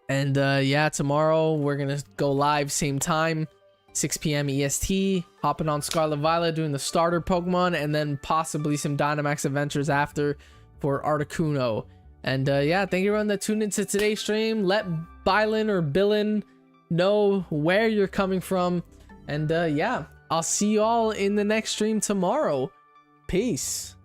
Yeah, tomorrow we're gonna go live same time, 6 p.m. EST, hopping on Scarlet Violet, doing the starter Pokemon, and then possibly some Dynamax adventures after for Articuno. And yeah, thank you everyone that tuned into today's stream. Let Bylin or Billin know where you're coming from. And yeah, I'll see you all in the next stream tomorrow. Peace.